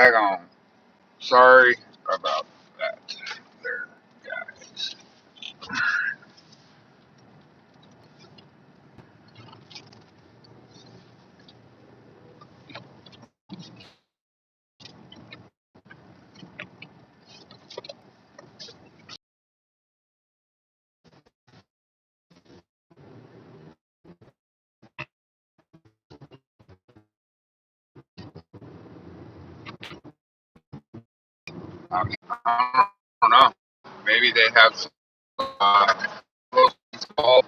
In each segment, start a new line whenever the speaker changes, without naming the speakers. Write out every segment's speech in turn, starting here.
Daggone. Sorry about that there, guys. I don't know. Maybe they have some calls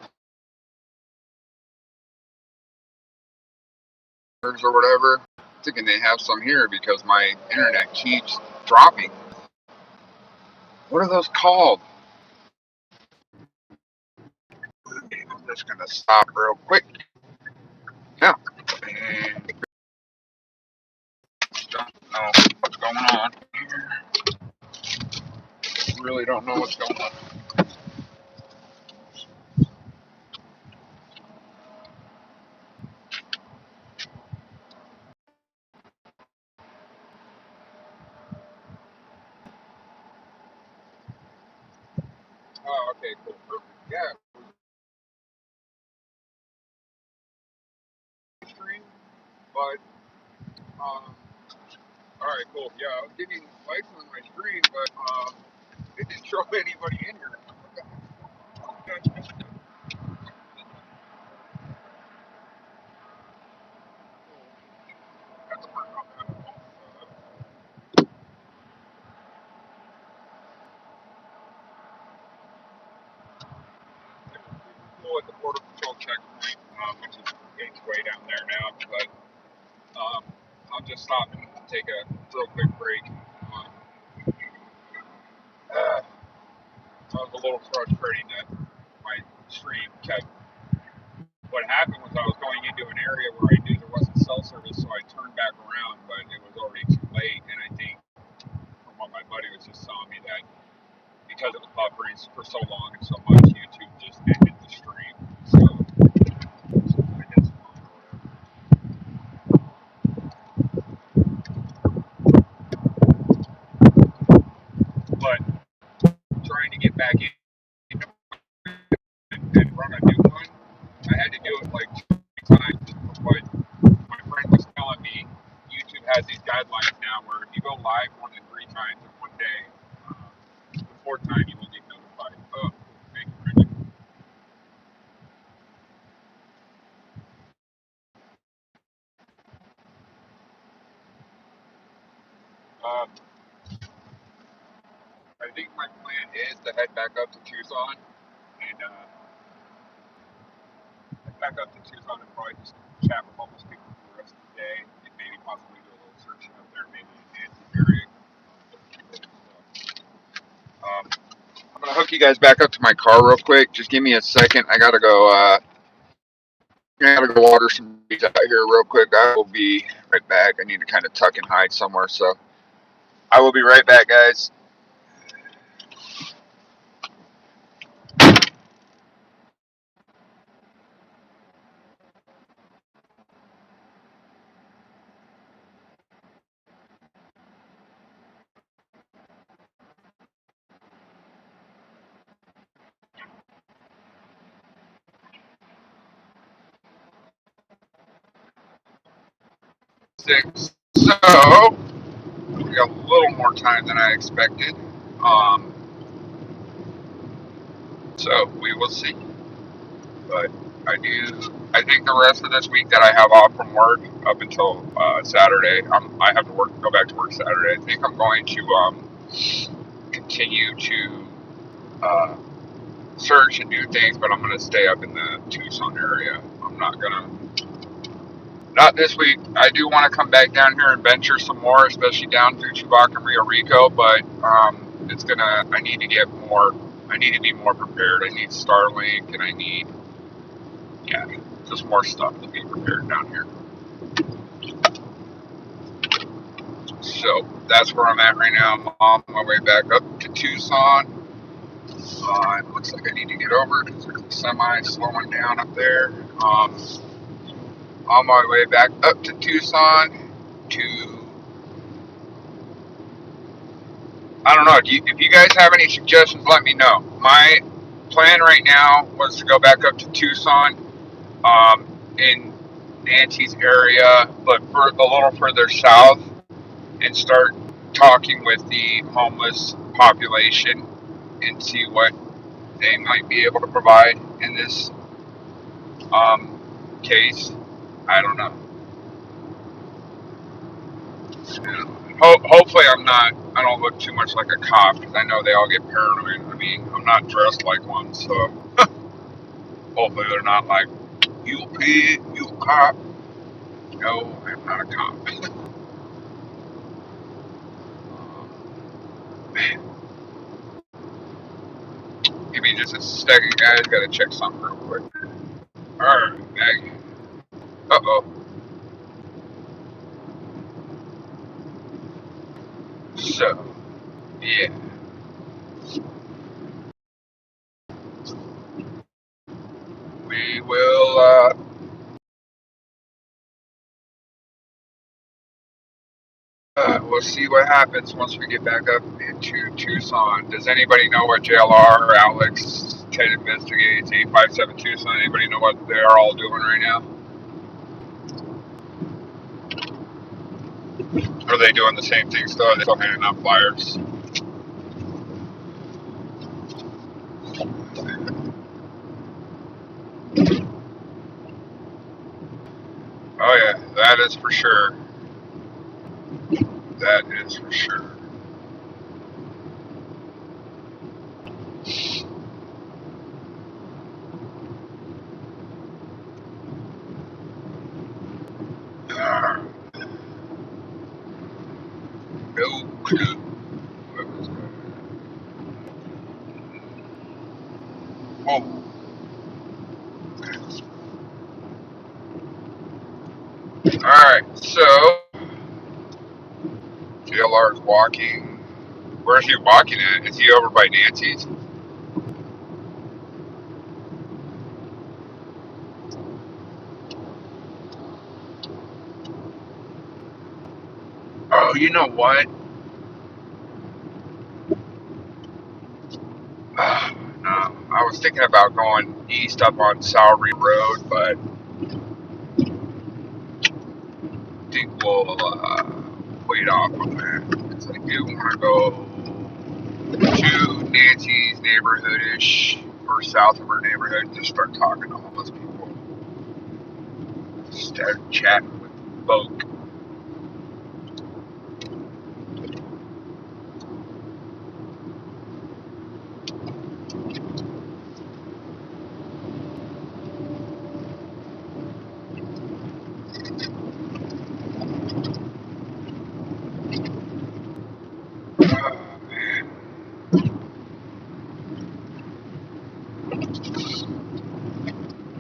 or whatever. I'm thinking they have some here because my internet keeps dropping. What are those called? I'm just gonna stop real quick. Yeah. And don't know what's going on here. Really don't know what's going on. Oh, okay, cool, perfect. Yeah, stream, but all right, cool. Yeah, I was getting lights on my screen, but it didn't show anybody in here. That's work on that. Cool at the border patrol checkpoint, which is its way down there now. But I'm just stopping to take a real quick break. It was a little frustrating that my stream kept. What happened was I was going into an area where I knew there wasn't cell service, so I turned back around, but it was already too late. And I think from what my buddy was just telling me that because it was buffering for so long and so much, YouTube just ended the stream. So I guess. But trying to get back in and run a new one, I had to do it like 2 times. But my friend was telling me YouTube has these guidelines now where if you go live more than 3 times in one day, the fourth time you will get notified. Oh, thank you, Bridget. Um, I think my plan is to head back up to Tucson and head back up to Tucson and probably just chat with homeless people for the rest of the day and maybe possibly do a little searching up there, maybe in Nancy's area. I'm gonna hook you guys back up to my car real quick. Just give me a second. I gotta go. I gotta go water some trees out here real quick. I will be right back. I need to kind of tuck and hide somewhere, so I will be right back, guys. Six. So we got a little more time than I expected. Um, so we will see. But I think the rest of this week that I have off from work up until Saturday, I have to go back to work Saturday. I think I'm going to continue to uh, search and do things, but I'm going to stay up in the Tucson area. I'm not going to, not this week. I do want to come back down here and venture some more, especially down through Chewbacca and Rio Rico, but I need to get more, I need to be more prepared. I need Starlink and I need, yeah, just more stuff to be prepared down here. So that's where I'm at right now. I'm on my way back up to Tucson. It looks like I need to get over because there's a semi slowing down up there. On my way back up to Tucson to I don't know. If you guys have any suggestions, let me know. My plan right now was to go back up to Tucson, in Nancy's area, but for a little further south, and start talking with the homeless population and see what they might be able to provide in this case. I don't know. Hopefully, I don't look too much like a cop because I know they all get paranoid. I mean, I'm not dressed like one, so hopefully they're not like, you a pig, you a cop. No, I'm not a cop. Man, give me just a second, guys. Gotta check something real quick. Alright, Maggie. Uh-oh. So, yeah. We will, we'll see what happens once we get back up into Tucson. Does anybody know what JLR or Alex 10 Investigates 857 Tucson? Anybody know what they're all doing right now? Are they doing the same thing still? Are they still handing out flyers? Oh yeah, that is for sure. That is for sure. No clue. Whoa. Alright, so JLR is walking. Where's he walking at? Is he over by Nancy's? Oh, you know what? No, I was thinking about going east up on Sowery Road, but I think we'll wait off on that because I do want to go to Nancy's neighborhood-ish or south of her neighborhood and just start talking to homeless people. Start chatting with folk.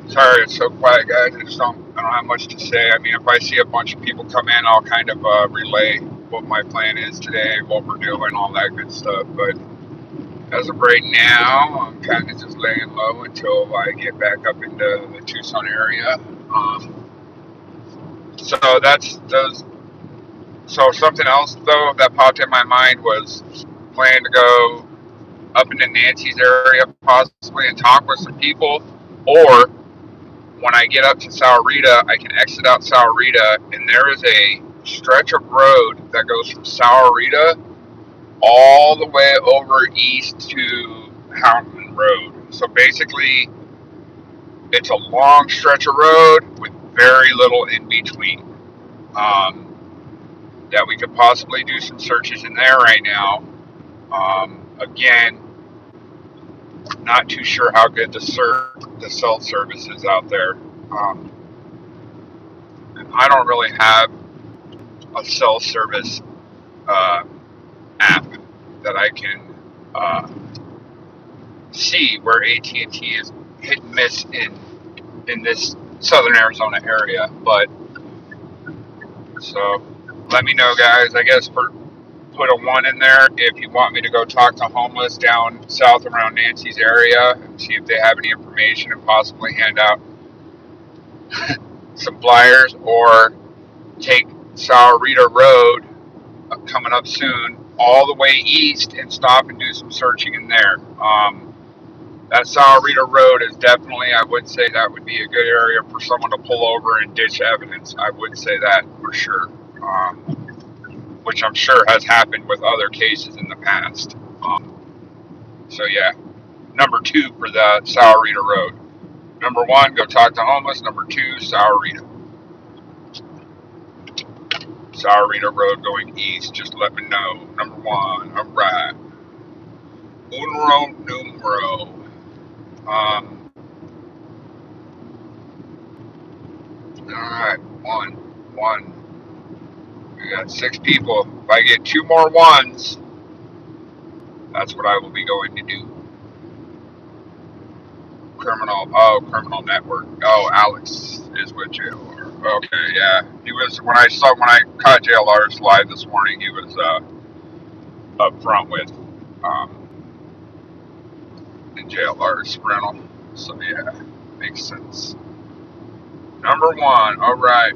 Sorry, it's so quiet, guys. I don't have much to say. I mean, if I see a bunch of people come in, I'll kind of relay what my plan is today, what we're doing, all that good stuff. But as of right now, I'm kind of just laying low until I get back up into the Tucson area. So that's those. So something else though that popped in my mind was planning to go up into Nancy's area possibly and talk with some people, or when I get up to Sahuarita, I can exit out Sahuarita, and there is a stretch of road that goes from Sahuarita all the way over east to Houghton Road. So basically, it's a long stretch of road with very little in between. That we could possibly do some searches in there right now. Again, not too sure how good the cell service is out there. And I don't really have a cell service app that I can see where AT&T is hit and miss in this southern Arizona area. But so let me know, guys. I guess put a 1 in there if you want me to go talk to homeless down south around Nancy's area and see if they have any information and possibly hand out some flyers, or take Sahuarita Road coming up soon all the way east and stop and do some searching in there. That Sahuarita Road is definitely, I would say that would be a good area for someone to pull over and ditch evidence. I would say that for sure, which I'm sure has happened with other cases in the past. So yeah, number 2 for the Sahuarita Road. Number 1, go talk to homeless. Number 2, Sahuarita Road going east. Just let me know. Number 1. All right. Uno numero. All right. One. We got 6 people. If I get 2 more ones, that's what I will be going to do. Criminal network. Oh, Alex is with JLR. Okay, yeah. He was when I caught JLR's live this morning. He was up front with in JLR's rental. So yeah, makes sense. Number 1. All right,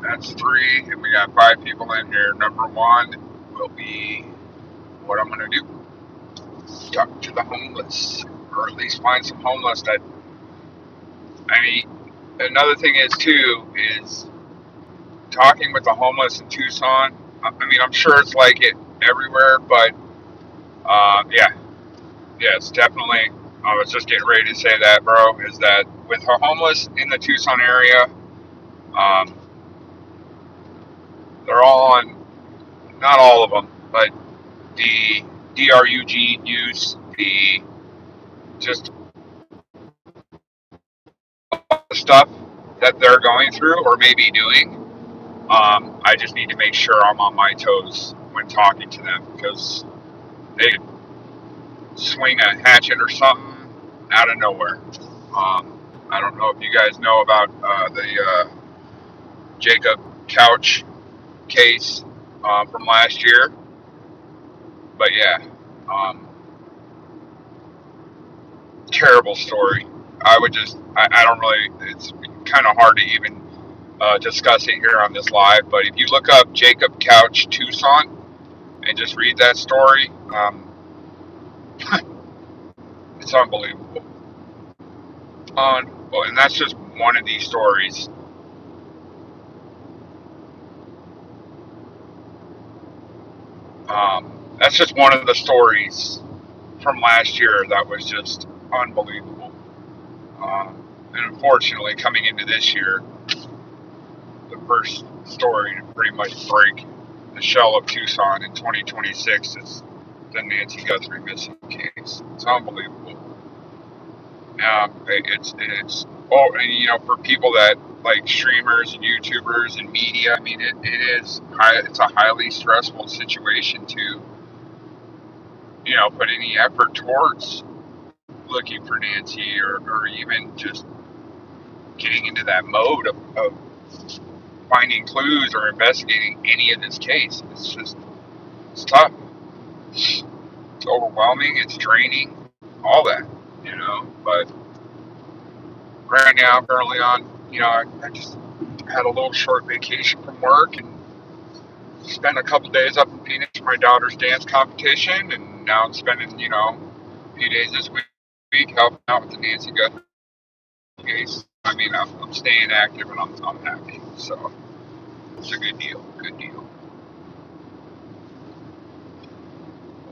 that's 3, and we got 5 people in here. Number 1 will be what I'm gonna do. Talk to the homeless, or at least find some homeless that. I mean, another thing is too is talking with the homeless in Tucson. I mean, I'm sure it's like it everywhere, but yeah, it's definitely. I was just getting ready to say that, bro. Is that with the homeless in the Tucson area, um, they're all on, not all of them, but the DRUG use, the just the stuff that they're going through or maybe doing. I just need to make sure I'm on my toes when talking to them because they swing a hatchet or something out of nowhere. I don't know if you guys know about the Jacob Couch case from last year, but yeah, um, terrible story. I don't really, it's kind of hard to even discuss it here on this live, but if you look up Jacob Couch Tucson and just read that story, it's unbelievable. And that's just one of these stories. That's just one of the stories from last year that was just unbelievable. And unfortunately, coming into this year, the first story to pretty much break the shell of Tucson in 2026 is the Nancy Guthrie missing case. It's unbelievable. It's and you know, for people that like streamers and YouTubers and media, I mean it's a highly stressful situation to, you know, put any effort towards looking for Nancy or even just getting into that mode of finding clues or investigating any of this case. It's tough. It's overwhelming. It's draining. All that, you know. But right now, currently you know, I just had a little short vacation from work and spent a couple days up in Phoenix for my daughter's dance competition, and now I'm spending, you know, a few days this week helping out with the Nancy Guthrie case. I mean, I'm staying active and I'm happy. So it's a good deal. Good deal.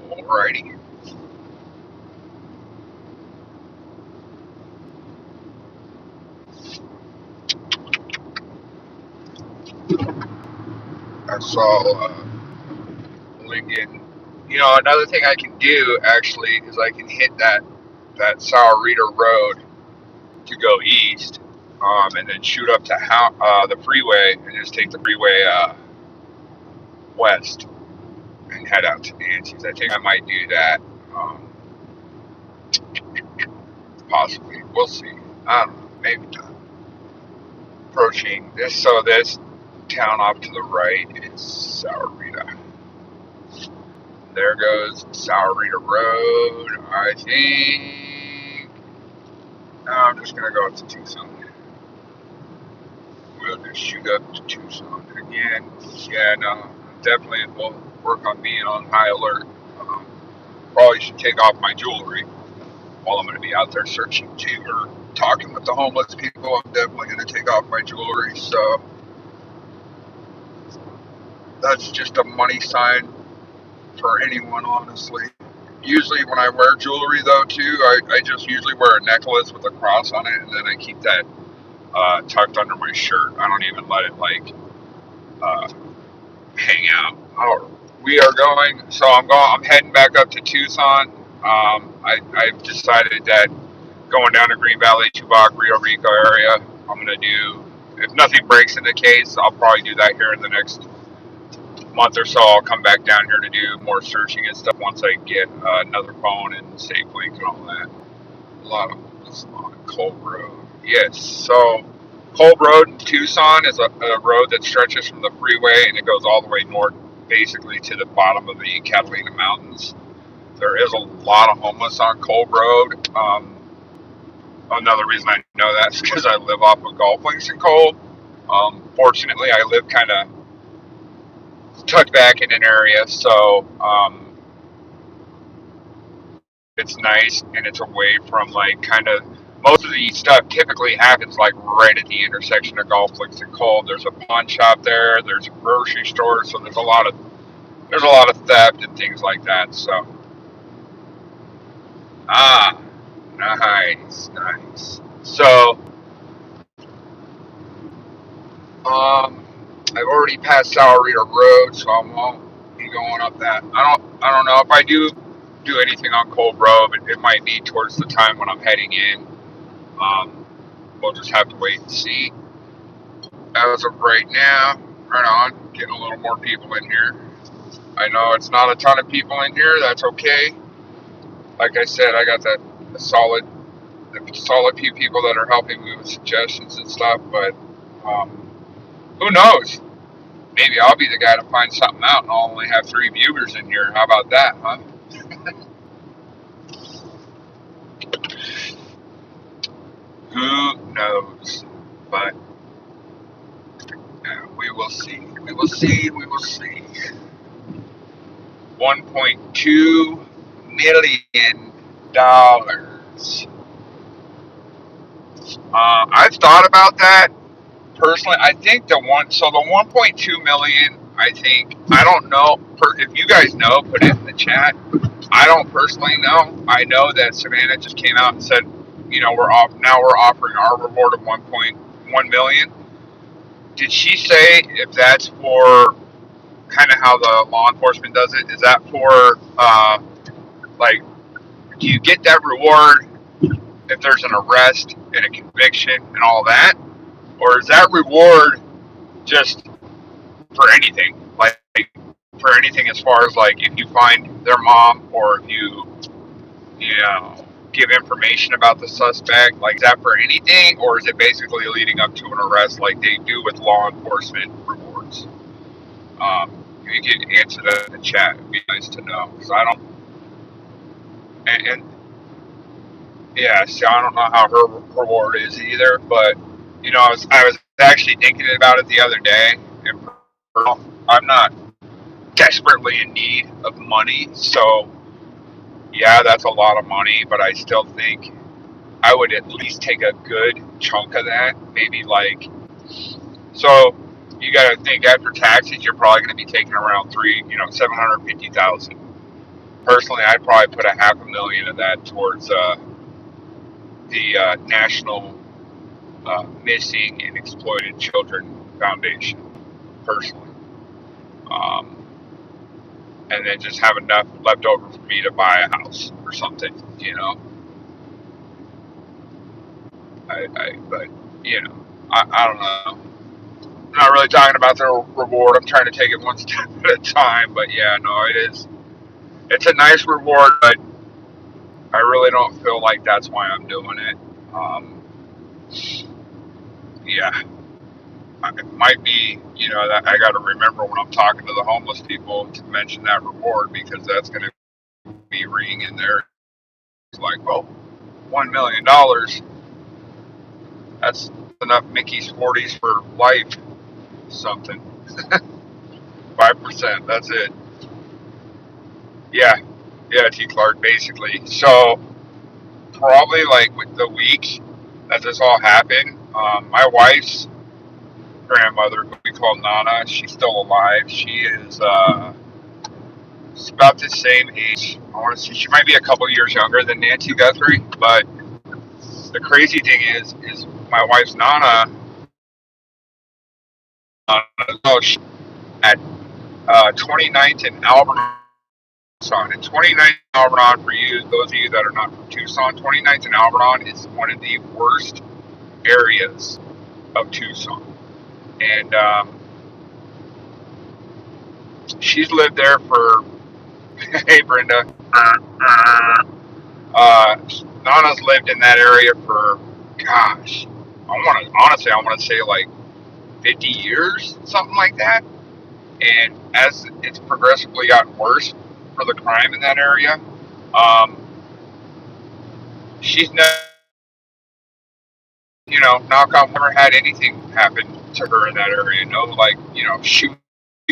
Alrighty. I saw Lincoln. You know, another thing I can do actually is I can hit that Sahuarita Road to go east, and then shoot up to the freeway and just take the freeway west and head out to Nancy's. I think I might do that. Possibly. We'll see. I don't know. Maybe not. Approaching this town off to the right is Sahuarita. There goes Sahuarita Road. I think I'm just gonna go up to Tucson. We'll just shoot up to Tucson again. Yeah, no, definitely. We'll work on being on high alert. Um, Probably should take off my jewelry while I'm going to be out there searching too, or talking with the homeless people. I'm definitely going to take off my jewelry. So that's just a money sign for anyone, honestly. Usually when I wear jewelry though too, I just usually wear a necklace with a cross on it, and then I keep that tucked under my shirt. I don't even let it like uh, hang out. We are going, so I'm heading back up to Tucson. I've decided that going down to Green Valley, Tubac, Rio Rico area, I'm gonna do. If nothing breaks in the case, I'll probably do that here in the next month or so. I'll come back down here to do more searching and stuff once I get another phone and safe link and all that. A lot of this on Colb Road. Yes, so Colb Road in Tucson is a road that stretches from the freeway and it goes all the way north, basically to the bottom of the Catalina Mountains. There is a lot of homeless on Colb Road. Another reason I know that is because I live off of golf links in Colb. Fortunately, I live kind of tucked back in an area, so it's nice and it's away from like kind of most of the stuff typically happens like right at the intersection of golf links and Colb. There's a pawn shop there, there's a grocery store, so there's a lot of theft and things like that. So nice. So I've already passed Salarito Road, so I won't be going up that. I don't know if I do anything on Colb Road, but it might be towards the time when I'm heading in. We'll just have to wait and see. As of right now, right on, getting a little more people in here. I know it's not a ton of people in here. That's okay. Like I said, I got a solid few people that are helping me with suggestions and stuff, but who knows? Maybe I'll be the guy to find something out and I'll only have 3 viewers in here. How about that, huh? Who knows? But we will see. We will see. $1.2 million. I've thought about that. Personally, I think the 1.2 million, I don't know, if you guys know, put it in the chat. I don't personally know. I know that Savannah just came out and said, we're offering our reward of 1.1 million. Did she say if that's for kind of how the law enforcement does it? Is that for, like, do you get that reward if there's an arrest and a conviction and all that? Or is that reward just for anything? Like, for anything as far as, like, if you find their mom or if you give information about the suspect, like, is that for anything? Or is it basically leading up to an arrest like they do with law enforcement rewards? If you could answer that in the chat, it'd be nice to know. Because I don't... And yeah, see, I don't know how her reward is either, but I was actually thinking about it the other day, and I'm not desperately in need of money, so yeah, that's a lot of money, but I still think I would at least take a good chunk of that, maybe like, so you got to think after taxes, you're probably going to be taking around $750,000. Personally, I'd probably put $500,000 of that towards the National Missing and Exploited Children Foundation, personally. And then just have enough left over for me to buy a house or something, but I don't know. I'm not really talking about the reward. I'm trying to take it one step at a time, but yeah, no, it's a nice reward, but I really don't feel like that's why I'm doing it. Yeah, it might be, that I got to remember when I'm talking to the homeless people to mention that reward, because that's going to be ringing in there. It's like, well, $1 million, that's enough Mickey's 40s for life, something. 5%, that's it. Yeah, yeah, T. Clark, basically. So probably like with the week that this all happened, my wife's grandmother, who we call Nana, she's still alive. She is she's about the same age. I want to say she might be a couple years younger than Nancy Guthrie. But the crazy thing is my wife's Nana. Oh, she at 29th and Alberton. Tucson. And 29th Alberton, for you, those of you that are not from Tucson, 29th and Alberton is one of the worst areas of Tucson. And she's lived there for, hey Brenda, Nana's lived in that area for, gosh, I want to say like 50 years, something like that. And as it's progressively gotten worse for the crime in that area, um, she's never, knock on, never had anything happen to her in that area. No, like, shoot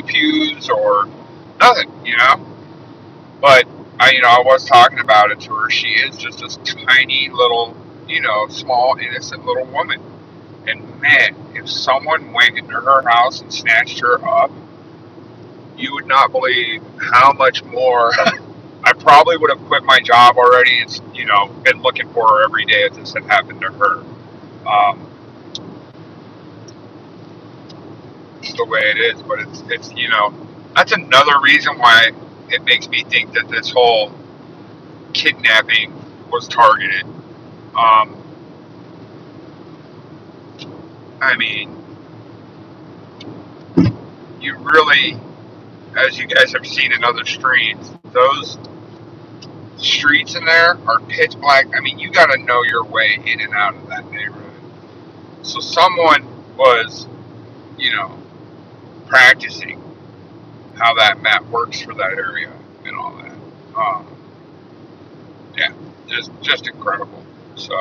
pews or nothing, But I was talking about it to her. She is just this tiny little, small, innocent little woman. And man, if someone went into her house and snatched her up, you would not believe how much more. I probably would have quit my job already and, been looking for her every day if this had happened to her. It's the way it is, but it's that's another reason why it makes me think that this whole kidnapping was targeted. Um, I mean, you really, as you guys have seen in other streams, those streets in there are pitch black. I mean, you got to know your way in and out of that neighborhood. So someone was, practicing how that map works for that area and all that. Yeah, just incredible. So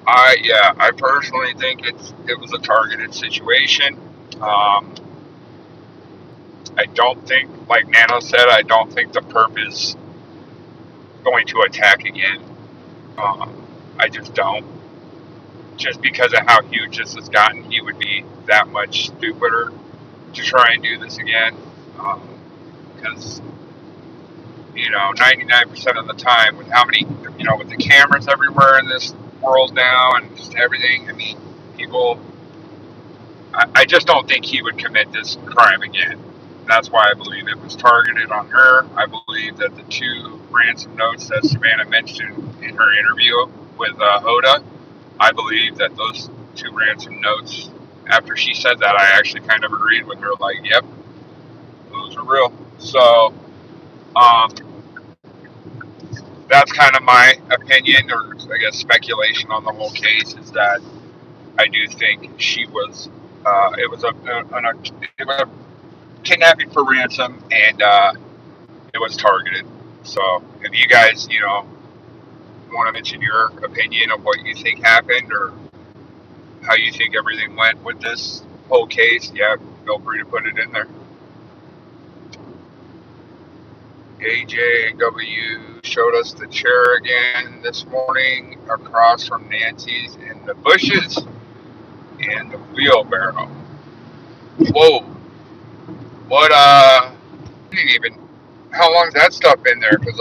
I personally think it was a targeted situation. Um, I don't think, like Nano said, I don't think the perp is going to attack again. I just don't. Just because of how huge this has gotten, he would be that much stupider to try and do this again. Because 99% of the time, with how many, with the cameras everywhere in this world now and just everything, I mean, people, I just don't think he would commit this crime again. That's why I believe it was targeted on her. I believe that the two ransom notes that Savannah mentioned in her interview with Hoda, I believe that those two ransom notes, after she said that, I actually kind of agreed with her, like, yep, those are real. So, that's kind of my opinion, or I guess speculation on the whole case, is that I do think she was, it was a kidnapping for ransom, and it was targeted. So if you guys, want to mention your opinion of what you think happened or how you think everything went with this whole case, yeah, feel free to put it in there. AJW showed us the chair again this morning across from Nancy's in the bushes and the wheelbarrow. Whoa. What, didn't even, how long's that stuff been there? Because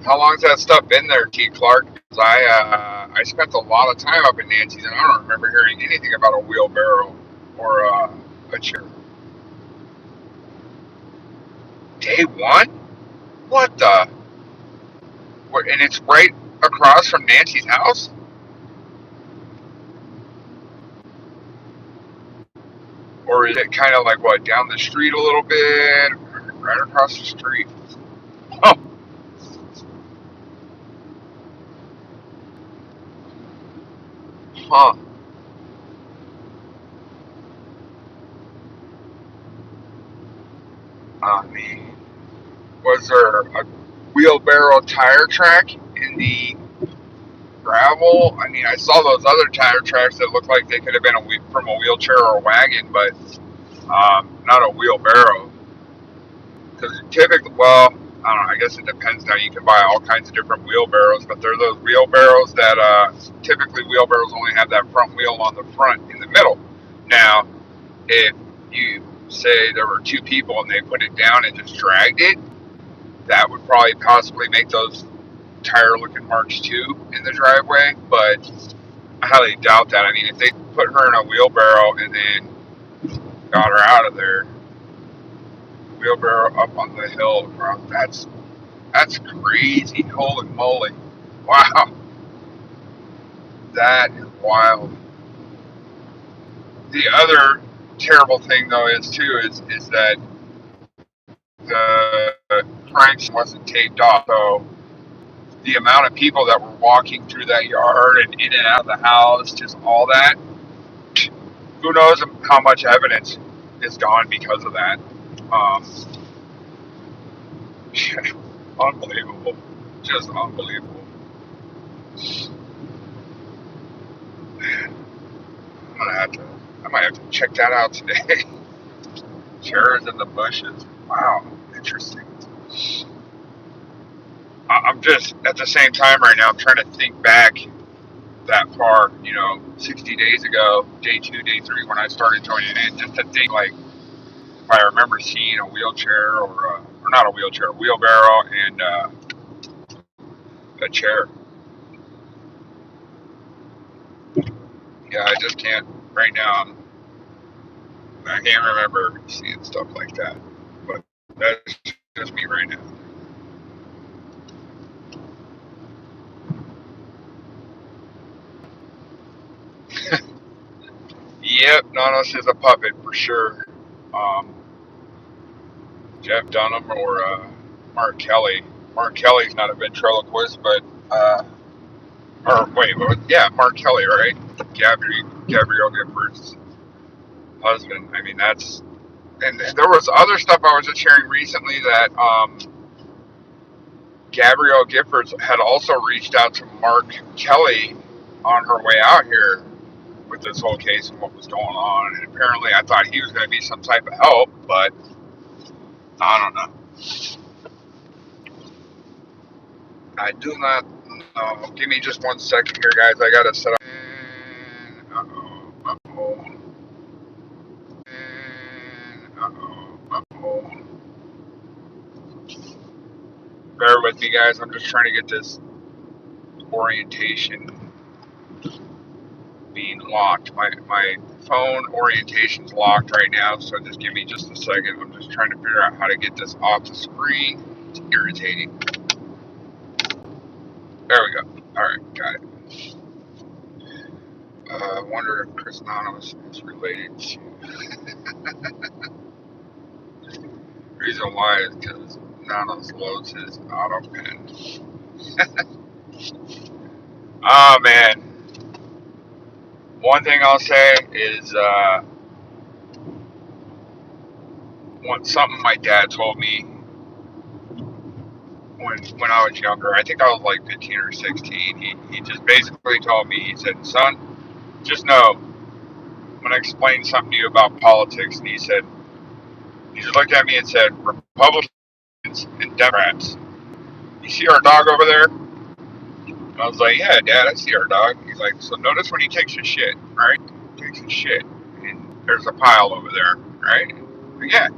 how long's that stuff been there, T. Clark? Because I spent a lot of time up in Nancy's and I don't remember hearing anything about a wheelbarrow or a chair. Day one? What the? And it's right across from Nancy's house? Or is it kind of like, what, down the street a little bit? Right across the street? Oh, huh. I mean, was there a wheelbarrow tire track in the gravel? I mean, I saw those other tire tracks that looked like they could have been from a wheelchair or a wagon, but not a wheelbarrow. Because typically, well, I don't know, I guess it depends now. You can buy all kinds of different wheelbarrows, but they're those wheelbarrows that typically wheelbarrows only have that front wheel on the front in the middle. Now, if you say there were two people and they put it down and just dragged it, that would probably possibly make those tire looking marks too in the driveway, but I highly doubt that. I mean, if they put her in a wheelbarrow and then got her out of there, wheelbarrow up on the hill, bro, that's crazy. Holy moly. Wow. That is wild. The other terrible thing though is that the crime scene wasn't taped off, so the amount of people that were walking through that yard and in and out of the house, just all that, who knows how much evidence is gone because of that. Unbelievable. Just unbelievable. I might have to check that out today. Chairs in the bushes. Wow, interesting. I'm just, at the same time right now, I'm trying to think back that far, 60 days ago, day 2, day 3, when I started joining in, just to think, like, if I remember seeing a wheelchair or not a wheelchair, a wheelbarrow and a chair. Yeah, I just can't, right now, I can't remember seeing stuff like that. But that's just me right now. Yep, Nanos is a puppet for sure. Jeff Dunham or Mark Kelly. Mark Kelly's not a ventriloquist, but Mark Kelly, right? Gabrielle Gifford's husband. I mean, and there was other stuff I was just hearing recently that Gabrielle Giffords had also reached out to Mark Kelly on her way out here with this whole case and what was going on. And apparently I thought he was going to be some type of help, but I don't know. I do not know. Give me just 1 second here, guys. I got to set up. Bear with me, guys. I'm just trying to get this orientation being locked. My phone orientation's locked right now, so just give me just a second. I'm just trying to figure out how to get this off the screen. It's irritating. There we go. Alright, got it. I wonder if Chris Nanos is related to... The reason why is because Nanos loads his auto pen. Oh, man. One thing I'll say is something my dad told me when I was younger. I think I was like 15 or 16. He just basically told me, he said, son, just know, when I explain something to you about politics, and he just looked at me and said, Republicans and Democrats, you see our dog over there? And I was like, yeah, Dad, I see our dog. He's like, so notice when he takes his shit, right? He takes his shit, and there's a pile over there, right? Like, yeah.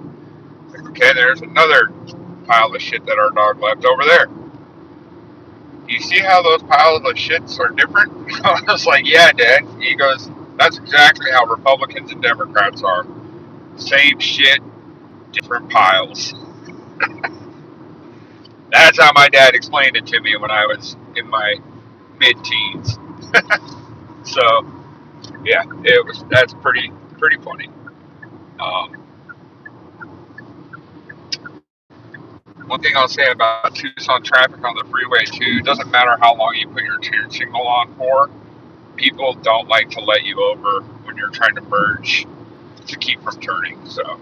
Like, okay, there's another pile of shit that our dog left over there. You see how those piles of shits are different? I was like, yeah, Dad. He goes, that's exactly how Republicans and Democrats are. Same shit, different piles. That's how my dad explained it to me when I was in my mid-teens. So, yeah, that's pretty funny. One thing I'll say about Tucson traffic on the freeway too, it doesn't matter how long you put your turn signal on for, people don't like to let you over when you're trying to merge to keep from turning. So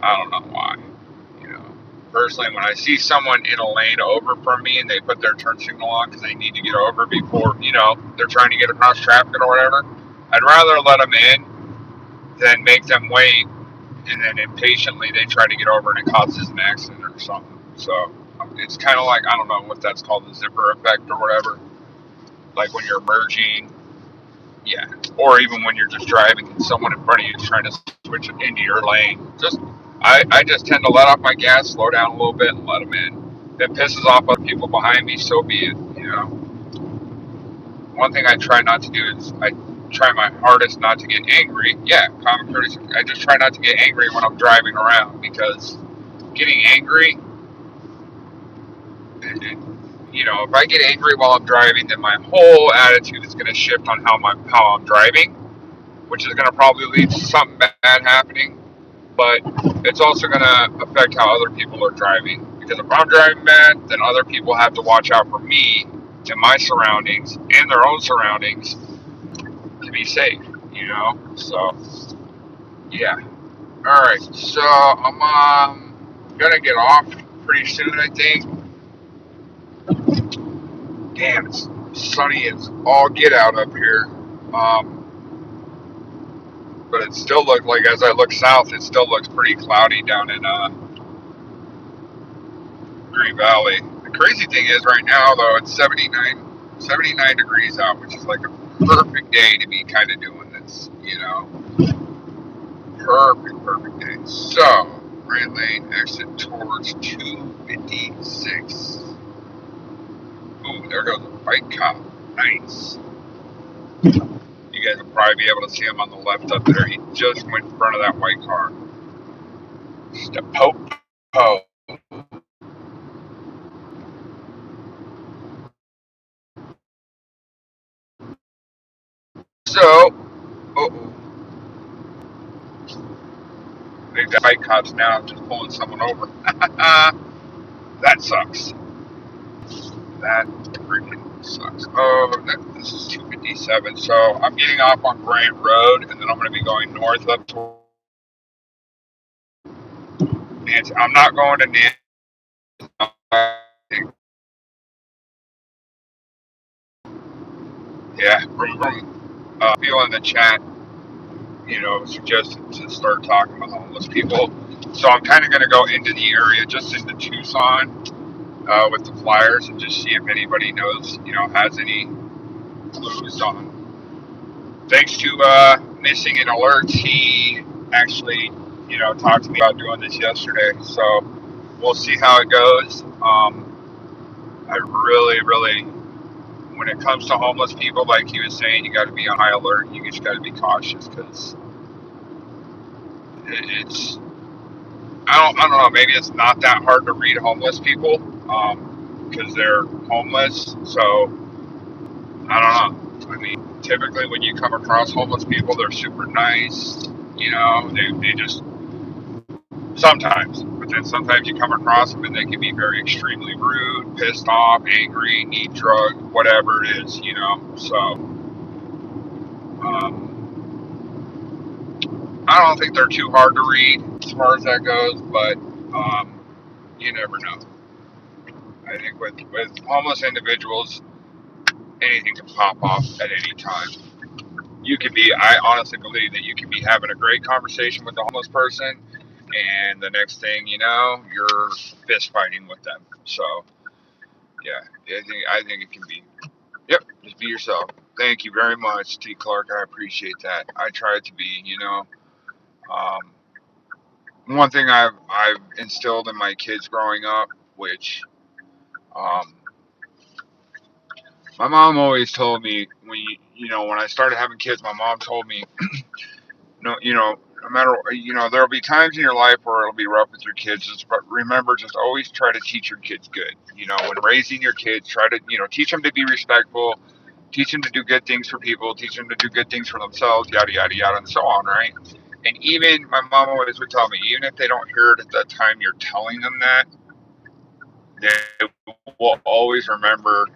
I don't know why. Personally, when I see someone in a lane over from me and they put their turn signal on because they need to get over before, they're trying to get across traffic or whatever, I'd rather let them in then make them wait, and then impatiently they try to get over and it causes an accident or something. So it's kind of like, I don't know what that's called, the zipper effect or whatever. Like when you're merging, yeah, or even when you're just driving and someone in front of you is trying to switch into your lane. I just tend to let off my gas, slow down a little bit, and let them in. If it pisses off other people behind me, so be it. One thing I try not to do is I try my hardest not to get angry. Yeah, common courtesy. I just try not to get angry when I'm driving around, because getting angry, if I get angry while I'm driving, then my whole attitude is going to shift on how I'm driving, which is going to probably lead to something bad happening. But it's also going to affect how other people are driving, because if I'm driving bad, then other people have to watch out for me and my surroundings and their own surroundings to be safe. So yeah. All right, so I'm gonna get off pretty soon, I think. Damn, it's sunny as all get out up here. But it still looks like, as I look south, it still looks pretty cloudy down in Green Valley. The crazy thing is, right now though, it's 79 degrees out, which is like a perfect day to be kind of doing this. Perfect day. So, right lane exit towards 256. Ooh, there goes a white cop. Nice. You guys will probably be able to see him on the left up there. He just went in front of that white car. Just a poke. So, they've got white cops now just pulling someone over. That sucks. That freaking sucks. This is 257. So I'm getting off on Grant Road, and then I'm going to be going north up to Nancy. I'm not going to Nancy. Yeah, people in the chat, suggested to start talking with homeless people. So I'm kind of going to go into the area, just into Tucson, with the flyers, and just see if anybody knows, has any clues on. Thanks to Missing and Alerts, he actually, talked to me about doing this yesterday. So we'll see how it goes. I really, when it comes to homeless people, like he was saying, you got to be on high alert. You just got to be cautious, because it's, I don't know, maybe it's not that hard to read homeless people, because they're homeless. So I don't know. I mean, typically when you come across homeless people, they're super nice. They just, sometimes, but then sometimes you come across them and they can be very extremely rude, pissed off, angry, need drugs, whatever it is. So I don't think they're too hard to read as far as that goes, but you never know. I think with homeless individuals, anything can pop off at any time. I honestly believe that you can be having a great conversation with the homeless person, and the next thing you know, you're fist fighting with them. So, yeah, I think it can be. Yep, just be yourself. Thank you very much, T. Clark. I appreciate that. I try to be. Um, one thing I've instilled in my kids growing up, which um, my mom always told me, when I started having kids, my mom told me, no matter, there'll be times in your life where it'll be rough with your kids, but remember, just always try to teach your kids good. When raising your kids, try to, teach them to be respectful, teach them to do good things for people, teach them to do good things for themselves, yada, yada, yada, and so on, right? And even my mom always would tell me, even if they don't hear it at that time you're telling them that, they will always remember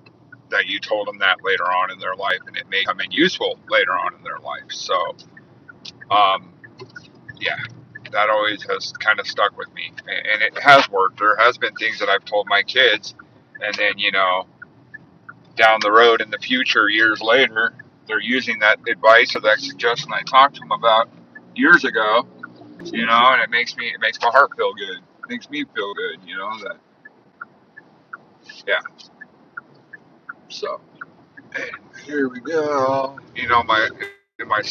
that you told them that later on in their life, and it may come in useful later on in their life. So, yeah, that always has kind of stuck with me, and it has worked. There has been things that I've told my kids, and then down the road in the future, years later, they're using that advice or that suggestion I talked to them about, years ago, and it makes my heart feel good. It makes me feel good, that yeah. So and here we go. My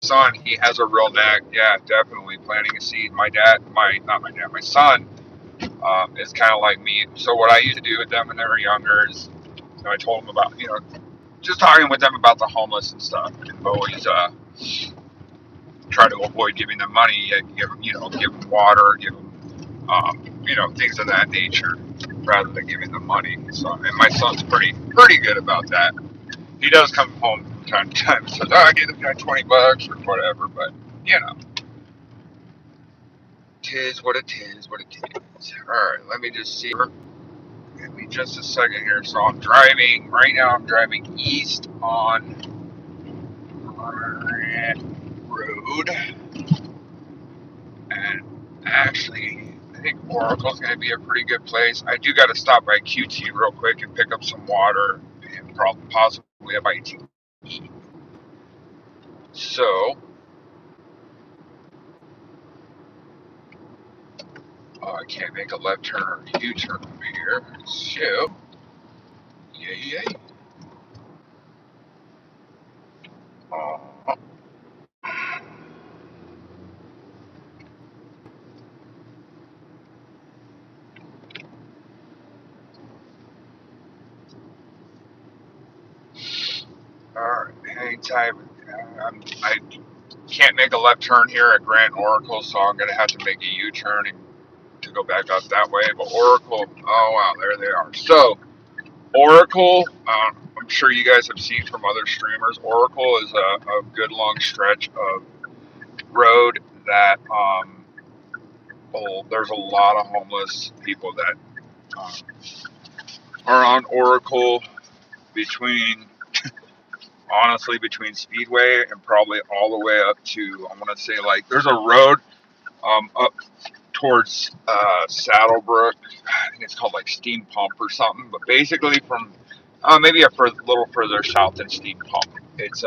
son, he has a real knack. Yeah, definitely planting a seed. Not my dad, my son is kind of like me. So what I used to do with them when they were younger is, I told them about, just talking with them about the homeless and stuff, and always try to avoid giving them money. Give them water, give them, things of that nature, rather than giving them money. So, and my son's pretty good about that. He does come home from time to time and says, "Oh, I gave this guy $20 or whatever," but you know, tis what it is, what it is. All right, let me just see. Give me just a second here. So I'm driving right now. I'm driving east on Grant Road, and actually, I think Oracle's going to be a pretty good place. I do got to stop by QT real quick and pick up some water and possibly a bite to eat. So, I can't make a left turn or a U-turn over here. So, yay. Uh, Alright, hang tight. I can't make a left turn here at Grand Oracle, so I'm going to have to make a U-turn to go back up that way. But Oracle, oh wow, there they are. So, Oracle, I'm sure you guys have seen from other streamers, Oracle is a good long stretch of road that there's a lot of homeless people that um, are on Oracle between Speedway and probably all the way up to, I want to say, like, there's a road up towards Saddlebrook. I think it's called like Steam Pump or something. But basically, from maybe little further south than Steam Pump, it's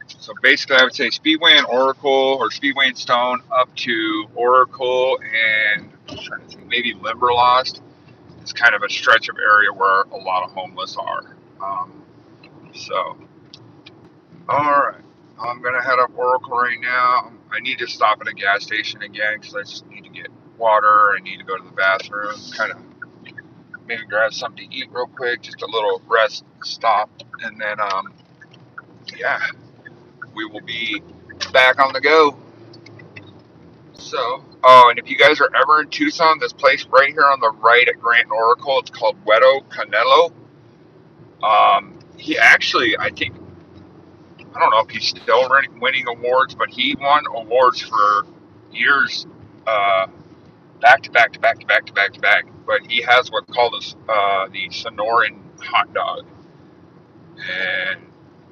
so basically I would say Speedway and Oracle, or Speedway and Stone up to Oracle and I'm trying to think, maybe Limberlost. It's kind of a stretch of area where a lot of homeless are. So, all right. I'm going to head up Oracle right now. I need to stop at a gas station again because I just need to get water. I need to go to the bathroom, kind of maybe grab something to eat real quick, just a little rest stop. And then, yeah, we will be back on the go. So, oh, and if you guys are ever in Tucson, this place right here on the right at Grant and Oracle, it's called Wedo Canelo. He actually, I don't know if he's still winning awards, but he won awards for years, back to back to back to back to back to back. But he has what's called the Sonoran hot dog, and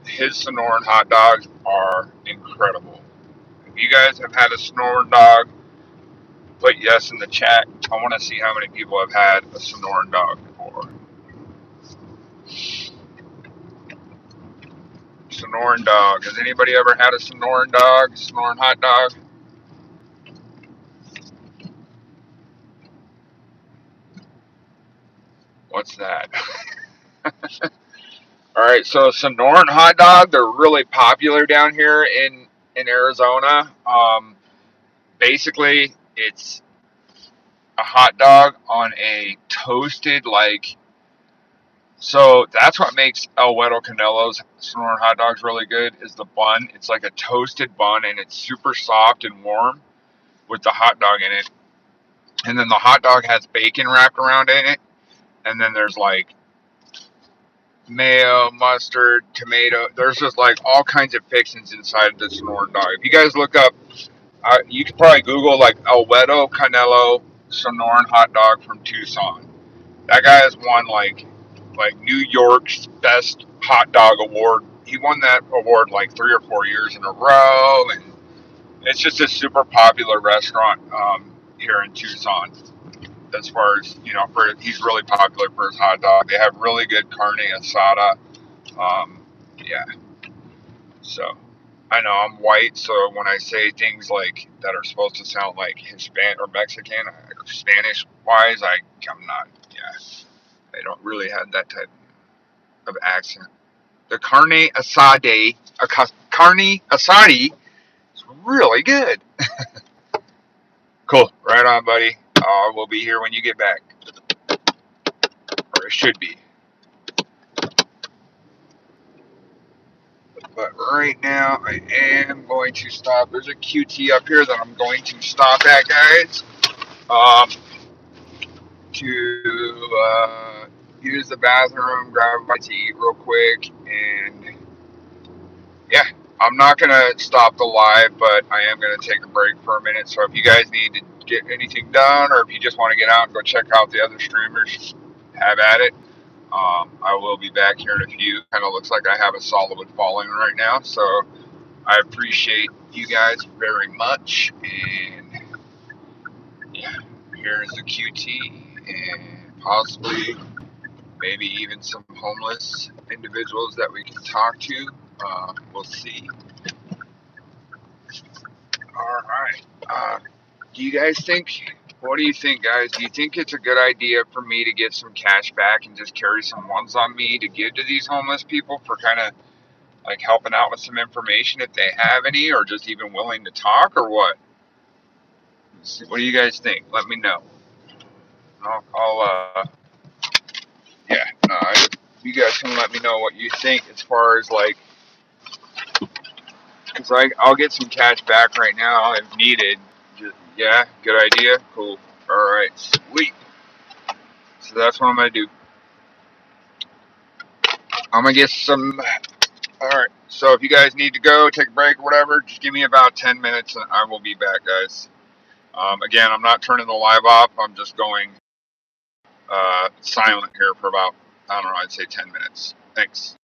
his Sonoran hot dogs are incredible. If you guys have had a Sonoran dog, put yes in the chat. I want to see how many people have had a Sonoran dog before. Sonoran dog. Has anybody ever had a Sonoran dog? Sonoran hot dog? What's that? All right, so Sonoran hot dog, they're really popular down here in Arizona. Basically, it's a hot dog on a toasted, like, so that's what makes El Huevo Canelo's Sonoran hot dogs really good is the bun. It's like a toasted bun, and it's super soft and warm with the hot dog in it. And then the hot dog has bacon wrapped around in it, and then there's like mayo, mustard, tomato. There's just like all kinds of fixings inside of the Sonoran dog. If you guys look up, you could probably Google like El Huevo Canelo Sonoran hot dog from Tucson. That guy has won like New York's best hot dog award. He won that award like 3 or 4 years in a row, and it's just a super popular restaurant here in Tucson. As far as he's really popular for his hot dog. They have really good carne asada. Yeah. So, I know I'm white, so when I say things like that are supposed to sound like Hispanic or Mexican or Spanish wise, I'm not. Yeah, I don't really have that type of accent. The carne asadi is really good. Cool. Right on, buddy. We'll be here when you get back, or it should be. But right now, I am going to stop. There's a QT up here that I'm going to stop at, guys. Um, to use the bathroom, grab a bite to eat real quick, and yeah, I'm not gonna stop the live, but I am gonna take a break for a minute. So if you guys need to get anything done, or if you just want to get out and go check out the other streamers, have at it. I will be back here in a few. Kind of looks like I have a solid following right now, so I appreciate you guys very much. And yeah, here's the QT, and possibly maybe even some homeless individuals that we can talk to. We'll see. All right. Do you guys think? What do you think, guys? Do you think it's a good idea for me to get some cash back and just carry some ones on me to give to these homeless people for kind of like helping out with some information if they have any, or just even willing to talk, or what? What do you guys think? Let me know. I'll yeah. You guys can let me know what you think as far as like, because I'll get some cash back right now if needed. Yeah, good idea. Cool. All right, sweet. So that's what I'm gonna do. I'm gonna get some. All right. So if you guys need to go, take a break or whatever, just give me about 10 minutes and I will be back, guys. Again, I'm not turning the live off. I'm just going silent here for about, I don't know, I'd say 10 minutes. Thanks.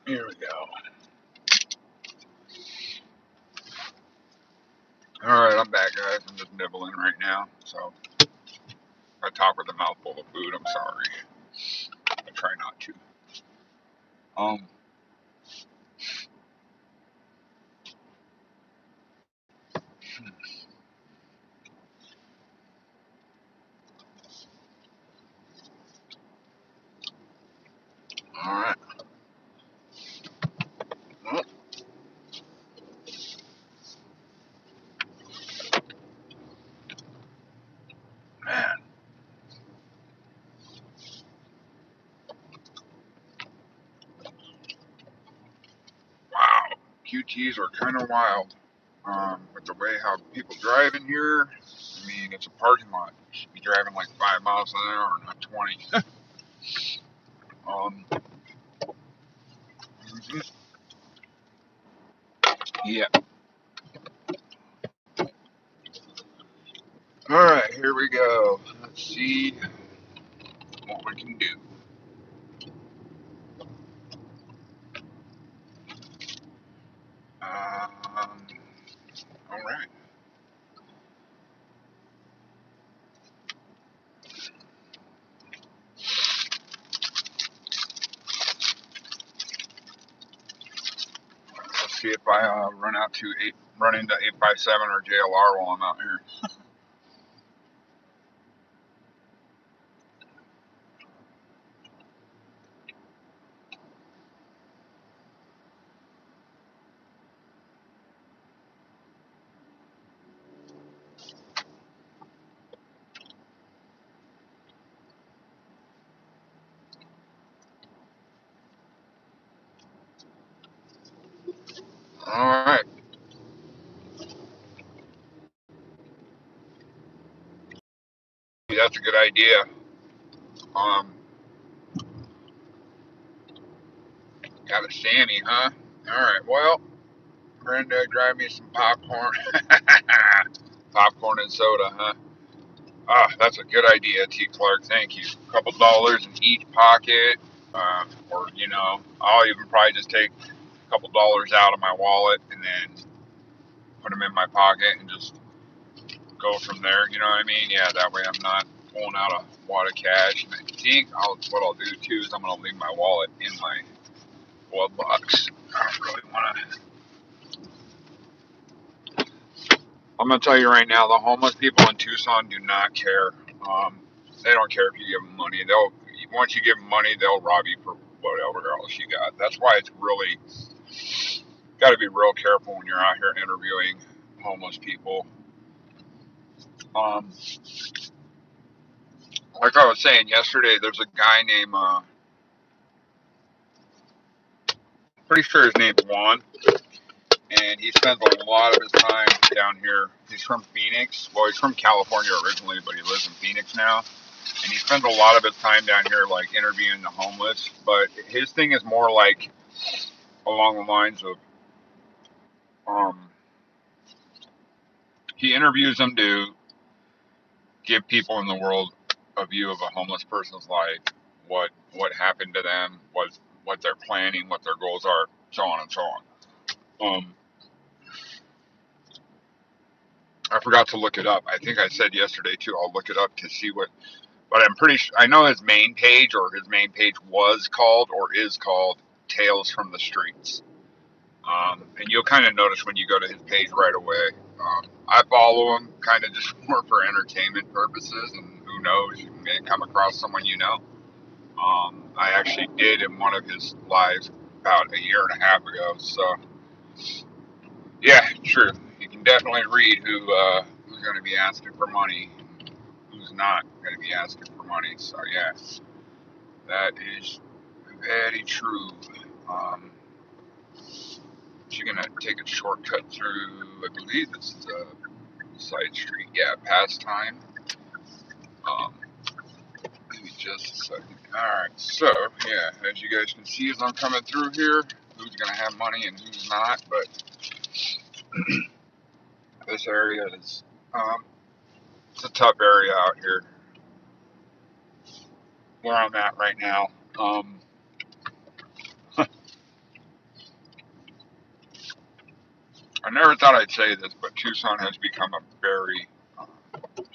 Here we go. Alright, I'm back, guys. I'm just nibbling right now. So, I talk with a mouthful of food. I'm sorry. I try not to. Um, Alright. Well, man. Wow. QTs are kind of wild. With the way how people drive in here. I mean, it's a parking lot. You should be driving like 5 miles an hour, not 20. um, yeah. Alright, here we go. Let's see what we can do. Alright. Let's see if I run into 857 or JLR while I'm out here. Alright. That's a good idea. Um, got a Sammy, huh? Alright, well, Brenda, drive me some popcorn. Popcorn and soda, huh? Ah, that's a good idea, T. Clark. Thank you. A couple dollars in each pocket. Or, I'll even probably just take a couple dollars out of my wallet and then put them in my pocket and just go from there. You know what I mean? Yeah, that way I'm not pulling out a wad of cash. And I think what I'll do too is I'm going to leave my wallet in my glove box. I don't really want to. I'm going to tell you right now, the homeless people in Tucson do not care. Um, they don't care if you give them money. Once you give them money, they'll rob you for whatever else you got. That's why it's really got to be real careful when you're out here interviewing homeless people. Um, like I was saying yesterday, there's a guy named, pretty sure his name's Juan, and he spends a lot of his time down here. He's from Phoenix. Well, he's from California originally, but he lives in Phoenix now. And he spends a lot of his time down here, like interviewing the homeless. But his thing is more like along the lines of, um, he interviews them to give people in the world a view of a homeless person's life, what happened to them, what they're planning, what their goals are, so on and so on. Um, I forgot to look it up. I think I said yesterday too. I'll look it up to see what. But I'm pretty sure I know his main page was called or is called Tales from the Streets. And you'll kind of notice when you go to his page right away. I follow him kind of just more for entertainment purposes, and who knows, you may come across someone you know. I actually did in one of his lives about a year and a half ago. So yeah, true. You can definitely read who's going to be asking for money, who's not going to be asking for money. So yeah, that is very true. Um, you're going to take a shortcut through, I believe this is a side street. Yeah, pastime. Um, Maybe just a second. Alright, so, yeah, as you guys can see as I'm coming through here, who's going to have money and who's not, but this area is, it's a tough area out here where I'm at right now. I never thought I'd say this, but Tucson has become a very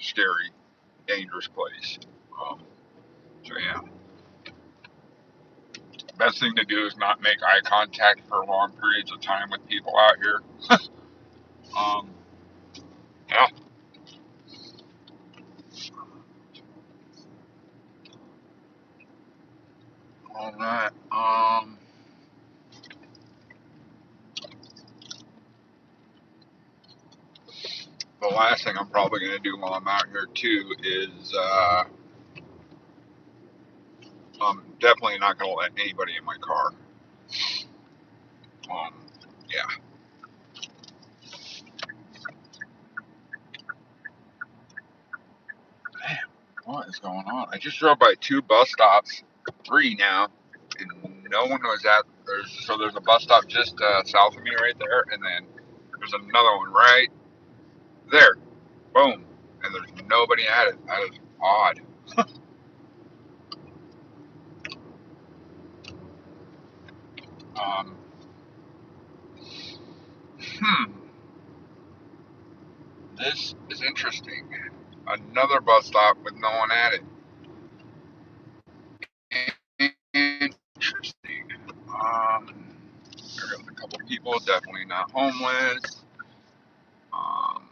scary, dangerous place. Um, so yeah, best thing to do is not make eye contact for long periods of time with people out here. Um, yeah, all right. The last thing I'm probably going to do while I'm out here too is I'm definitely not going to let anybody in my car. Um, yeah. Man, what is going on? I just drove by 2 bus stops, 3 now, and no one was at. There's a bus stop just south of me right there, and then there's another one right there. Boom, and there's nobody at it. That is odd. Um, hmm, this is interesting. Another bus stop with no one at it. Interesting. There's a couple people, definitely not homeless. Um,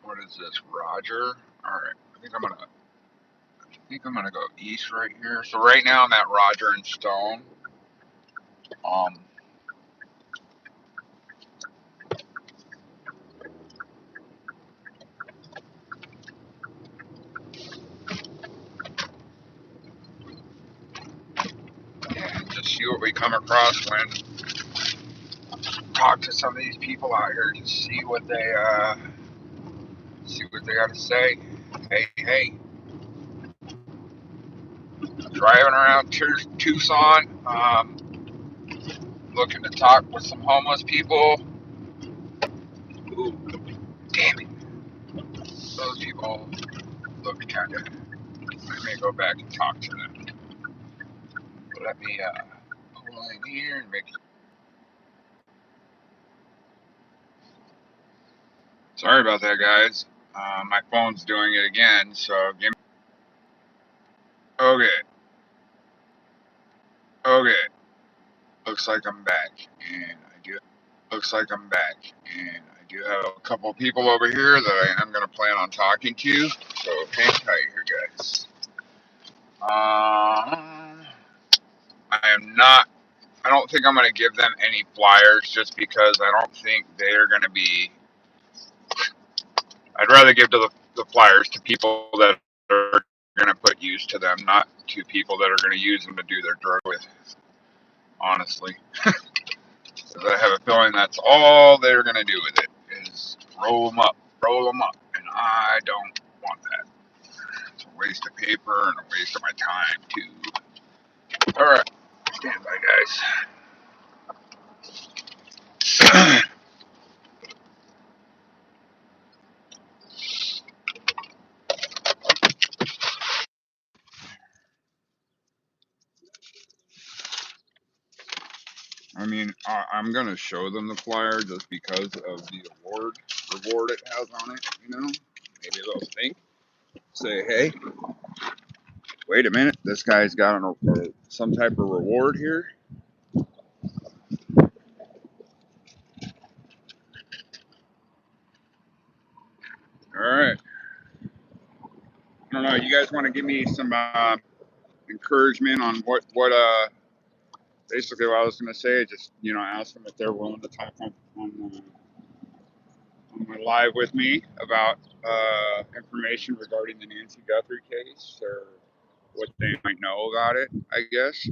what is this, Roger? All right, I think I'm gonna go east right here. So right now I'm at Roger and Stone. Um, and just see what we come across when talk to some of these people out here. Just see what they got to say. Hey, hey, driving around Tucson, looking to talk with some homeless people. Ooh, damn it, those people look kind of. I may go back and talk to them. Let me pull in here and make. Sorry about that, guys. My phone's doing it again, so give me. Okay, okay. Looks like I'm back, and I do. Looks like I'm back, and I do have a couple of people over here that I am going to plan on talking to. So hang tight here, guys. I am not. I don't think I'm going to give them any flyers just because I don't think they're going to be. I'd rather give the flyers to people that are going to put use to them, not to people that are going to use them to do their drug with. Honestly, because I have a feeling that's all they're going to do with it is roll them up, and I don't want that. It's a waste of paper and a waste of my time too. All right, stand by, guys. I mean, I'm gonna show them the flyer just because of the reward it has on it. Maybe they'll think, say, hey, wait a minute, this guy's got some type of reward here. All right, I don't know. You guys want to give me some encouragement on what basically what I was gonna say? Just ask them if they're willing to talk on my live with me about information regarding the Nancy Guthrie case or what they might know about it, I guess.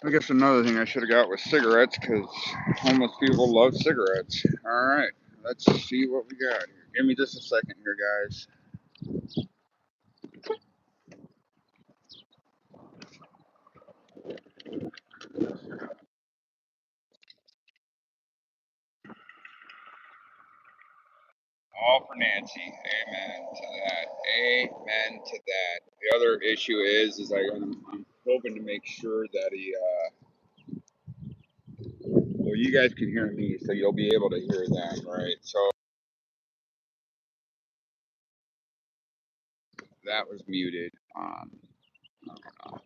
I guess another thing I should have got was cigarettes because homeless people love cigarettes. All right, let's see what we got here. Give me just a second here, guys. All for Nancy. Amen to that. Amen to that. The other issue is I'm hoping to make sure that well, you guys can hear me, so you'll be able to hear them, right? So that was muted. I don't know.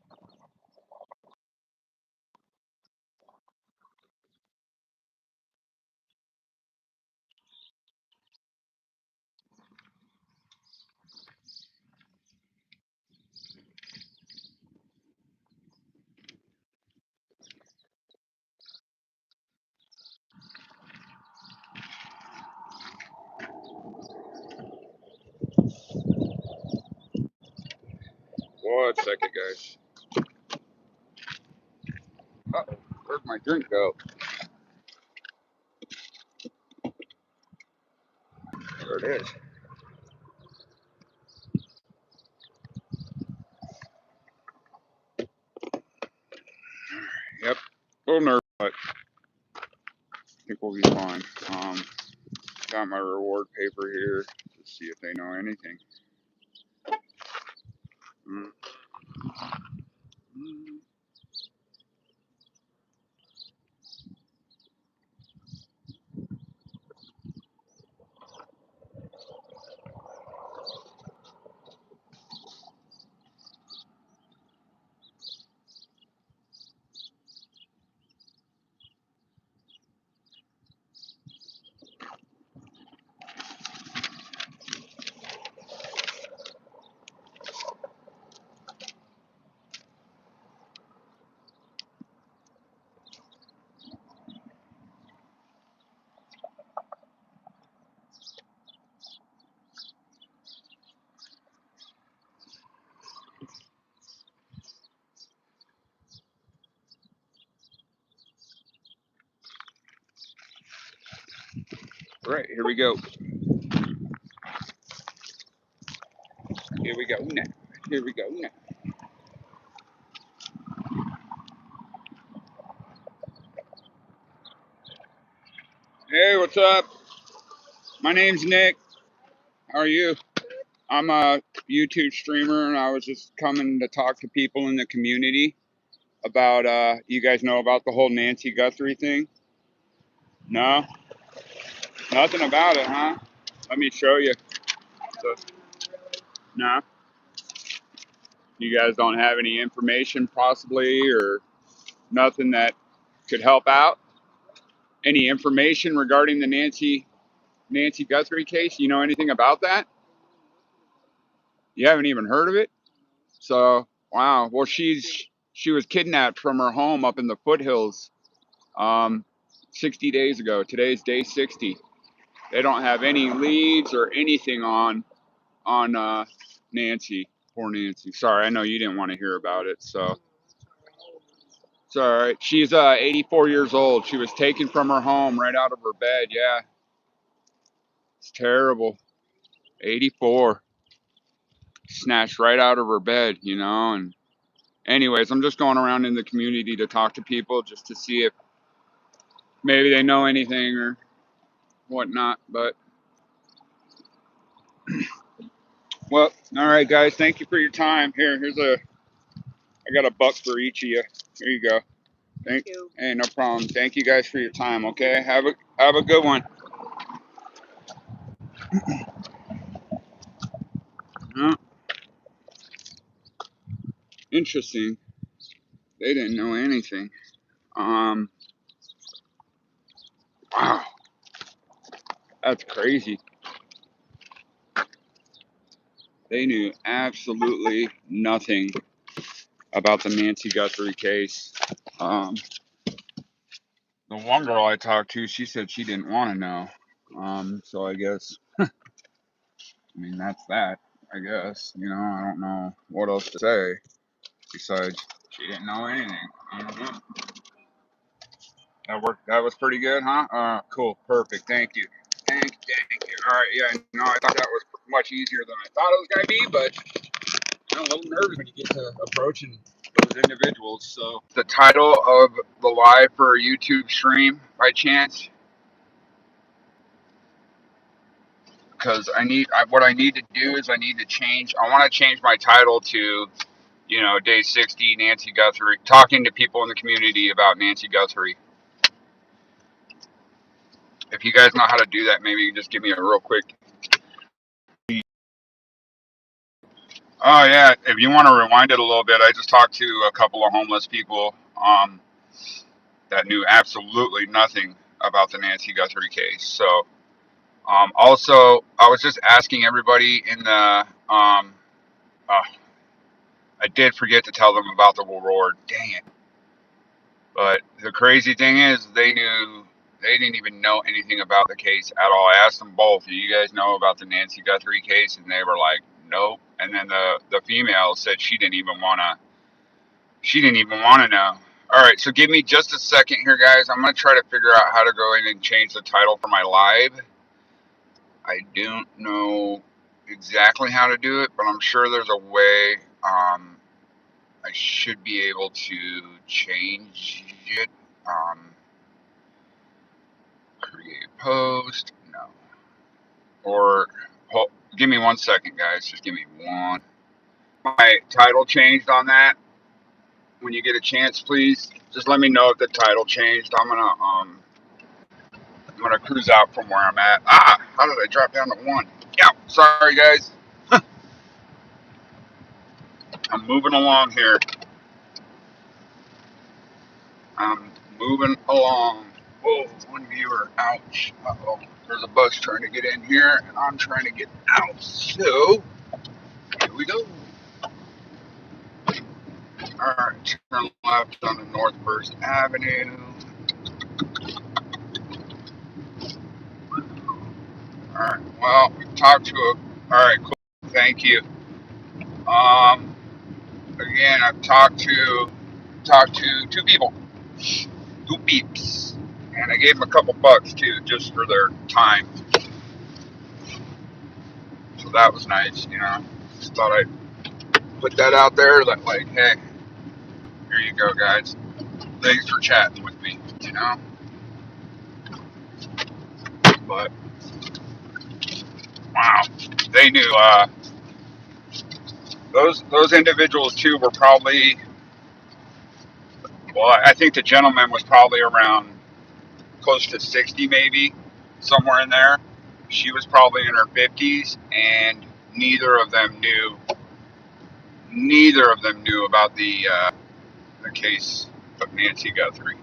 One second, guys. Uh-oh, where'd my drink go? There it is. Yep. A little nervous, but I think we'll be fine. Got my reward paper here to see if they know anything. Mm. All right, here we go. Here we go now. Here we go now. Hey, what's up? My name's Nick. How are you? I'm a YouTube streamer, and I was just coming to talk to people in the community about, you guys know about the whole Nancy Guthrie thing? No? Nothing about it, huh? Let me show you. So, no? You guys don't have any information, possibly, or nothing that could help out? Any information regarding the Nancy Guthrie case? You know anything about that? You haven't even heard of it? So, wow. Well, she was kidnapped from her home up in the foothills, um, 60 days ago. Today's day 60. They don't have any leads or anything on Nancy. Poor Nancy. Sorry, I know you didn't want to hear about it. So it's all right. She's 84 years old. She was taken from her home right out of her bed. Yeah, it's terrible. 84, snatched right out of her bed. And anyways, I'm just going around in the community to talk to people just to see if maybe they know anything or whatnot. But well, all right, guys. Thank you for your time. I got a buck for each of you. Here you go. Thank you. Hey, no problem. Thank you guys for your time. Okay, have a good one. Huh? Interesting. They didn't know anything. Um. Wow, that's crazy. They knew absolutely nothing about the Nancy Guthrie case. Um. The one girl I talked to, she said she didn't want to know. So I guess, I mean, that's that. I guess, I don't know what else to say besides she didn't know anything. I don't know. That worked. That was pretty good, huh? Cool. Perfect. Thank you. Thank you. All right. Yeah. No, I thought that was much easier than I thought it was gonna be, but I'm a little nervous when you get to approaching those individuals. So the title of the live for a YouTube stream, by chance? because what I need to do is I need to change. I want to change my title to, day 60, Nancy Guthrie, talking to people in the community about Nancy Guthrie. If you guys know how to do that, maybe you can just give me a real quick. Oh yeah, if you want to rewind it a little bit, I just talked to a couple of homeless people that knew absolutely nothing about the Nancy Guthrie case. So also, I was just asking everybody in the I did forget to tell them about the reward. Dang it. But the crazy thing is, they didn't even know anything about the case at all. I asked them both, do you guys know about the Nancy Guthrie case? And they were like, nope. And then the female said she didn't even want to know. All right, so give me just a second here, guys. I'm going to try to figure out how to go in and change the title for my live. I don't know exactly how to do it, but I'm sure there's a way. I should be able to change it. Create post. No. Or, give me 1 second, guys. Just give me one. My title changed on that. When you get a chance, please just let me know if the title changed. I'm gonna cruise out from where I'm at. How did I drop down to 1? Yeah, sorry guys. I'm moving along here. I'm moving along. Whoa, 1 viewer. Ouch. Uh-oh. There's a bus trying to get in here, and I'm trying to get out. So, here we go. Alright, turn left on the North First Avenue. Alright, well, we've talked to alright, cool. Thank you. Again, I've talked to 2 people. 2 beeps. And I gave them a couple bucks too, just for their time. So that was nice, Just thought I'd put that out there that, like, hey, here you go, guys. Thanks for chatting with me, But, wow. They knew, those individuals too were probably, well, I think the gentleman was probably around close to 60 maybe, somewhere in there. She was probably in her 50s, and neither of them knew about the case of Nancy Guthrie.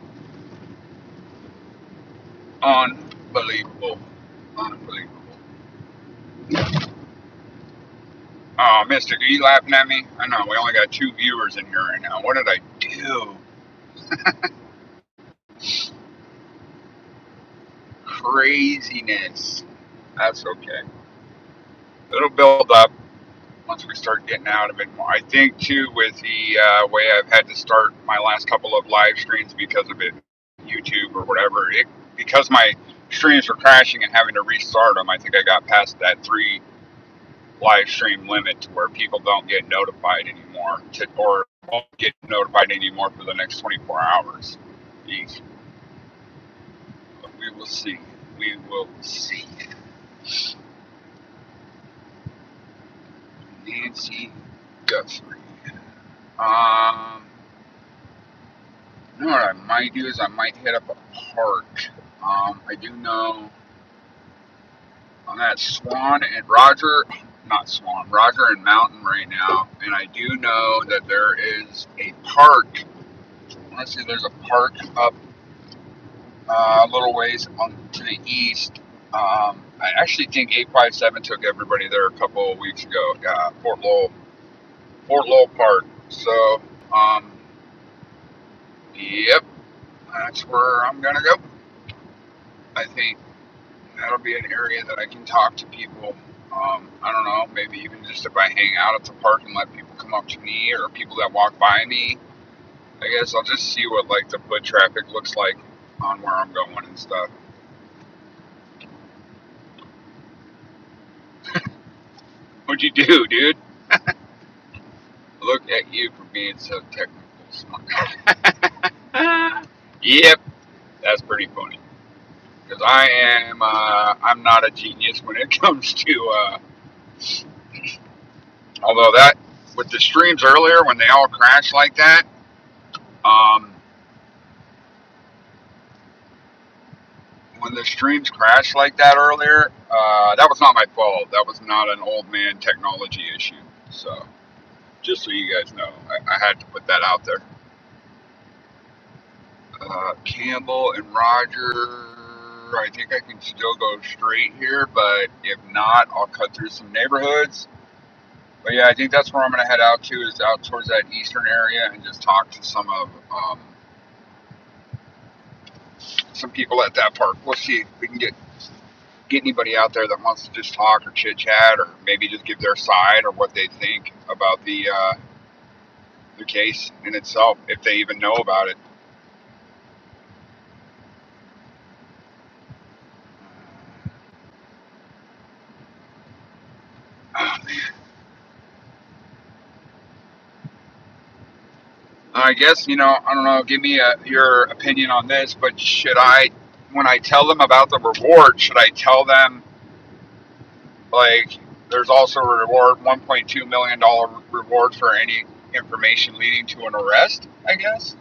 Unbelievable. Oh, Mystic, are you laughing at me? I know, we only got 2 viewers in here right now. What did I do? Craziness. That's okay. It'll build up once we start getting out a bit more. I think, too, with the way I've had to start my last couple of live streams because of it, YouTube or whatever, because my streams were crashing and having to restart them, I think I got past that 3 live stream limit to where people don't get notified anymore, or won't get notified anymore for the next 24 hours. Jeez. But we will see. We will see. Nancy Guthrie. You know what I might do is I might hit up a park. I do know I'm at Roger and Mountain right now, and I do know that there is a park. I want to say there's a park up a little ways to the east. I actually think 857 took everybody there a couple of weeks ago. Fort Lowell Park. So, yep, that's where I'm gonna go. I think that'll be an area that I can talk to people. I don't know, maybe even just if I hang out at the park and let people come up to me, or people that walk by me. I guess I'll just see what, like, the foot traffic looks like on where I'm going and stuff. What'd you do, dude? Look at you for being so technical smart. Yep, that's pretty funny. because I'm not a genius when it comes to, although that, with the streams earlier, when they all crashed like that, um, when the streams crashed like that earlier, that was not my fault. That was not an old man technology issue. So, just so you guys know, I had to put that out there. Campbell and Roger, I think I can still go straight here, but if not, I'll cut through some neighborhoods. But yeah, I think that's where I'm going to head out to, is out towards that eastern area and just talk to some of some people at that park. We'll see if we can get anybody out there that wants to just talk or chit chat, or maybe just give their side or what they think about the case in itself, if they even know about it. Oh, man. I guess, I don't know, give me your opinion on this, but when I tell them about the reward, should I tell them, like, there's also a reward, $1.2 million reward for any information leading to an arrest, I guess?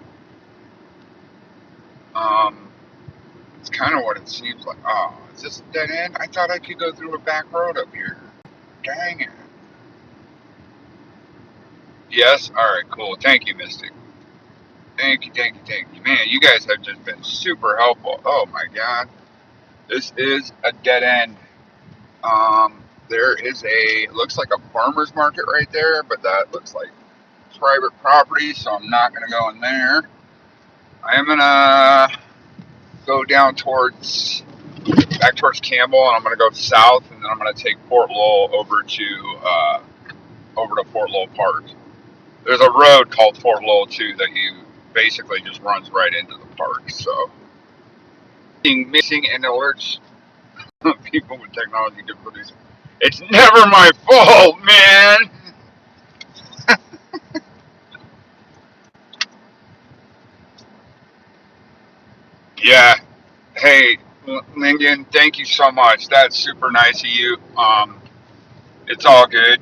It's kind of what it seems like. Oh, is this a dead end? I thought I could go through a back road up here. Dang it. Yes? Alright, cool. Thank you, Mystic. Thank you, thank you, thank you. Man, you guys have just been super helpful. Oh my god. This is a dead end. There is it looks like a farmer's market right there, but that looks like private property, so I'm not going to go in there. I am going to go back towards Campbell, and I'm going to go south, and then I'm going to take Fort Lowell over to Fort Lowell Park. There's a road called Fort Lowell, too, that you basically just runs right into the park, so. Missing and alerts people with technology difficulties. It's never my fault, man! Yeah. Hey, Lincoln, thank you so much. That's super nice of you. It's all good.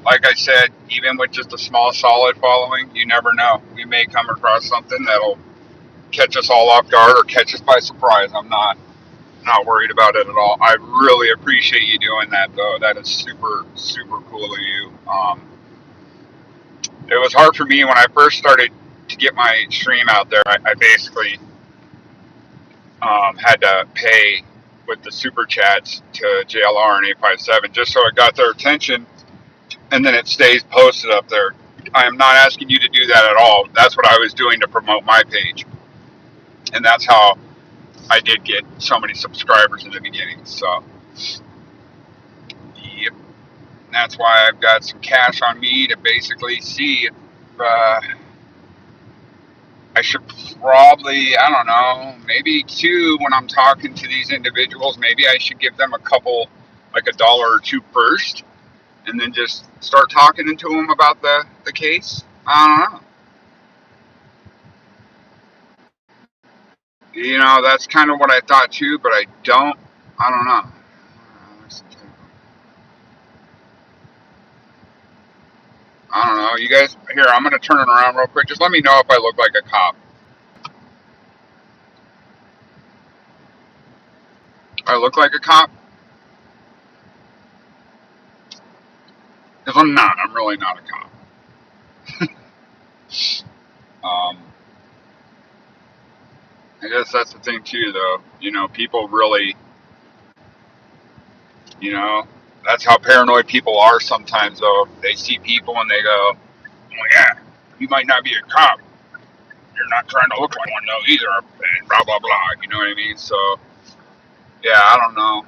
Like I said, even with just a small, solid following, you never know. We may come across something that'll catch us all off guard or catch us by surprise. I'm not worried about it at all. I really appreciate you doing that, though. That is super, super cool of you. It was hard for me when I first started to get my stream out there. I basically had to pay with the super chats to JLR and 857 just so it got their attention, and then it stays posted up there. I am not asking you to do that at all. That's what I was doing to promote my page, and that's how I did get so many subscribers in the beginning. So, yep. And that's why I've got some cash on me to basically see if I should probably, I don't know, maybe two, when I'm talking to these individuals, maybe I should give them a couple, like $1 or $2 first, and then just start talking to them about the case. I don't know. That's kind of what I thought too, but I don't know. I don't know. You guys, here, I'm going to turn it around real quick. Just let me know if I look like a cop. I look like a cop? Because I'm not. I'm really not a cop. I guess that's the thing too, though. People really, that's how paranoid people are sometimes, though. They see people and they go, well, yeah, you might not be a cop. You're not trying to look like one, though, either, and blah, blah, blah. You know what I mean? So, yeah, I don't know.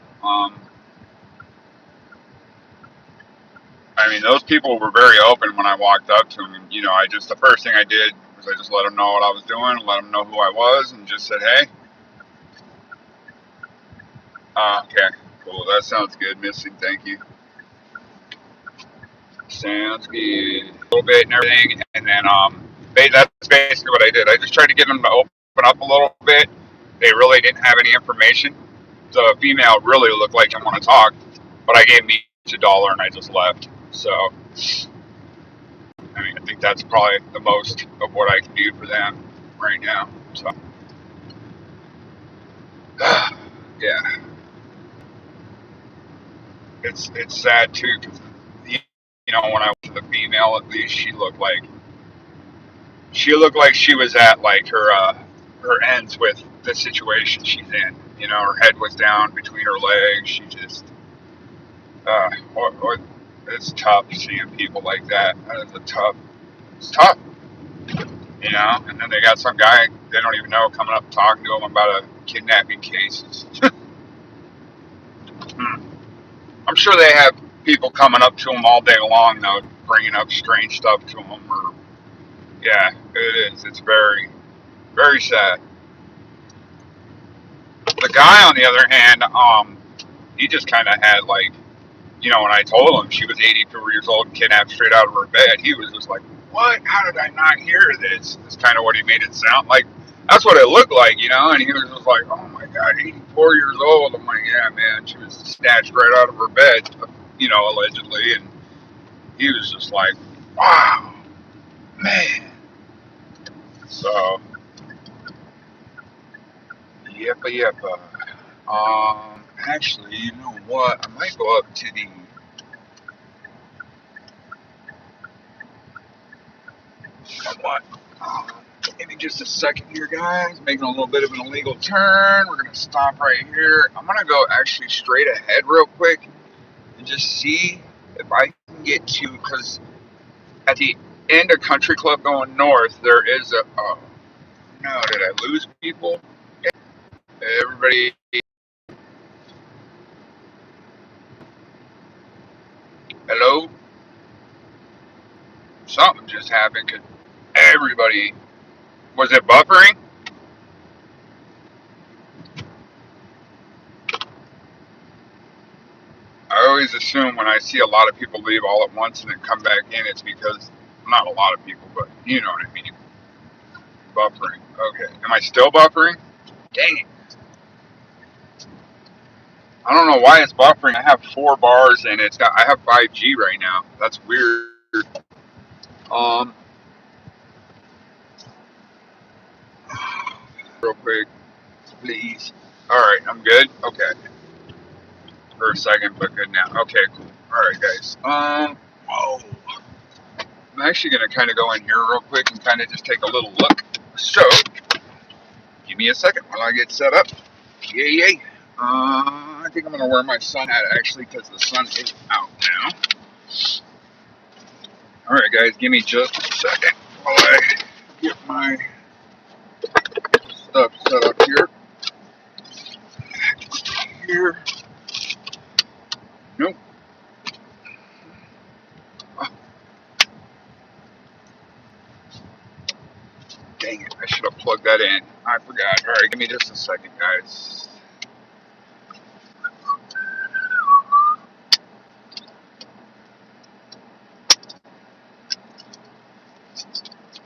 I mean, those people were very open when I walked up to them. The first thing I did was I just let them know what I was doing, let them know who I was, and just said, hey. Okay, cool. That sounds good, Missy. Thank you. Sounds good. A little bit and everything, and then that's basically what I did. I just tried to get them to open up a little bit, they really didn't have any information. The female really looked like I want to talk, but I gave me $1 and I just left. So, I mean, I think that's probably the most of what I can do for them right now. So, yeah, it's sad too, because you know, when I went to the female, at least she looked like she was at like her ends with the situation she's in. You know, her head was down between her legs. She just or it's tough seeing people like that. That is a tough. It's tough, you know. And then they got some guy they don't even know coming up talking to them about a kidnapping case. I'm sure they have people coming up to them all day long, though, bringing up strange stuff to them. Or yeah, it is. It's very, very sad. The guy, on the other hand, he just kind of had like, you know, when I told him she was 84 years old and kidnapped straight out of her bed, he was just like, "What? How did I not hear this?" That's kind of what he made it sound like. That's what it looked like, you know. And he was just like, "Oh my God, 84 years old." I'm like, "Yeah, man, she was snatched right out of her bed, you know, allegedly." And he was just like, "Wow, man." So, yep. Actually, you know what? I might go up to the. What? Give me just a second here, guys. Making a little bit of an illegal turn. We're gonna stop right here. I'm gonna go actually straight ahead real quick and just see if I can get to, because at the end of Country Club going north, there is a. Oh no! Did I lose people? Everybody, hello? Something just happened. Cause everybody, was it buffering? I always assume when I see a lot of people leave all at once and then come back in, it's because not a lot of people, but you know what I mean. Buffering. Okay. Am I still buffering? Dang it. I don't know why it's buffering. I have 4 bars and I have 5G right now. That's weird. Um, real quick, please. All right, I'm good. Okay. For a second, but good now. Okay, cool. All right, guys. Whoa. I'm actually gonna kind of go in here real quick and kind of just take a little look. So, give me a second while I get set up. Yay. I think I'm gonna wear my sun hat actually because the sun is out now. All right, guys, give me just a second while I get my stuff set up here. Here. Nope. Oh, dang it! I should have plugged that in. I forgot. All right, give me just a second, guys.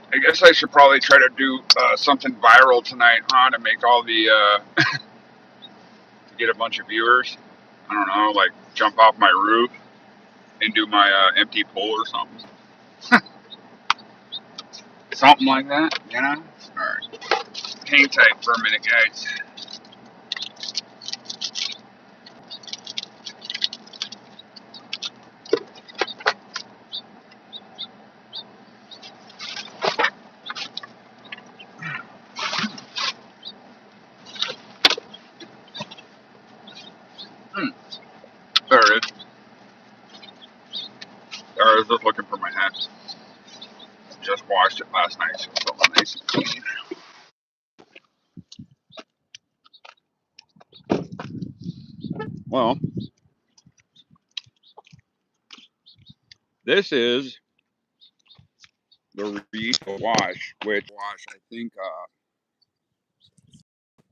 I guess I should probably try to do something viral tonight, huh? To make all the to get a bunch of viewers. I don't know, like jump off my roof and do my empty pool or something. Something like that, you know? Alright. Hang tight for a minute, guys. There it is. I was just looking for my hat. Just washed it last night, so it's all nice and clean. Well, this is the wash, which I think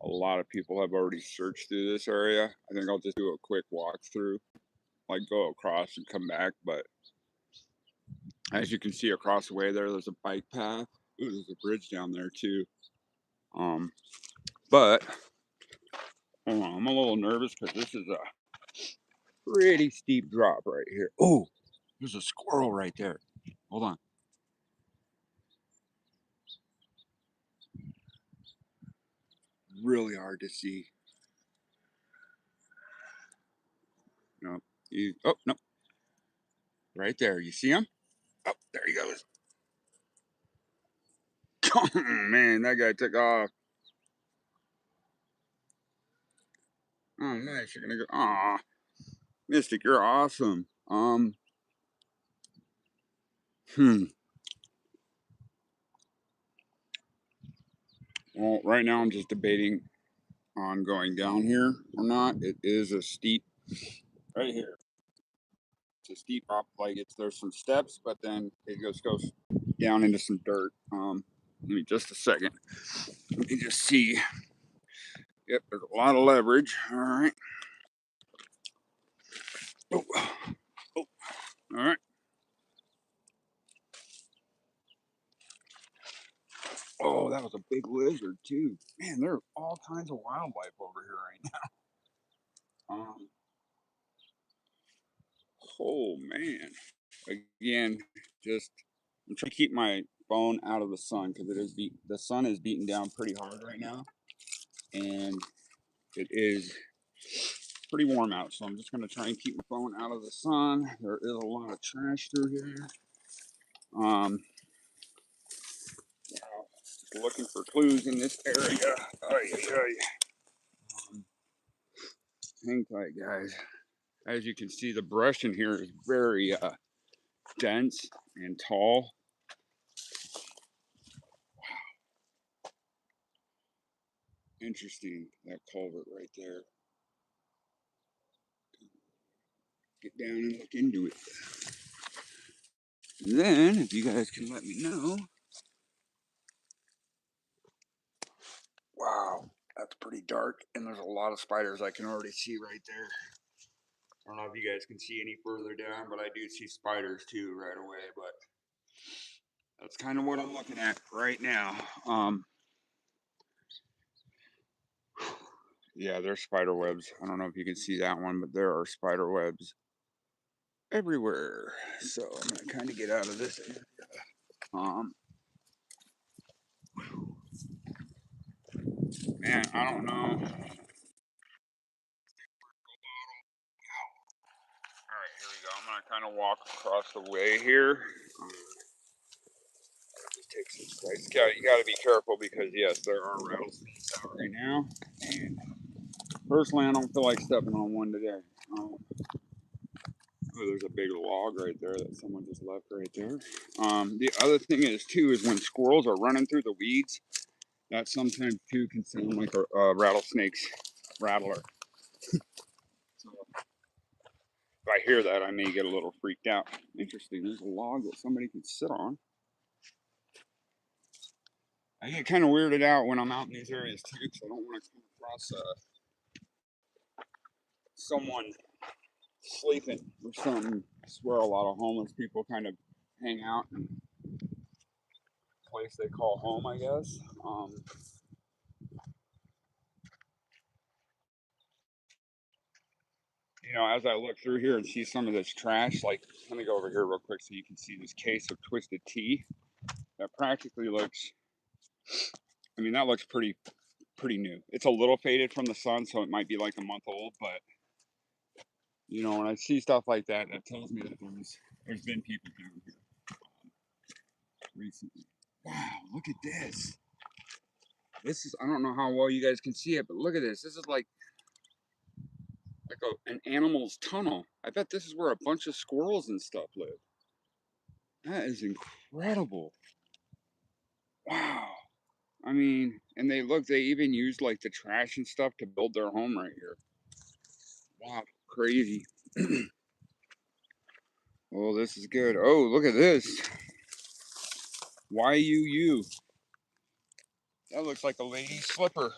a lot of people have already searched through this area. I think I'll just do a quick walkthrough, like go across and come back. But as you can see across the way there's a bike path. Ooh, there's a bridge down there too. But Hold on, I'm a little nervous because this is a pretty steep drop right here. Oh, there's a squirrel right there. Hold on. Really hard to see. No, oh no, right there. You see him? Oh, there he goes. Oh, man, that guy took off. Oh, nice. You're gonna go. Aw, Mystic, you're awesome. Well, right now I'm just debating on going down here or not. It is a steep, right here. It's a steep drop. Like there's some steps, but then it goes down into some dirt. Give me just a second. Let me just see. Yep, there's a lot of leverage. All right. Oh, oh, all right. Oh, that was a big lizard too. Man, there are all kinds of wildlife over here right now. Oh man. Again, just I'm trying to keep my phone out of the sun because the sun is beating down pretty hard right now, and it is pretty warm out. So I'm just gonna try and keep my phone out of the sun. There is a lot of trash through here. Um, just looking for clues in this area. Hang tight, guys. As you can see, the brush in here is very dense and tall. Interesting, that culvert right there. Get down and look into it. And then, if you guys can let me know. Wow, that's pretty dark, and there's a lot of spiders I can already see right there. I don't know if you guys can see any further down, but I do see spiders too right away. But that's kind of what I'm looking at right now. Yeah, there's spider webs. I don't know if you can see that one, but there are spider webs everywhere. So I'm gonna kind of get out of this area. Um, Man, I don't know. All right, here we go. I'm gonna kind of walk across the way here. Just take some strides. You got to be careful because yes, there are rattlesnakes out right now. And personally, I don't feel like stepping on one today. Oh, there's a big log right there that someone just left right there. The other thing is too is when squirrels are running through the weeds, that sometimes too can sound like a rattlesnake's rattler. So if I hear that, I may get a little freaked out. Interesting. There's a log that somebody can sit on. I get kind of weirded out when I'm out in these areas too, because I don't want to come across someone sleeping or something. It's where a lot of homeless people kind of hang out in a place they call home, I guess. As I look through here and see some of this trash, like, let me go over here real quick so you can see this case of twisted tea that practically looks, that looks pretty new. It's a little faded from the sun, so it might be like a month old, but when I see stuff like that, that tells me that there's been people down here recently. Wow, look at this. This is, I don't know how well you guys can see it, but look at this. This is like an animal's tunnel. I bet this is where a bunch of squirrels and stuff live. That is incredible. Wow. And they even used like the trash and stuff to build their home right here. Wow, crazy. Oh, this is good. Oh, look at this. YUU. That looks like a lady's slipper.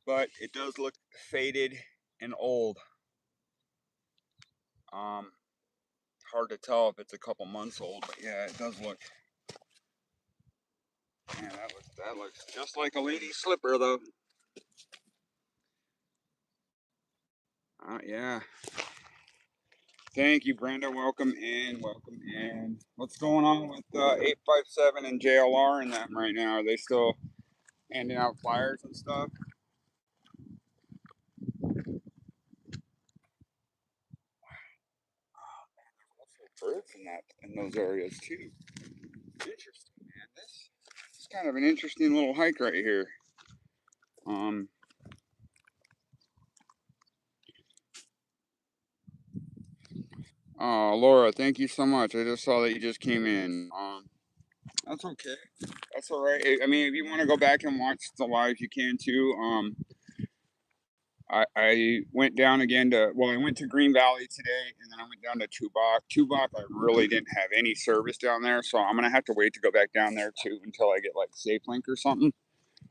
But it does look faded and old. Hard to tell if it's a couple months old, but yeah, it does look. Man, that looks just like a lady's slipper, though. Yeah. Thank you, Brenda. Welcome in. Welcome in. What's going on with 857 and JLR and them right now? Are they still handing out flyers and stuff? Also birds in those areas too. Interesting, man. This is kind of an interesting little hike right here. Um, oh, Laura, thank you so much. I just saw that you just came in. That's okay. That's all right. I mean, if you want to go back and watch the live, you can too. I went down again I went to Green Valley today, and then I went down to Tubac. Tubac, I really didn't have any service down there, so I'm gonna have to wait to go back down there too until I get like SafeLink or something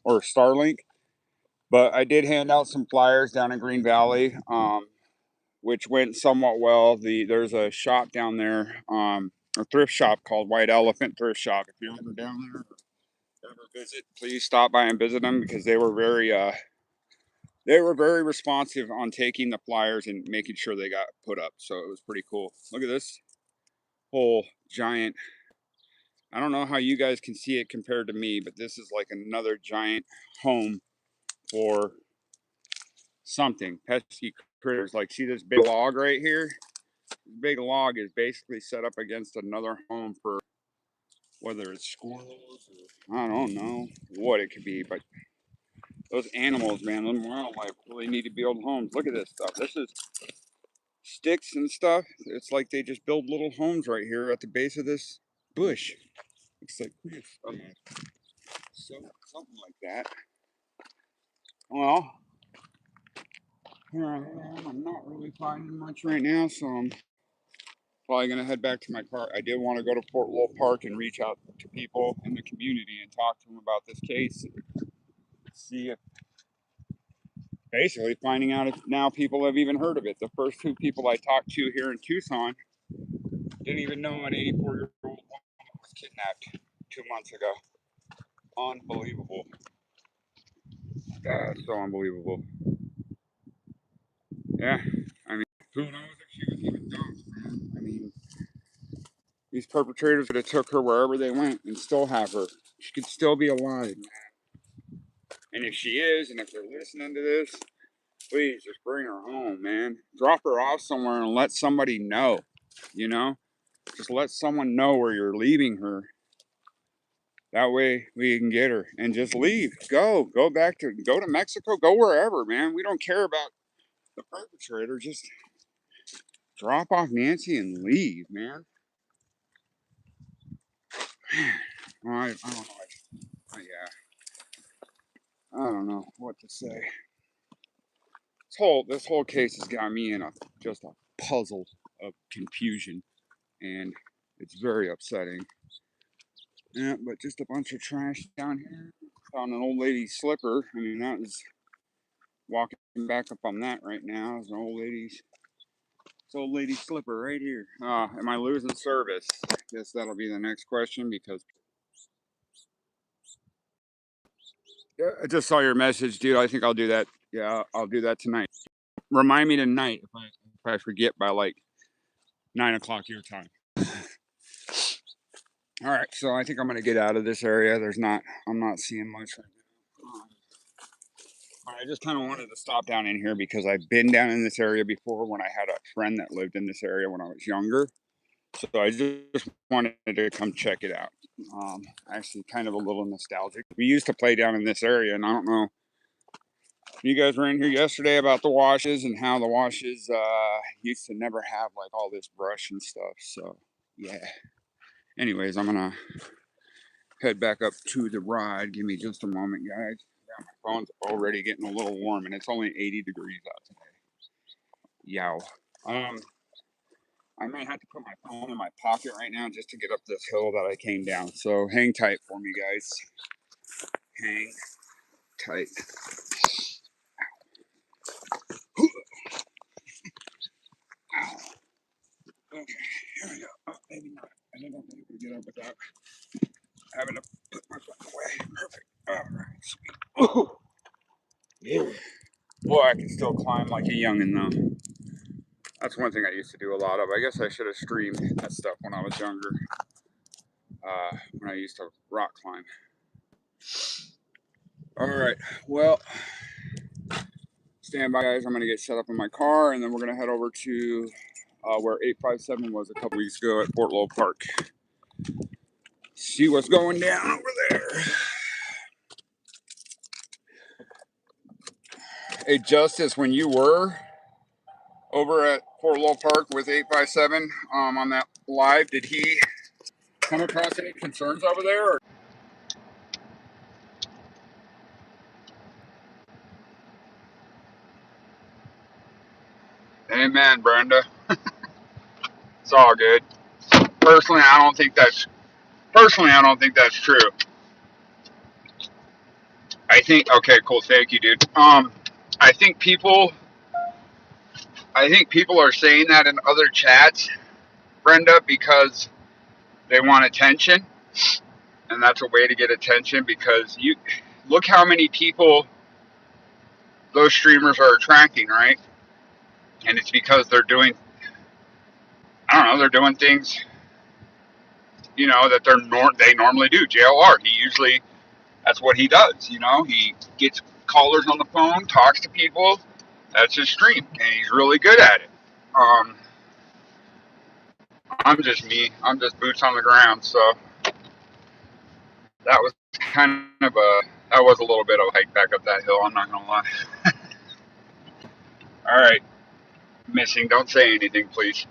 or Starlink. But I did hand out some flyers down in Green Valley, which went somewhat well. There's a shop down there, a thrift shop called White Elephant Thrift Shop. If you're ever down there, or ever visit, please stop by and visit them because they were very responsive on taking the flyers and making sure they got put up. So it was pretty cool. Look at this whole giant. I don't know how you guys can see it compared to me, but this is like another giant home for something pesky critters. Like, see this big log right here? This big log is basically set up against another home for whether it's squirrels or I don't know what it could be, but those animals, man, them wildlife really need to build homes. Look at this stuff. This is sticks and stuff. It's like they just build little homes right here at the base of this bush. Looks like so, something like that. Well, here I am. I'm not really finding much right now, so I'm probably gonna head back to my car. I did want to go to Fort Wolf Park and reach out to people in the community and talk to them about this case. See if basically finding out if now people have even heard of it. The first two people I talked to here in Tucson didn't even know an 84-year-old woman was kidnapped 2 months ago. Unbelievable. That's so unbelievable. Yeah, I mean, who knows if she was even dumped, man? I mean, these perpetrators could have took her wherever they went and still have her. She could still be alive, man. And if she is, and if they're listening to this, please just bring her home, man. Drop her off somewhere and let somebody know, you know? Just let someone know where you're leaving her. That way we can get her and just leave. Go to Mexico, go wherever, man. We don't care about the perpetrator. Just drop off Nancy and leave, man. Well, I don't know. Yeah, I don't know what to say. This whole case has got me in just a puzzle of confusion, and it's very upsetting. Yeah, but just a bunch of trash down here. Found an old lady's slipper. I mean, that was walking back up on that right now. It's an old lady's slipper right here. Am I losing service? I guess that'll be the next question because yeah, I just saw your message, dude. I think I'll do that. Yeah, I'll do that tonight. Remind me tonight if I forget by like 9 o'clock your time. All right, so I think I'm gonna get out of this area. I'm not seeing much right now. I just kind of wanted to stop down in here because I've been down in this area before when I had a friend that lived in this area when I was younger. So I just wanted to come check it out. Actually, kind of a little nostalgic. We used to play down in this area, and I don't know. You guys were in here yesterday about the washes and how the washes used to never have like all this brush and stuff. So yeah. Anyways, I'm gonna head back up to the ride. Give me just a moment, guys. Yeah, my phone's already getting a little warm, and it's only 80 degrees out today. Yow. Um, I may have to put my phone in my pocket right now just to get up this hill that I came down. So hang tight for me, guys. Hang tight. Okay, here we go. Oh, maybe not. I think I'm able to get up without having to put my phone away. Perfect. All right, sweet. Oh, yeah. Boy, I can still climb like a youngin' though. That's one thing I used to do a lot of. I guess I should have streamed that stuff when I was younger. When I used to rock climb. All right, well, stand by, guys. I'm gonna get set up in my car, and then we're gonna head over to where 857 was a couple weeks ago at Fort Lowell Park. See what's going down over there. Hey, Justice, when you were over at Fort Lowell Park with 857 on that live, did he come across any concerns over there? Or? Amen, Brenda. It's all good. Personally, I don't think that's true. I think okay, cool. Thank you, dude. I think people are saying that in other chats, Brenda, because they want attention, and that's a way to get attention. Because you look how many people those streamers are attracting, right? And it's because they're doing, I don't know, they're doing things, that they normally do. JLR, he usually, that's what he does. He gets callers on the phone, talks to people. That's his stream, and he's really good at it. I'm just me. I'm just boots on the ground. So that was that was a little bit of a hike back up that hill. I'm not gonna lie. All right, missing. Don't say anything, please.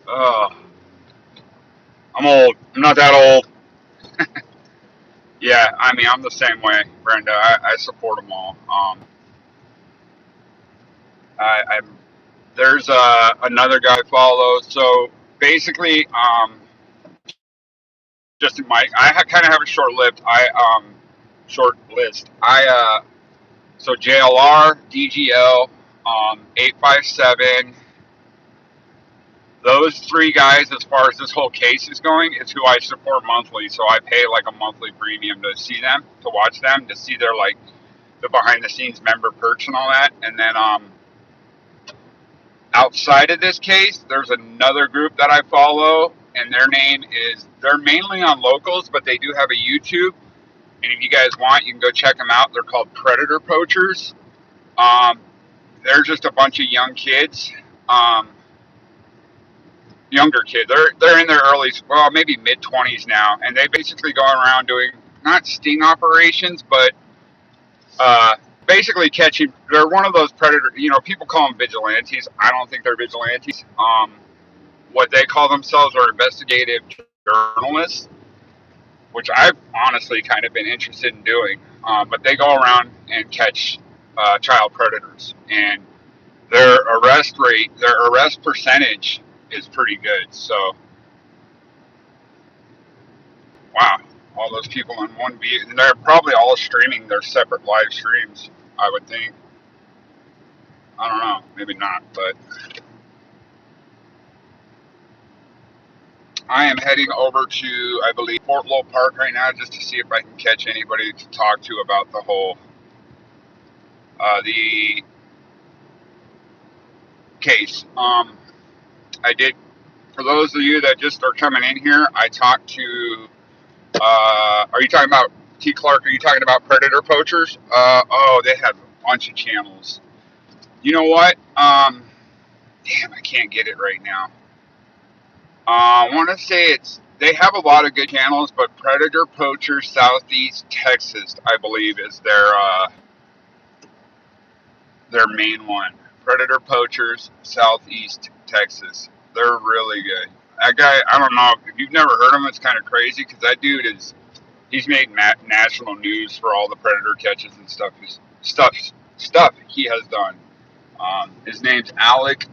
Oh, I'm old. I'm not that old. Yeah, I mean, I'm the same way, Brenda. I support them all. I'm there's another guy I follow. So basically, just in I kind of have a short list. So JLR, DGL, 857. Those three guys, as far as this whole case is going, is who I support monthly. So I pay like a monthly premium to see them, to watch them, to see their the behind the scenes member perch and all that. And then outside of this case, there's another group that I follow, and they're mainly on locals, but they do have a YouTube. And if you guys want, you can go check them out. They're called Predator Poachers. They're just a bunch of young kids. Younger kid. They're in their maybe mid 20s now, and they basically go around doing not sting operations, but basically catching. They're one of those predator. People call them vigilantes. I don't think they're vigilantes. What they call themselves are investigative journalists, which I've honestly kind of been interested in doing. But they go around and catch child predators, and their arrest percentage is pretty good. So, wow, all those people in one view, and they're probably all streaming their separate live streams, I would think. I don't know, maybe not, but I am heading over to, I believe, Fort Lowell Park right now just to see if I can catch anybody to talk to about the whole, the case. I did, for those of you that just are coming in here, I talked to, are you talking about, T. Clark, are you talking about Predator Poachers? They have a bunch of channels. You know what? Damn, I can't get it right now. I want to say they have a lot of good channels, but Predator Poachers Southeast Texas, I believe, is their main one. Predator Poachers Southeast Texas. They're really good. That guy, I don't know if you've never heard of him. It's kind of crazy because that dude he's made national news for all the predator catches and stuff he has done. His name's Alex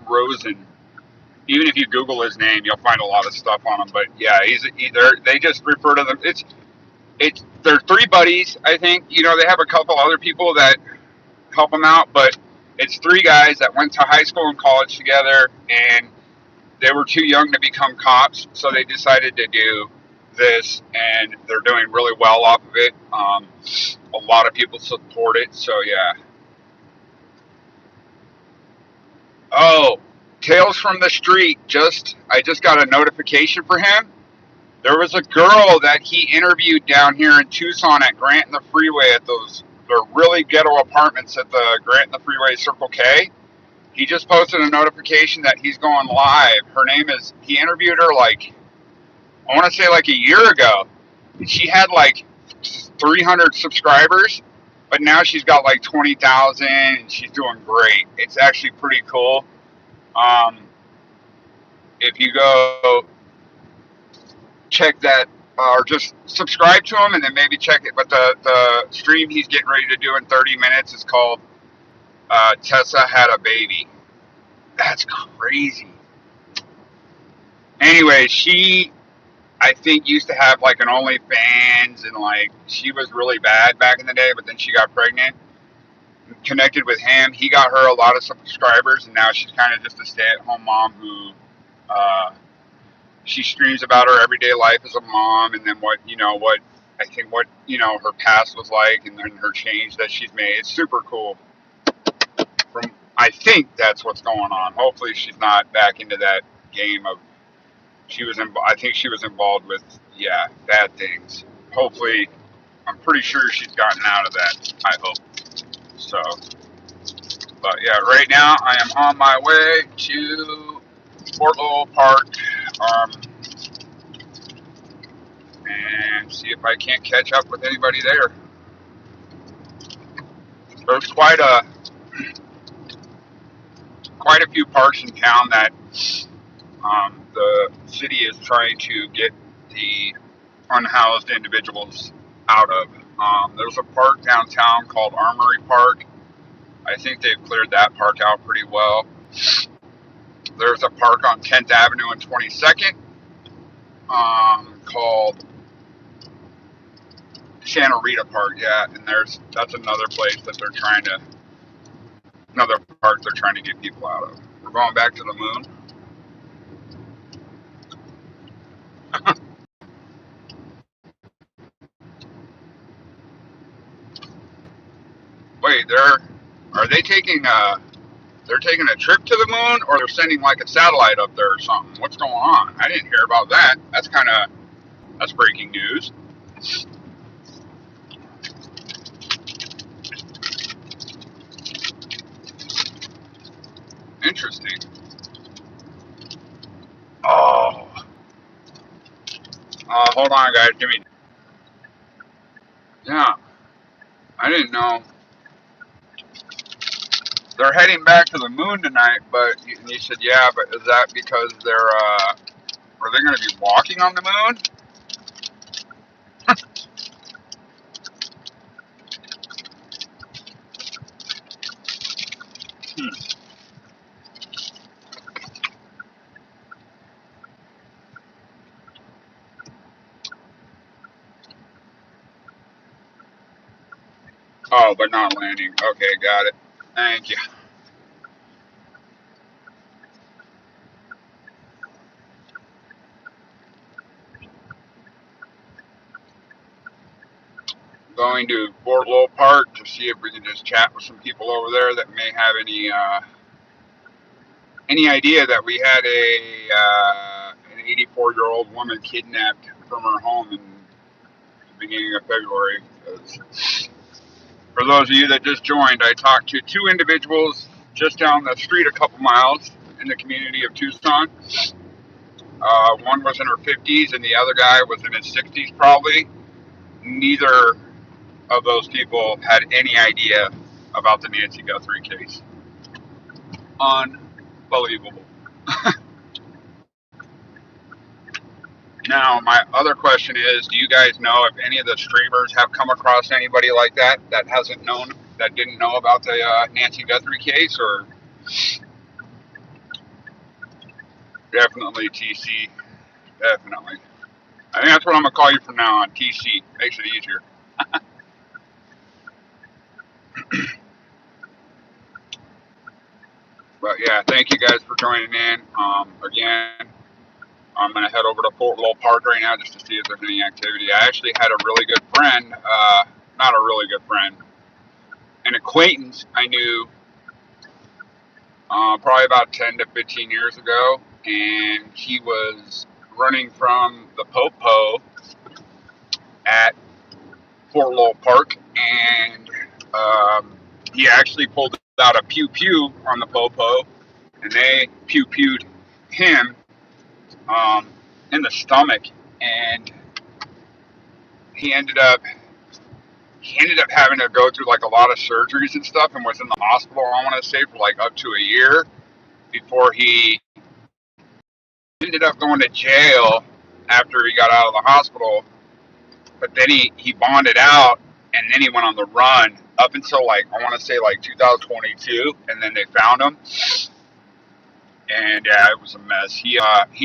Rosen. Even if you Google his name, you'll find a lot of stuff on him. But yeah, they just refer to them. They're three buddies, I think. They have a couple other people that help them out, but it's three guys that went to high school and college together, and they were too young to become cops, so they decided to do this, and they're doing really well off of it. a lot of people support it. So yeah. Oh, Tales from the Street. I just got a notification for him. There was a girl that he interviewed down here in Tucson at Grant and the Freeway at those the really ghetto apartments at the Grant and the Freeway Circle K. He just posted a notification that he's going live. Her name is. He interviewed her like I want to say like a year ago. She had like 300 subscribers, but now she's got like 20,000 and she's doing great. It's actually pretty cool. Um, if you go check that or just subscribe to him and then maybe check it. But the stream he's getting ready to do in 30 minutes is called Tessa Had a Baby. That's crazy. Anyway, she I think used to have like an OnlyFans and like she was really bad back in the day, but then she got pregnant. Connected with him, he got her a lot of subscribers, and now she's kind of just a stay-at-home mom who she streams about her everyday life as a mom, and then what I think what her past was like, and then her change that she's made. It's super cool. I think that's what's going on. Hopefully, she's not back into that game of I think she was involved with bad things. Hopefully, I'm pretty sure she's gotten out of that. I hope so. But yeah, right now I am on my way to Fort Lowell Park, and see if I can't catch up with anybody there. There's quite a few parks in town that the city is trying to get the unhoused individuals out of. There's a park downtown called Armory Park. I think they've cleared that park out pretty well. There's a park on 10th Avenue and 22nd called Santa Rita Park, and that's another place that another park they're trying to get people out of. We're going back to the moon. Wait, are they taking they're taking a trip to the moon, or they're sending like a satellite up there or something? What's going on? I didn't hear about that. That's breaking news. Interesting. Oh. Hold on, guys. Give me. Yeah. I didn't know. They're heading back to the moon tonight, but you said, yeah, but is that because are they going to be walking on the moon? Oh, but not landing. Okay, got it. Thank you. Going to Fort Lowell Park to see if we can just chat with some people over there that may have any idea that we had an 84-year-old woman kidnapped from her home in the beginning of February. For those of you that just joined, I talked to two individuals just down the street a couple miles in the community of Tucson. One was in her 50s and the other guy was in his 60s probably. Neither of those people had any idea about the Nancy Guthrie case. Unbelievable. Now, my other question is, do you guys know if any of the streamers have come across anybody like that didn't know about the Nancy Guthrie case, or definitely TC, definitely. I think that's what I'm going to call you from now on, TC. Makes it easier. But yeah, thank you guys for joining in. Again, I'm going to head over to Fort Lowell Park right now just to see if there's any activity. I actually had a really good friend, not a really really good friend. An acquaintance I knew probably about 10 to 15 years ago, and he was running from the Popo at Fort Lowell Park, and he actually pulled out a pew pew on the Popo, and they pew pewed him in the stomach, and he ended up having to go through like a lot of surgeries and stuff, and was in the hospital, I want to say, for like up to a year before he ended up going to jail after he got out of the hospital. But then he bonded out, and then he went on the run up until like, I want to say like 2022, and then they found him. And yeah, it was a mess. He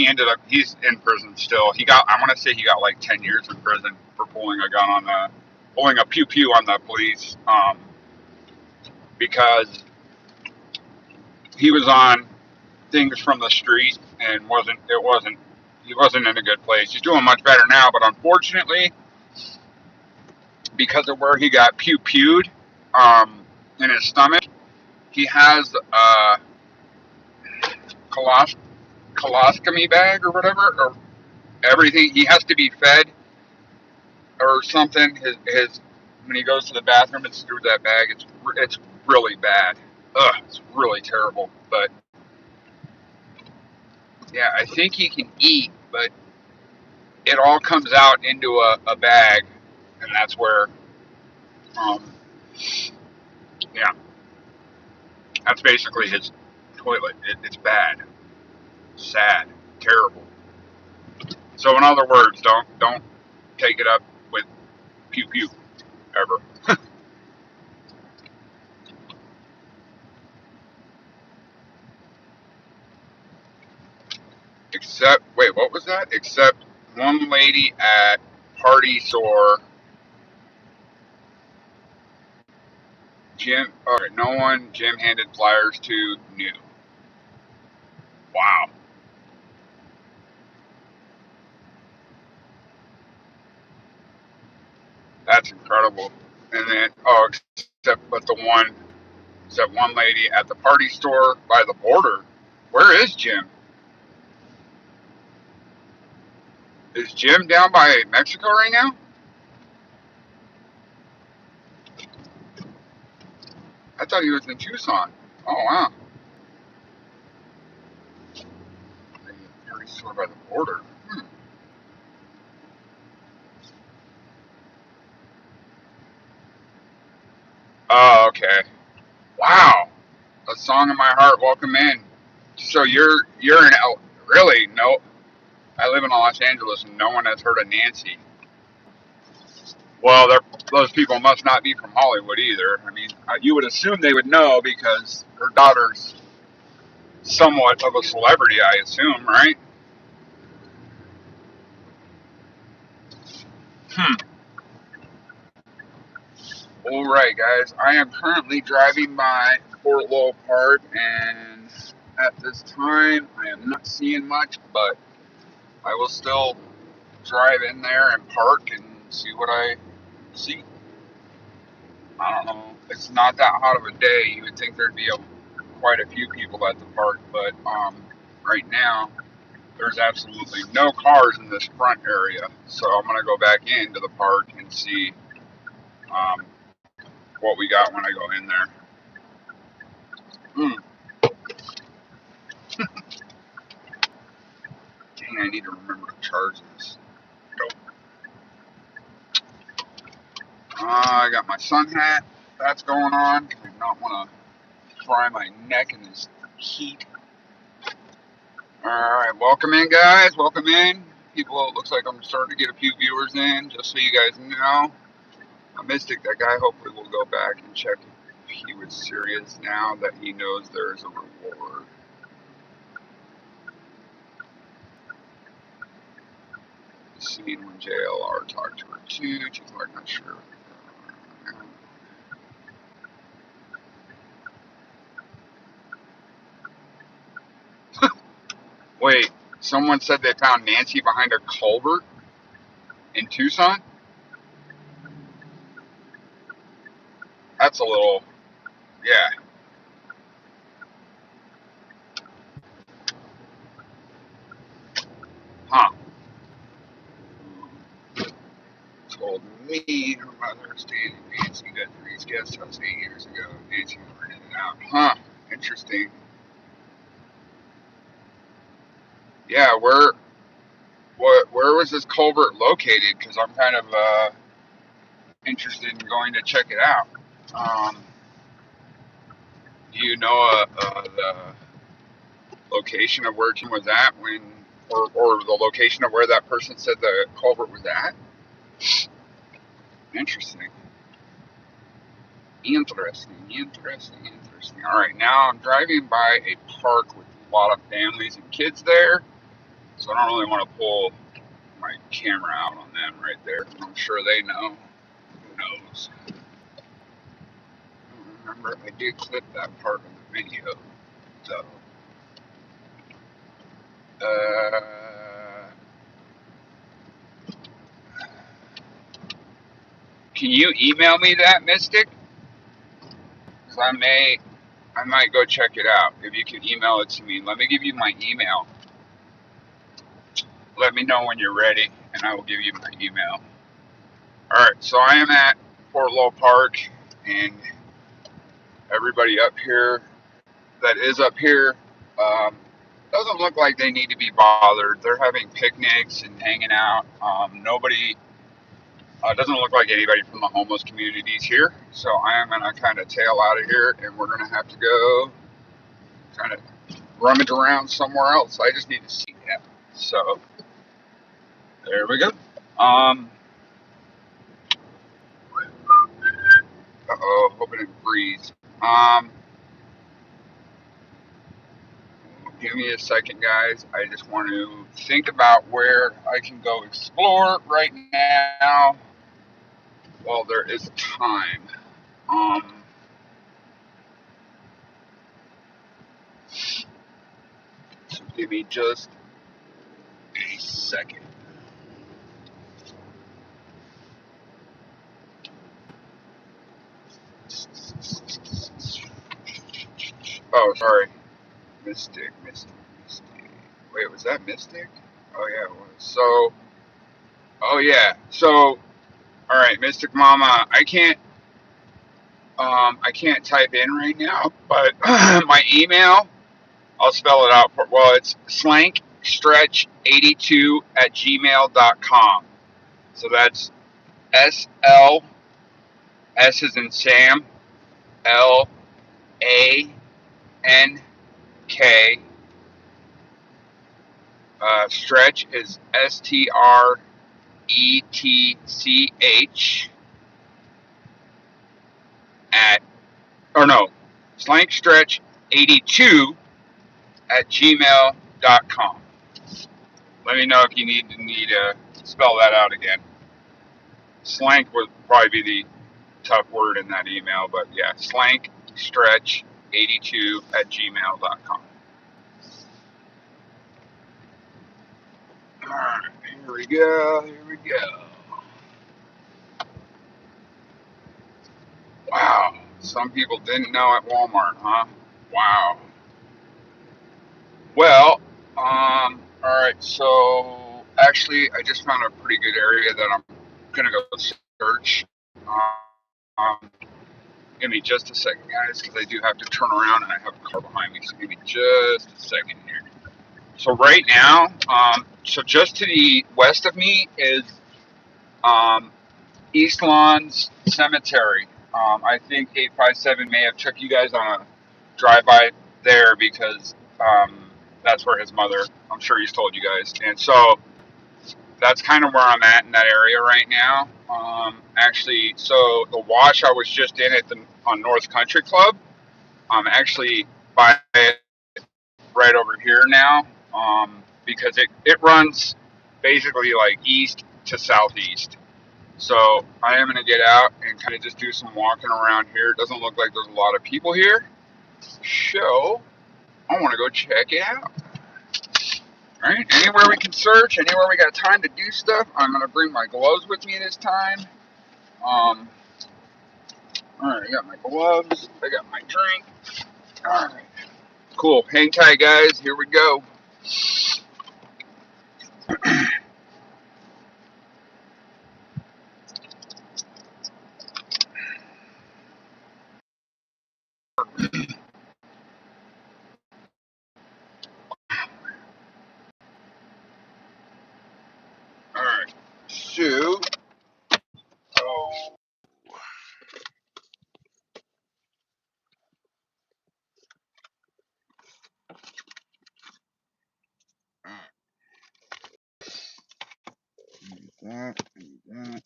ended up, he's in prison still. I want to say he got like 10 years in prison for pulling a pew pew on the police, because he was on things from the street and he wasn't in a good place. He's doing much better now, but unfortunately, because of where he got pew pewed in his stomach, he has a colostomy bag or whatever, or everything. He has to be fed or something. His when he goes to the bathroom, it's through that bag. It's really bad. Ugh, it's really terrible. But yeah, I think he can eat, but it all comes out into a bag, and that's where, yeah, that's basically his toilet. It's bad, sad, terrible. So in other words, don't take it up with pew pew ever. Except, wait, what was that? Except one lady at Party Store, Jim. Okay, no one Jim handed flyers to knew. Wow, that's incredible. And then, except one lady at the Party Store by the border. Where is Jim? Is Jim down by Mexico right now? I thought he was in Tucson. Oh wow, the Party Store by the border. Hmm. Oh, okay. Wow. A Song in My Heart, Welcome In. So you're in really? No, I live in Los Angeles, and no one has heard of Nancy. Well, those people must not be from Hollywood either. I mean, you would assume they would know because her daughter's somewhat of a celebrity, I assume, right? Hmm. All right, guys. I am currently driving by Fort Lowell Park, and at this time, I am not seeing much, but I will still drive in there and park and see what I see. I don't know. It's not that hot of a day. You would think there'd be quite a few people at the park, but right now there's absolutely no cars in this front area. So I'm gonna go back into the park and see um, what we got when I go in there. Dang, I need to remember to charge this. I got my sun hat. That's going on. I do not want to fry my neck in this heat. All right, welcome in, guys. Welcome in. People, it looks like I'm starting to get a few viewers in, just so you guys know. Mystic, that guy, hopefully will go back and check if he was serious now that he knows there is a reward. Seen when JLR talked to her too. She's like, not sure. Wait, someone said they found Nancy behind a culvert in Tucson? That's a little, yeah. Huh. Told me her mother stayed in Nancy Guthrie's guest house 8 years ago. Nancy rented it out. Huh. Interesting. Yeah, where was this culvert located? Because I'm kind of interested in going to check it out. Um, do you know the location of where Tim was at when, or the location of where that person said the culvert was at? Interesting. Interesting. All right, now I'm driving by a park with a lot of families and kids there, so I don't really want to pull my camera out on them right there. I'm sure they know. Who knows? I remember I did clip that part of the video, so. Can you email me that, Mystic? Because I might go check it out. If you can email it to me, let me give you my email. Let me know when you're ready, and I will give you my email. All right, so I am at Fort Lowell Park, and everybody up here that is up here doesn't look like they need to be bothered. They're having picnics and hanging out. Nobody doesn't look like anybody from the homeless communities here, so I am gonna kind of tail out of here, and we're gonna have to go kind of rummage around somewhere else. I just need to see him. So there we go. Hoping it breathes. Give me a second, guys. I just want to think about where I can go explore right now while there is time. So give me just a second. Oh, sorry. Mystic. Wait, was that Mystic? Oh, yeah, it was. So, oh, yeah. So, all right, Mystic Mama, I can't type in right now, but my email, I'll spell it out. Well, it's slankstretch82@gmail.com. So that's SL, S is in Sam, LANK. Stretch is STRETCH at, or no, slankstretch82@gmail.com. Let me know if you need to spell that out again. Slank would probably be the tough word in that email, but yeah, slankstretch82@gmail.com. Alright, here we go. Wow, some people didn't know at Walmart, huh? Wow. Well, alright, so actually, I just found a pretty good area that I'm gonna go search. Um, Give me just a second, guys, because I do have to turn around and I have a car behind me, so give me just a second here. So right now, so just to the west of me is East Lawns Cemetery. I think 857 may have took you guys on a drive-by there because that's where his mother, I'm sure he's told you guys. And so that's kind of where I'm at in that area right now. Actually, so the wash I was just in on North Country Club, I'm actually by it right over here now because it runs basically like east to southeast. So I am going to get out and kind of just do some walking around here. It doesn't look like there's a lot of people here. So I want to go check it out. All right, anywhere we can search, anywhere we got time to do stuff. I'm going to bring my gloves with me this time. Alright, I got my gloves. I got my drink. Alright. Cool. Hang tight, guys. Here we go. Alright. So, oh, that, that.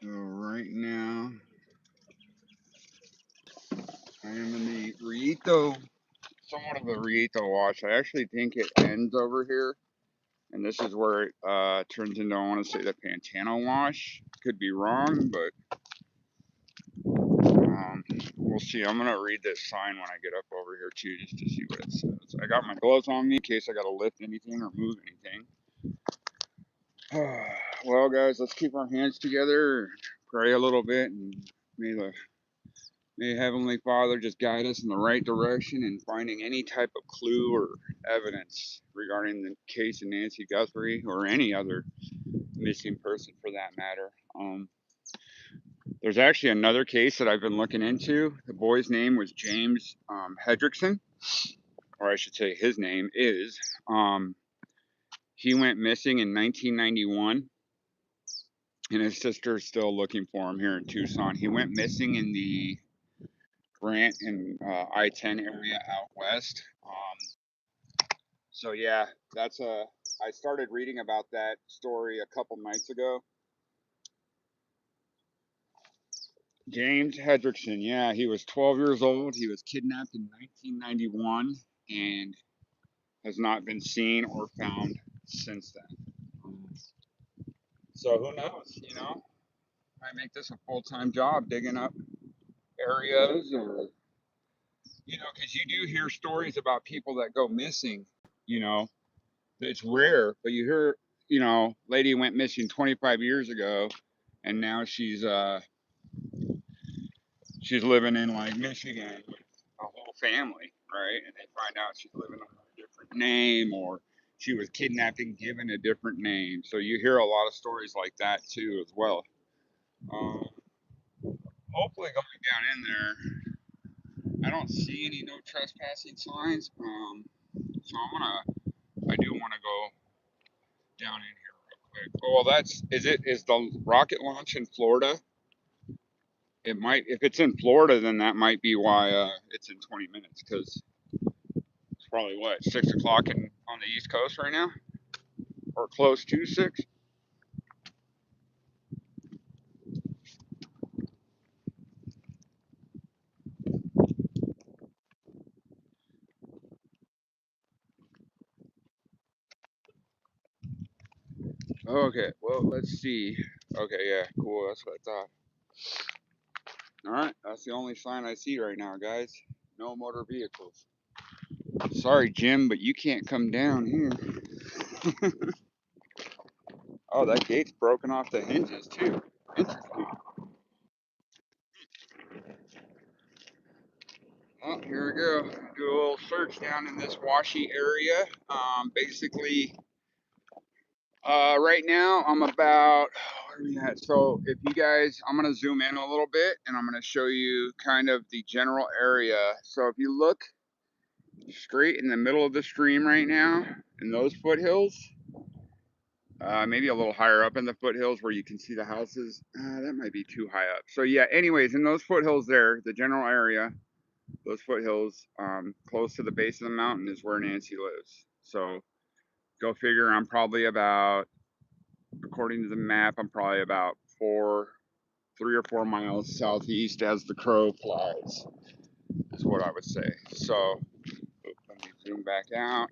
So right now, I am in the Rito, somewhat of a Rito wash. I actually think it ends over here, and this is where it turns into, I want to say, the Pantano wash. Could be wrong, but we'll see. I'm going to read this sign when I get up over here, too, just to see what it says. I got my gloves on me in case I got to lift anything or move anything. Well, guys, let's keep our hands together, pray a little bit, and may Heavenly Father just guide us in the right direction in finding any type of clue or evidence regarding the case of Nancy Guthrie or any other missing person for that matter. There's actually another case that I've been looking into. The boy's name was James Hedrickson, or I should say his name is. He went missing in 1991. And his sister's still looking for him here in Tucson. He went missing in the Grant and I-10 area out west. So yeah, that's I started reading about that story a couple nights ago. James Hedrickson, yeah, he was 12 years old. He was kidnapped in 1991 and has not been seen or found since then. So who knows, you know? I make this a full-time job digging up areas or because you do hear stories about people that go missing, you know, it's rare, but you hear, lady went missing 25 years ago and now she's living in like Michigan with a whole family, right? And they find out she's living under a different name or she was kidnapped and given a different name. So you hear a lot of stories like that too as well. Um, Hopefully going down in there, I don't see any no trespassing signs. So I do want to go down in here real quick. Oh, well, is the rocket launch in Florida? It might, if it's in Florida, then that might be why it's in 20 minutes, because it's probably what, 6 o'clock on the East Coast right now, or close to 6. Okay, well, let's see. Okay, yeah, cool. That's what I thought. All right, that's the only sign I see right now, guys. No motor vehicles. Sorry, Jim, but you can't come down here. Oh, that gate's broken off the hinges too. Interesting. Well, here we go. Do a little search down in this washy area. Basically, right now I'm about, where are we at? So if you guys, I'm going to zoom in a little bit and I'm going to show you kind of the general area. So if you look straight in the middle of the stream right now in those foothills, maybe a little higher up in the foothills where you can see the houses. That might be too high up. So yeah, anyways, in those foothills there, the general area, those foothills, close to the base of the mountain is where Nancy lives. So go figure, I'm probably about, according to the map, I'm probably about 3 or 4 miles southeast as the crow flies, is what I would say. So let me zoom back out.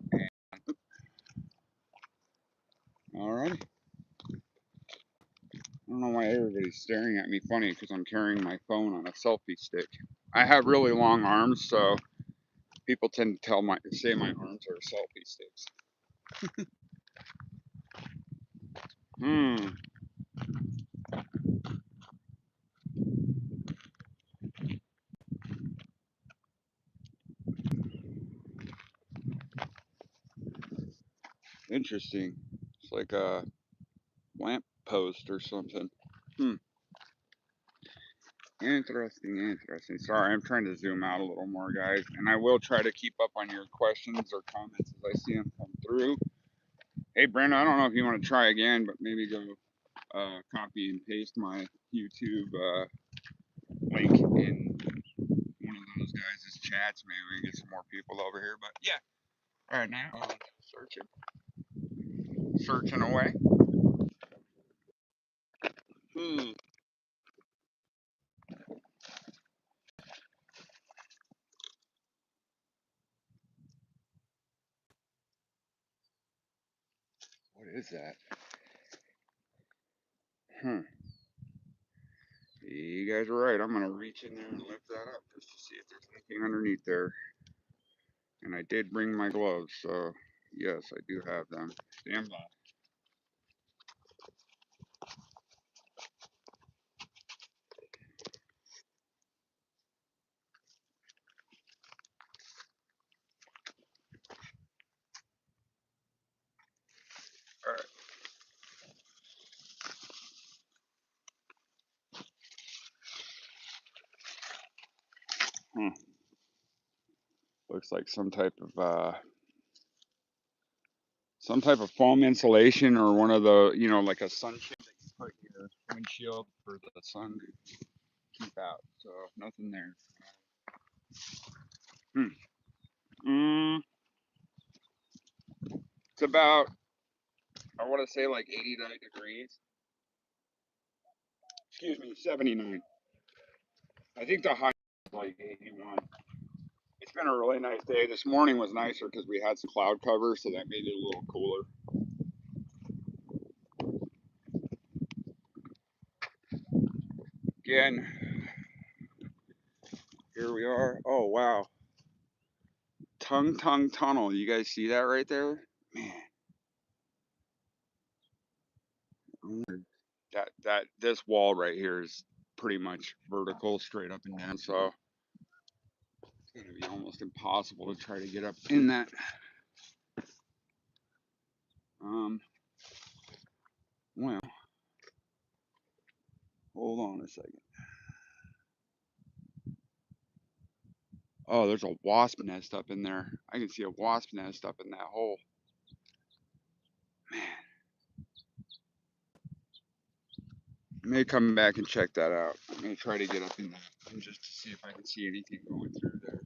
All right. I don't know why everybody's staring at me funny because I'm carrying my phone on a selfie stick. I have really long arms, so people tend to say my arms are selfie sticks. Hmm. Interesting. It's like a lamp post or something. Hmm. Interesting. Sorry, I'm trying to zoom out a little more, guys, and I will try to keep up on your questions or comments as I see them come through. Hey, Brenda, I don't know if you want to try again, but maybe go copy and paste my YouTube link in one of those guys' chats. Maybe we can get some more people over here. But yeah, all right, now searching away. Hmm. What is that? Hmm. You guys are right. I'm gonna reach in there and lift that up just to see if there's anything underneath there. And I did bring my gloves, so yes, I do have them. Stand by. All right. Hmm. Looks like some type of foam insulation or one of the, like a sunshade that you put in your windshield for the sun to keep out. So nothing there. Hmm. Mm, it's about, I want to say like 89 degrees. Excuse me, 79. I think the high is like 81. It's been a really nice day. This morning was nicer because we had some cloud cover, so that made it a little cooler. Again, here we are. Oh, wow. Tung Tung Tunnel. You guys see that right there? Man, this wall right here is pretty much vertical, straight up and down. So it's gonna be almost impossible to try to get up in that. Um, well, hold on a second. Oh, there's a wasp nest up in there. I can see a wasp nest up in that hole. Man, I may come back and check that out. I'm gonna try to get up in that and just to see if I can see anything going through there.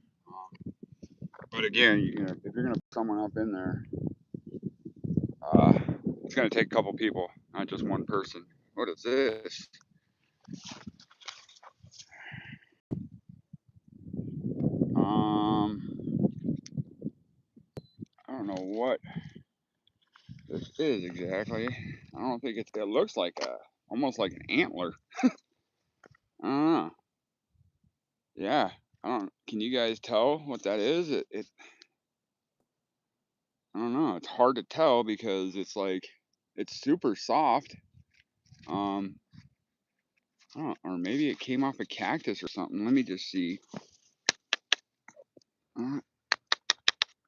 But again, if you're gonna put someone up in there, uh, it's gonna take a couple people, not just one person. What is this? I don't know what this is exactly. I don't think it looks like almost like an antler. I don't know. Yeah, I don't. Can you guys tell what that is? I don't know. It's hard to tell because it's like it's super soft. Um, I don't, or maybe it came off a cactus or something. Let me just see. Uh,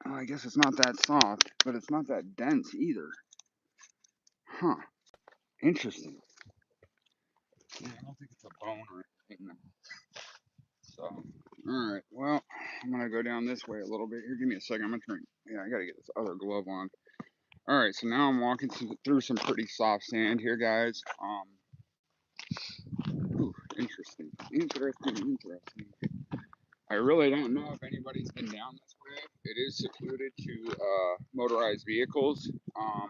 oh, I guess it's not that soft, but it's not that dense either. Huh. Interesting. Yeah, I don't think it's a bone or anything. So, all right. Well, I'm gonna go down this way a little bit here. Give me a second. I'm gonna turn. Yeah, I gotta get this other glove on. All right. So now I'm walking through some pretty soft sand here, guys. Ooh, interesting. I really don't know if anybody's been down this way. It is secluded to motorized vehicles. I'm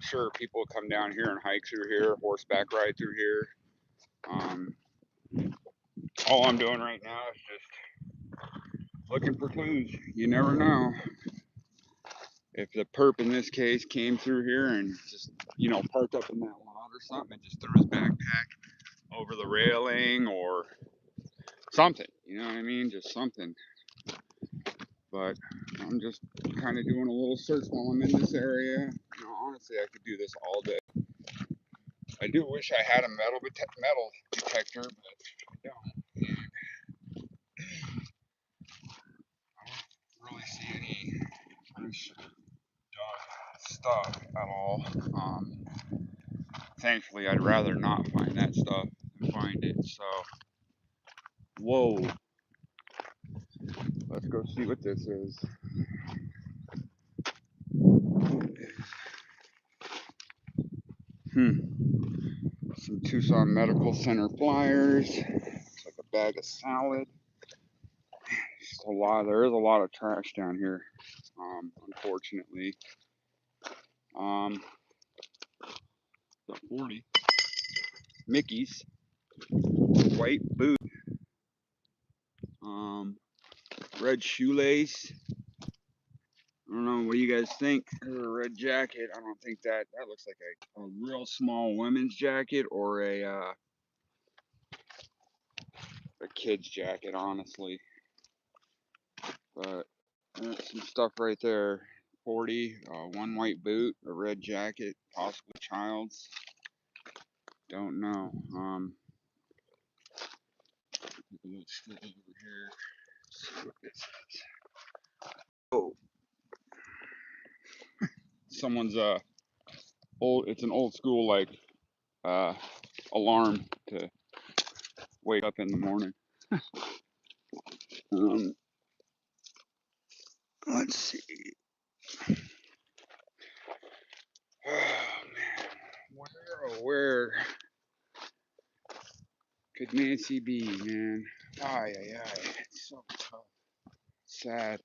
sure people come down here and hike through here, horseback ride through here. Um, all I'm doing right now is just looking for clues. You never know. If the perp in this case came through here and just, parked up in that lot or something and just threw his backpack over the railing or something, you know what I mean? Just something. But I'm just kind of doing a little search while I'm in this area. Honestly, I could do this all day. I do wish I had a metal detector, but I don't. I don't really see any fresh stuff at all. Thankfully, I'd rather not find that stuff than find it. So, whoa. Let's go see what this is. Some Tucson Medical Center flyers. Looks like a bag of salad. Just a lot. There is a lot of trash down here. Unfortunately. The 40 Mickey's white boot. Red shoelace. I don't know, what do you guys think? There's a red jacket. I don't think that looks like a real small women's jacket or a kid's jacket, honestly. But that's some stuff right there. 40, one white boot, a red jacket, possibly child's. Don't know. Let's go over here. See what this is. Oh, someone's it's an old school like alarm to wake up in the morning. Let's see. Oh man, where could Nancy be, man? Ay, it's so tough. Sad.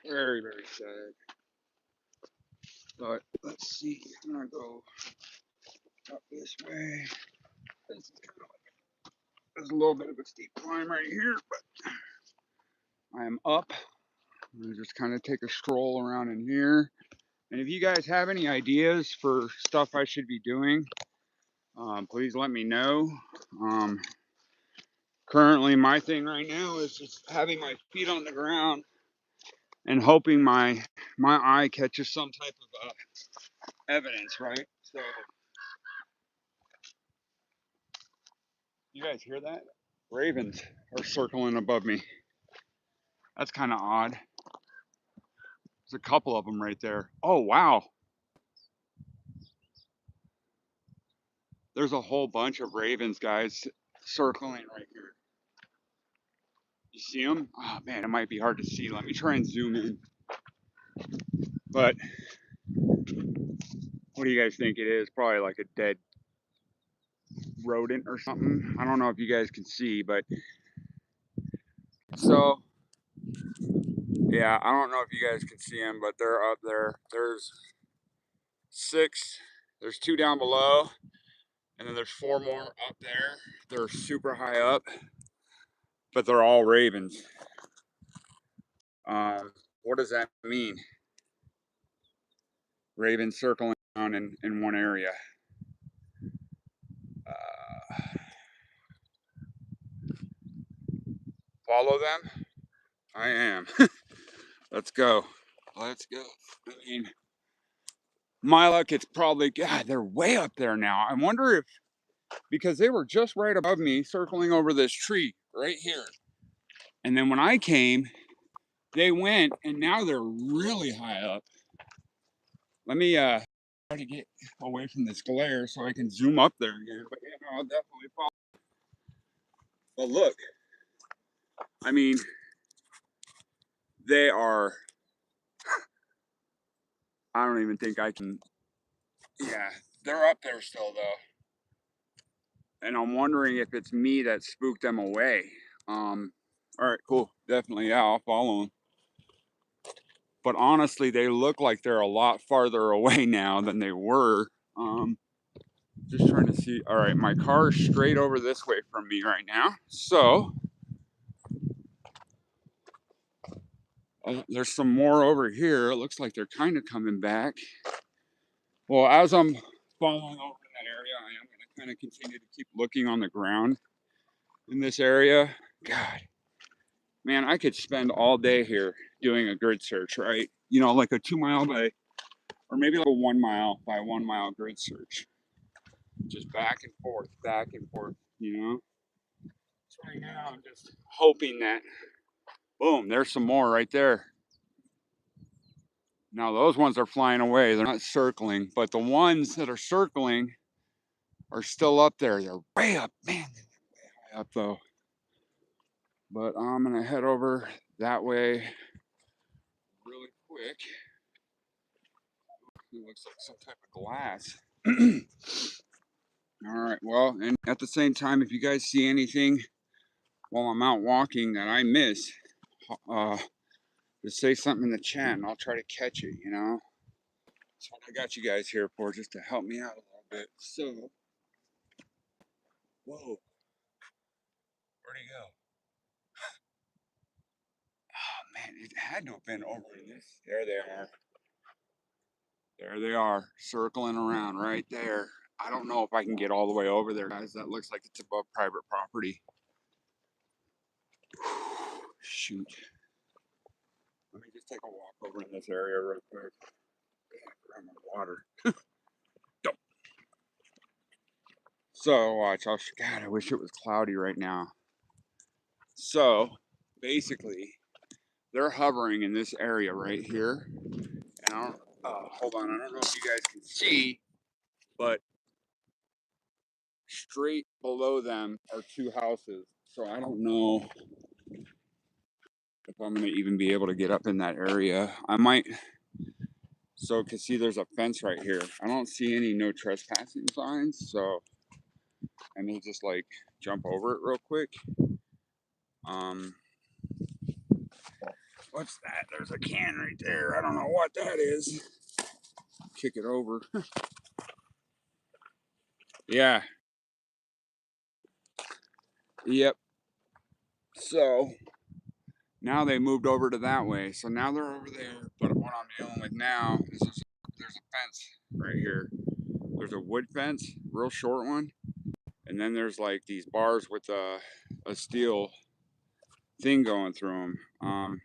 Very, very sad. But let's see. I'm gonna go up this way. There's a little bit of a steep climb right here, but I am up. I'm gonna just kind of take a stroll around in here. And if you guys have any ideas for stuff I should be doing, please let me know. Currently, my thing right now is just having my feet on the ground and hoping my eye catches some type of evidence, right? So, you guys hear that? Ravens are circling above me. That's kind of odd. There's a couple of them right there. Oh, wow. There's a whole bunch of ravens, guys, circling right here. You see them? Oh, man, it might be hard to see. Let me try and zoom in. But what do you guys think it is? Probably like a dead rodent or something. I don't know if you guys can see, but so yeah, I don't know if you guys can see them, but they're up there. There's 6, there's 2 down below, and then there's 4 more up there. They're super high up, but they're all ravens. What does that mean? Ravens circling around in one area. Follow them? I am. Let's go. Let's go. I mean, my luck, it's probably, God, they're way up there now. I wonder if, because they were just right above me circling over this tree right here. And then when I came, they went and now they're really high up. Let me try to get away from this glare so I can zoom up there again. But yeah, no, I'll definitely follow. But look, I mean, they are, I don't even think I can, yeah, they're up there still though. And I'm wondering if it's me that spooked them away. All right, cool. Definitely, yeah, I'll follow them. But honestly, they look like they're a lot farther away now than they were. Just trying to see. All right, my car is straight over this way from me right now. So, there's some more over here. It looks like they're kind of coming back. Well, as I'm following over in that area, I am going to kind of continue to keep looking on the ground in this area. God, man, I could spend all day here doing a grid search, right? You know, like a 2 mile by or maybe like a 1 mile by 1 mile grid search. Just back and forth, you know? So right now I'm just hoping that, boom, there's some more right there. Now those ones are flying away. They're not circling, but the ones that are circling are still up there. They're way up, man, way up though. But I'm gonna head over that way really quick. It looks like some type of glass. All right, well, and at the same time, if you guys see anything while I'm out walking that I miss, just say something in the chat and I'll try to catch it, you know? That's what I got you guys here for, just to help me out a little bit. So, whoa, where'd he go? Oh man, it had to have been over in this. There they are. There they are, circling around right there. I don't know if I can get all the way over there, guys. That looks like it's above private property. Shoot. Let me just take a walk over in this area real quick. Grab my water. So, watch. God, I wish it was cloudy right now. So, basically, they're hovering in this area right here. And I don't, hold on, I don't know if you guys can see, but straight below them are two houses. So I don't know if I'm going to even be able to get up in that area. I might. So, cause see, there's a fence right here. I don't see any no trespassing signs. So I may just like jump over it real quick. What's that? There's a can right there. I don't know what that is. Kick it over. Yeah. Yep. So now they moved over to that way. So now they're over there. But what I'm dealing with now is there's a fence right here. There's a wood fence, real short one. And then there's like these bars with a steel thing going through them.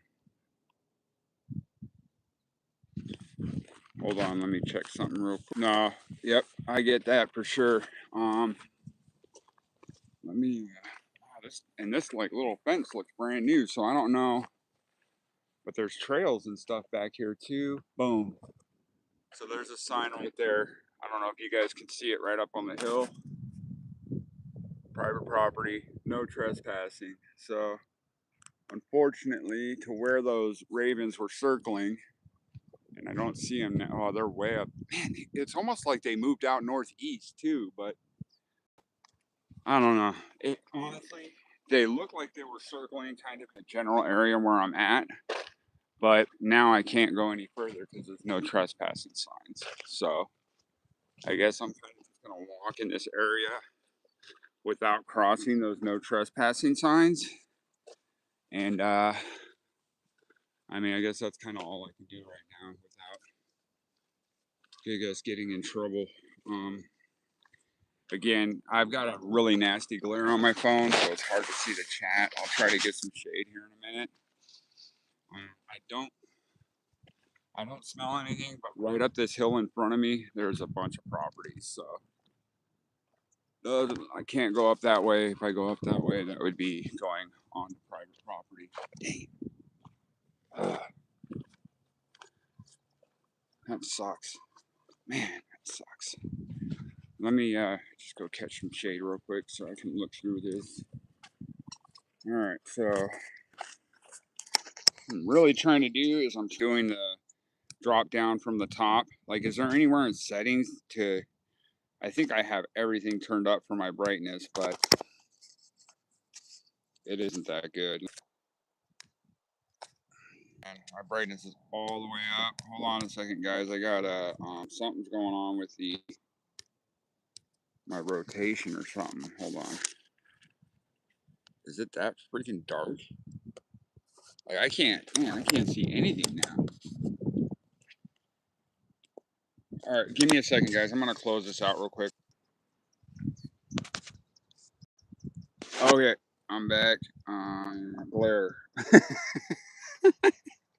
Hold on, let me check something real quick. No, yep, I get that for sure. Let me, this like little fence looks brand new, so I don't know. But there's trails and stuff back here too. Boom. So there's a sign right there. I don't know if you guys can see it right up on the hill. Private property, no trespassing. So unfortunately, to where those ravens were circling, and I don't see them now. Oh, they're way up. Man, it's almost like they moved out northeast too, but I don't know. It, honestly, they look like they were circling kind of the general area where I'm at, but now I can't go any further because there's no trespassing signs. So I guess I'm kind of just gonna walk in this area without crossing those no trespassing signs. And I mean, I guess that's kind of all I can do right now without us getting in trouble. Again, I've got a really nasty glare on my phone, so it's hard to see the chat. I'll try to get some shade here in a minute. I don't smell anything, but right up this hill in front of me, there's a bunch of properties. So I can't go up that way. If I go up that way, that would be going on private property. Dang. That sucks. Man, that sucks. Let me just go catch some shade real quick so I can look through this. All right, so what I'm really trying to do is I'm doing the drop down from the top. Like, is there anywhere in settings to, I think I have everything turned up for my brightness, but it isn't that good. And my brightness is all the way up. Hold on a second, guys. I got something's going on with my rotation or something. Hold on. Is it that freaking dark? Like I can't see anything now. All right, give me a second, guys. I'm gonna close this out real quick. Okay, I'm back. Glare.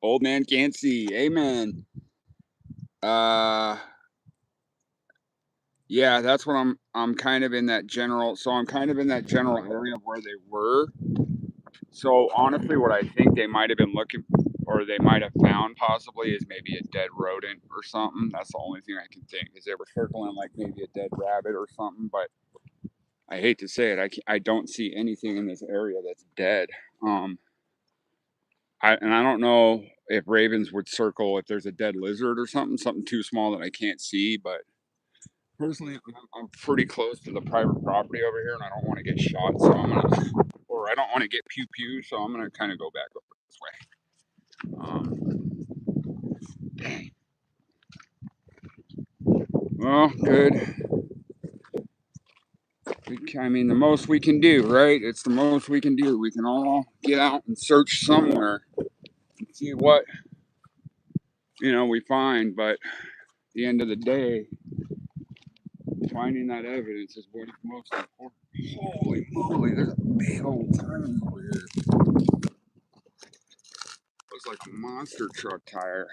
Old man can't see. Amen. Yeah, that's what I'm kind of in that general. So I'm kind of in that general area of where they were. So honestly, what I think they might have been looking, or they might have found possibly, is maybe a dead rodent or something. That's the only thing I can think, is they were circling like maybe a dead rabbit or something. But I hate to say it, I don't see anything in this area that's dead. And I don't know if ravens would circle if there's a dead lizard or something too small that I can't see. But personally, I'm pretty close to the private property over here, and I don't want to get shot, so I'm gonna, or I don't want to get pew pew, so I'm gonna kind of go back over this way. Dang. Well, good. I mean, the most we can do, right? It's the most we can do. We can all get out and search somewhere and see what we find. But at the end of the day, finding that evidence is what is most important. Holy moly, there's a big old tire over here. Looks like a monster truck tire.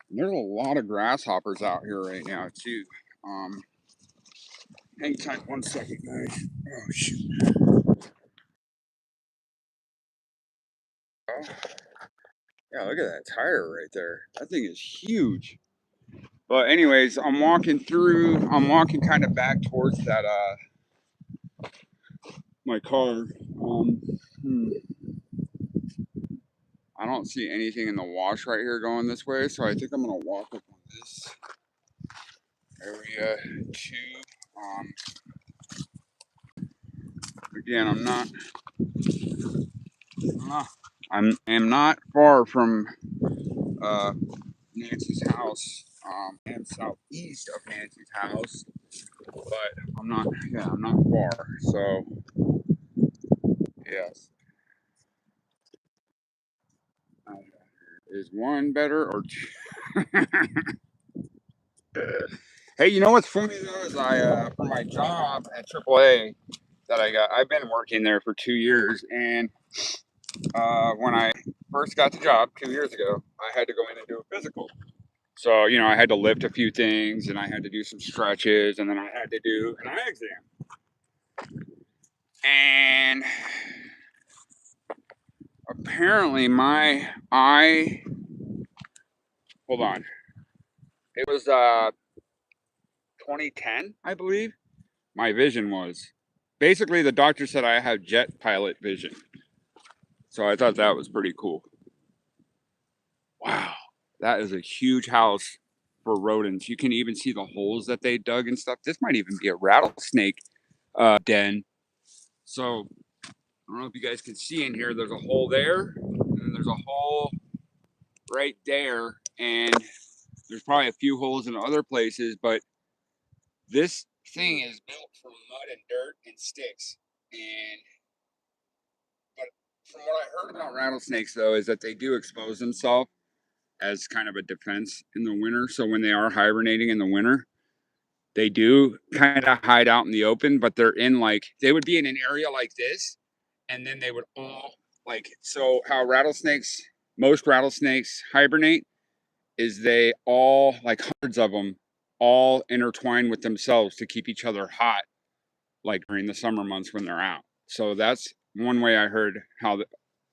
And there's a lot of grasshoppers out here right now too. Hang tight 1 second, guys. Oh shoot. Oh, yeah, look at that tire right there. That thing is huge. But anyways, I'm walking kind of back towards that my car. Hmm, I don't see anything in the wash right here going this way, so I think I'm gonna walk up on this area too. Again, I'm not far from uh, Nancy's house. And southeast of Nancy's house, but I'm not far. So yes, is one better or two? Hey, you know what's funny though is I for my job at AAA that I've been working there for 2 years, and when I first got the job 2 years ago, I had to go in and do a physical. So I had to lift a few things, and I had to do some stretches, and then I had to do an eye exam. And apparently my eye, hold on, it was 2010, I believe. My vision was basically, the doctor said I have jet pilot vision, so I thought that was pretty cool. Wow, that is a huge house for rodents. You can even see the holes that they dug and stuff. This might even be a rattlesnake den. So I don't know if you guys can see in here. There's a hole there, and there's a hole right there, and there's probably a few holes in other places. But this thing is built from mud and dirt and sticks. And but from what I heard about rattlesnakes, though, is that they do expose themselves as kind of a defense in the winter. So when they are hibernating in the winter, they do kind of hide out in the open, but they would be in an area like this, and then they would all so how most rattlesnakes hibernate is they all, like hundreds of them, all intertwine with themselves to keep each other hot, like during the summer months when they're out. So that's one way I heard how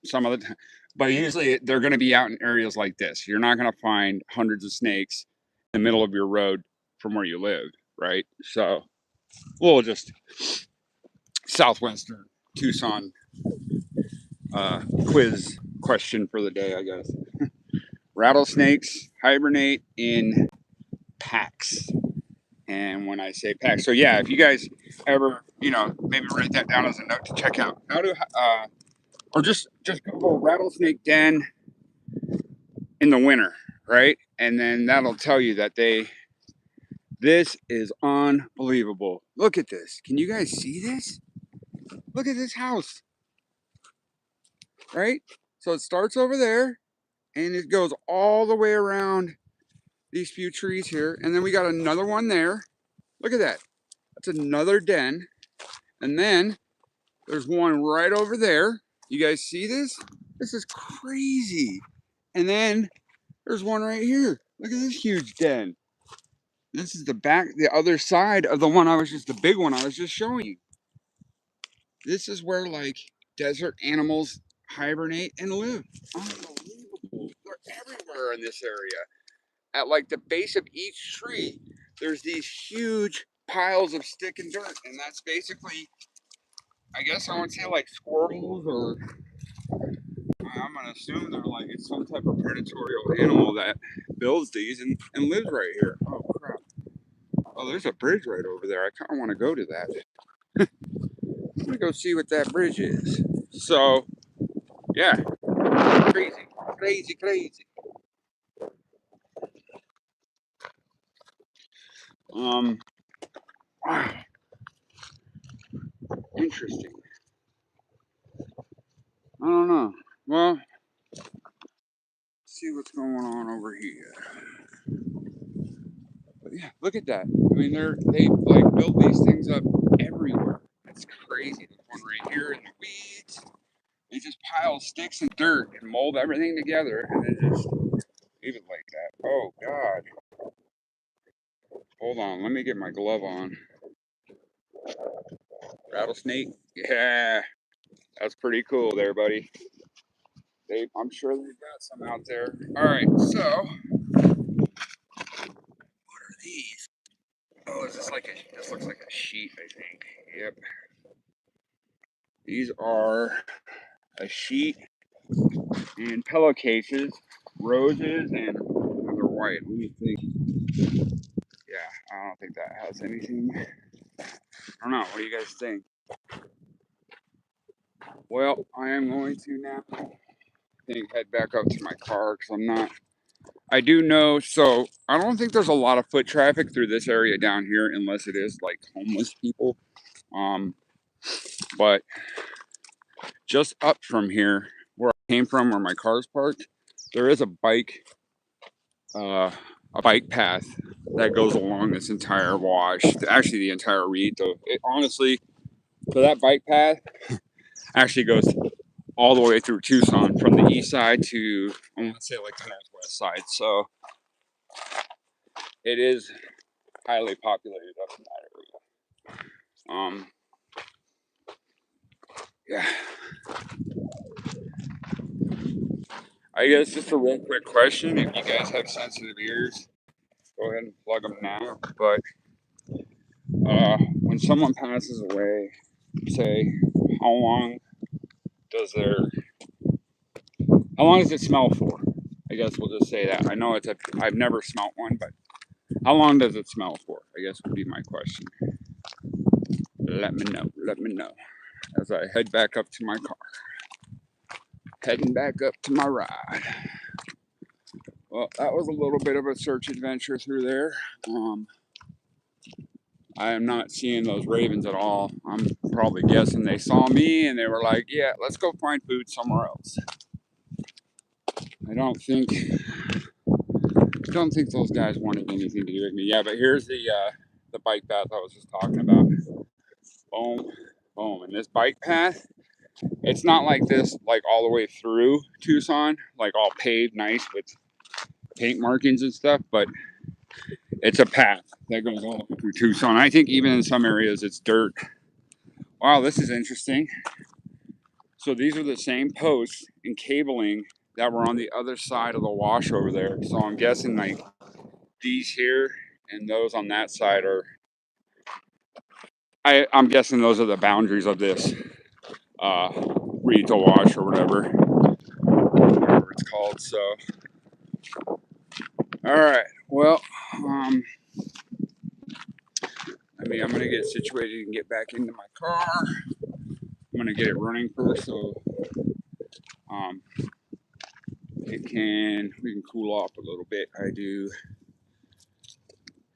some of the time, but usually they're going to be out in areas like this. You're not going to find hundreds of snakes in the middle of your road from where you live, right? So we'll just southwestern Tucson quiz question for the day, I guess. Rattlesnakes hibernate in packs. And when I say packs, so yeah, if you guys ever, maybe write that down as a note to check out how to, or just Google rattlesnake den in the winter, right? And then that'll tell you that this is unbelievable. Look at this. Can you guys see this? Look at this house, right? So it starts over there, and it goes all the way around these few trees here, and then we got another one there. Look at that. That's another den. And then there's one right over there. You guys see this? This is crazy. And then there's one right here. Look at this huge den. This is the other side of the one the big one I was just showing you. This is where like desert animals hibernate and live. Unbelievable. They're everywhere in this area. At like the base of each tree, there's these huge piles of stick and dirt, and that's basically, I guess I would say like squirrels, or I'm gonna assume they're like it's some type of predatory animal that builds these and lives right here. Oh crap. Oh, there's a bridge right over there. I kind of want to go to that. I'm gonna go see what that bridge is. So, yeah, crazy, crazy, crazy. Um, wow, interesting. I don't know. Well, let's see what's going on over here. But yeah, look at that. I mean, they like build these things up everywhere. It's crazy. There's one right here in the weeds. They just pile sticks and dirt and mold everything together, and they just leave it like that. Oh God. Hold on, let me get my glove on. Rattlesnake? Yeah, that's pretty cool there, buddy. I'm sure they've got some out there. All right, so what are these? Oh, is this like this looks like a sheet, I think. Yep. These are a sheet and pillowcases, roses, and they're white. Let me think. Yeah, I don't think that has anything. I don't know. What do you guys think? Well, I am going to now head back up to my car because I'm not. I do know, so I don't think there's a lot of foot traffic through this area down here unless it is like homeless people. Um, but just up from here, where I came from, where my car's parked, there is uh, a bike path that goes along this entire wash. Actually, the entire reed. So honestly, so that bike path actually goes all the way through Tucson from the east side to, I want to say, like the northwest side. So it is highly populated up in that area. Yeah, I guess just a real quick question. If you guys have sensitive ears, go ahead and plug them now. But when someone passes away, say, how long does their how long does it smell for? I guess we'll just say that. I know I've never smelt one, but how long does it smell for? I guess would be my question. Let me know. Let me know as I head back up to my car. Heading back up to my ride. Well, that was a little bit of a search adventure through there. I am not seeing those ravens at all. I'm probably guessing they saw me and they were like, "Yeah, let's go find food somewhere else." I don't think those guys wanted anything to do with me. Yeah, but here's the bike path I was just talking about. Boom, boom, and this bike path, it's not like this, like all the way through Tucson, like all paved, nice with paint markings and stuff, but it's a path that goes all the way through Tucson. I think even in some areas it's dirt. Wow, this is interesting. So these are the same posts and cabling that were on the other side of the wash over there. So I'm guessing like these here and those on that side are, I'm guessing those are the boundaries of this uh, reed to wash or whatever it's called. So, all right. Well, I'm gonna get situated and get back into my car. I'm gonna get it running first, so um, we can cool off a little bit. I do.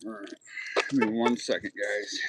All right. Give me 1 second, guys.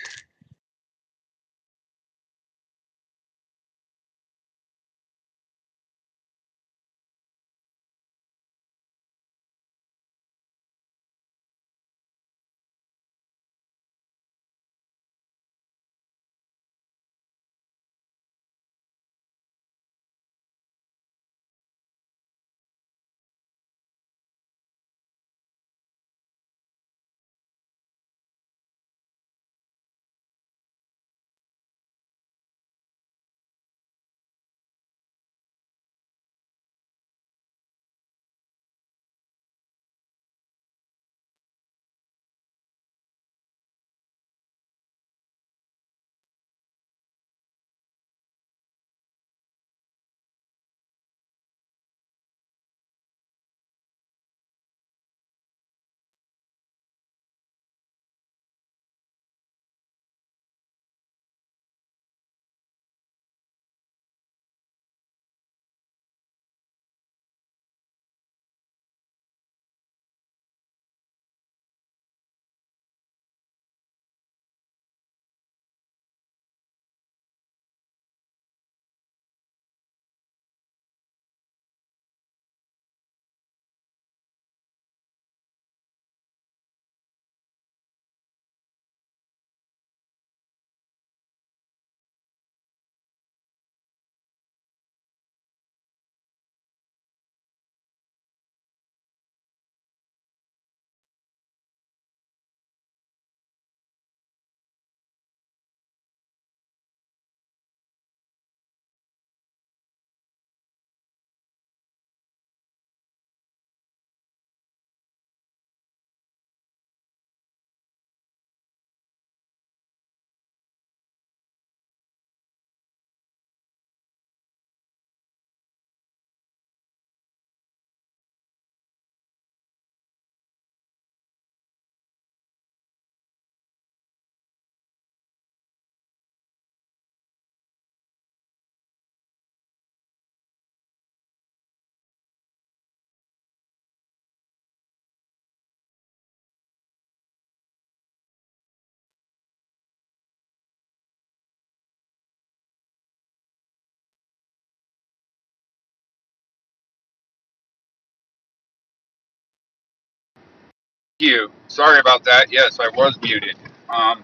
You. Sorry about that. Yes, I was muted. Um,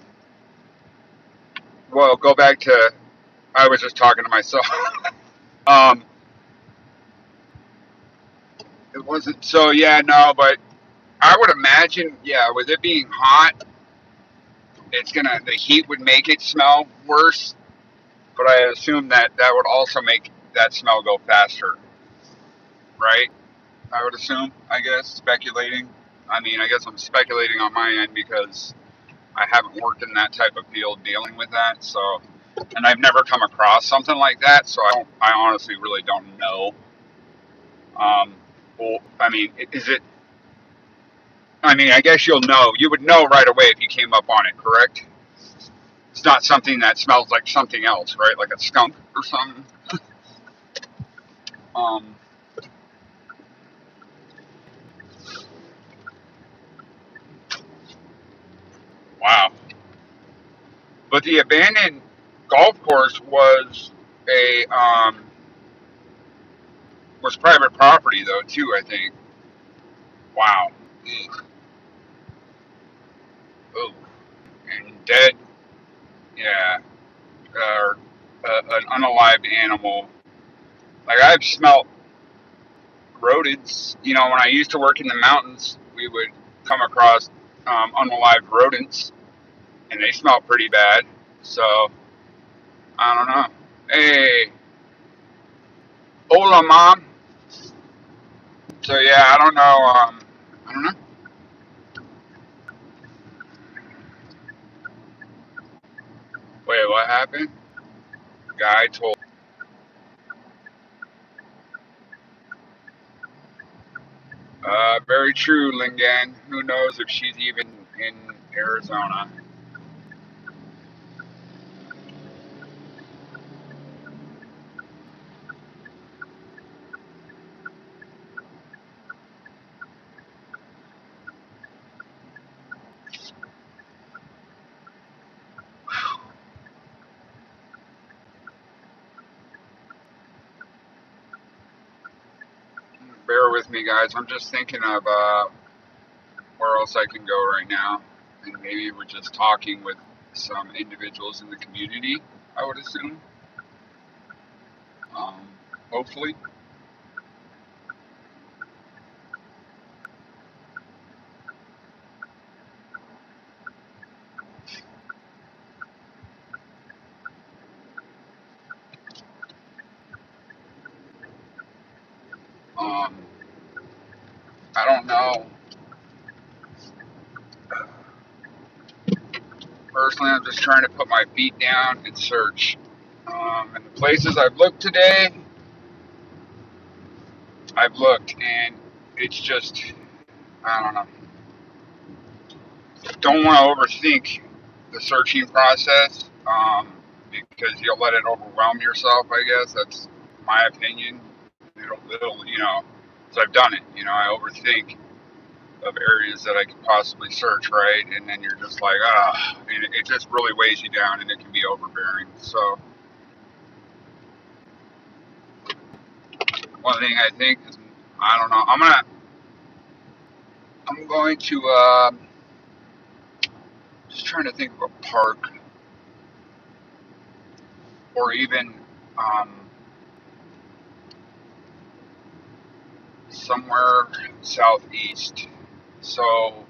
well, go back to. I was just talking to myself. um, it wasn't. So yeah, no, but I would imagine, yeah, with it being hot, the heat would make it smell worse. But I assume that that would also make that smell go faster, right? I would assume. I guess speculating. I mean, I guess I'm speculating on my end because I haven't worked in that type of field dealing with that. So, and I've never come across something like that. So I honestly really don't know. Well, I mean, is it? I mean, I guess you'll know. You would know right away if you came up on it, correct? It's not something that smells like something else, right? Like a skunk or something. Um, wow. But the abandoned golf course was private property though too. I think. Wow. Oh, and dead. Yeah. Or an unalived animal. Like I've smelt rodents. You know, when I used to work in the mountains, we would come across unalived rodents, and they smell pretty bad. So I don't know. Hey, hola, mom. So yeah, I don't know. I don't know. Wait, what happened? Guy told. Very true, Lingan. Who knows if she's even in Arizona? Bear with me, guys. I'm just thinking of where else I can go right now, and maybe we're just talking with some individuals in the community. I would assume. Um, Hopefully. Um, I don't know. Personally, I'm just trying to put my feet down and search. And the places I've looked today, I've looked, and it's just, I don't know. Don't want to overthink the searching process because you'll let it overwhelm yourself, I guess. That's my opinion. You know, so I've done it. You know, I overthink of areas that I could possibly search, right? And then you're just like, and it just really weighs you down and it can be overbearing. So, one thing I think is, I don't know, I'm going to, just trying to think of a park or even, um, somewhere southeast. So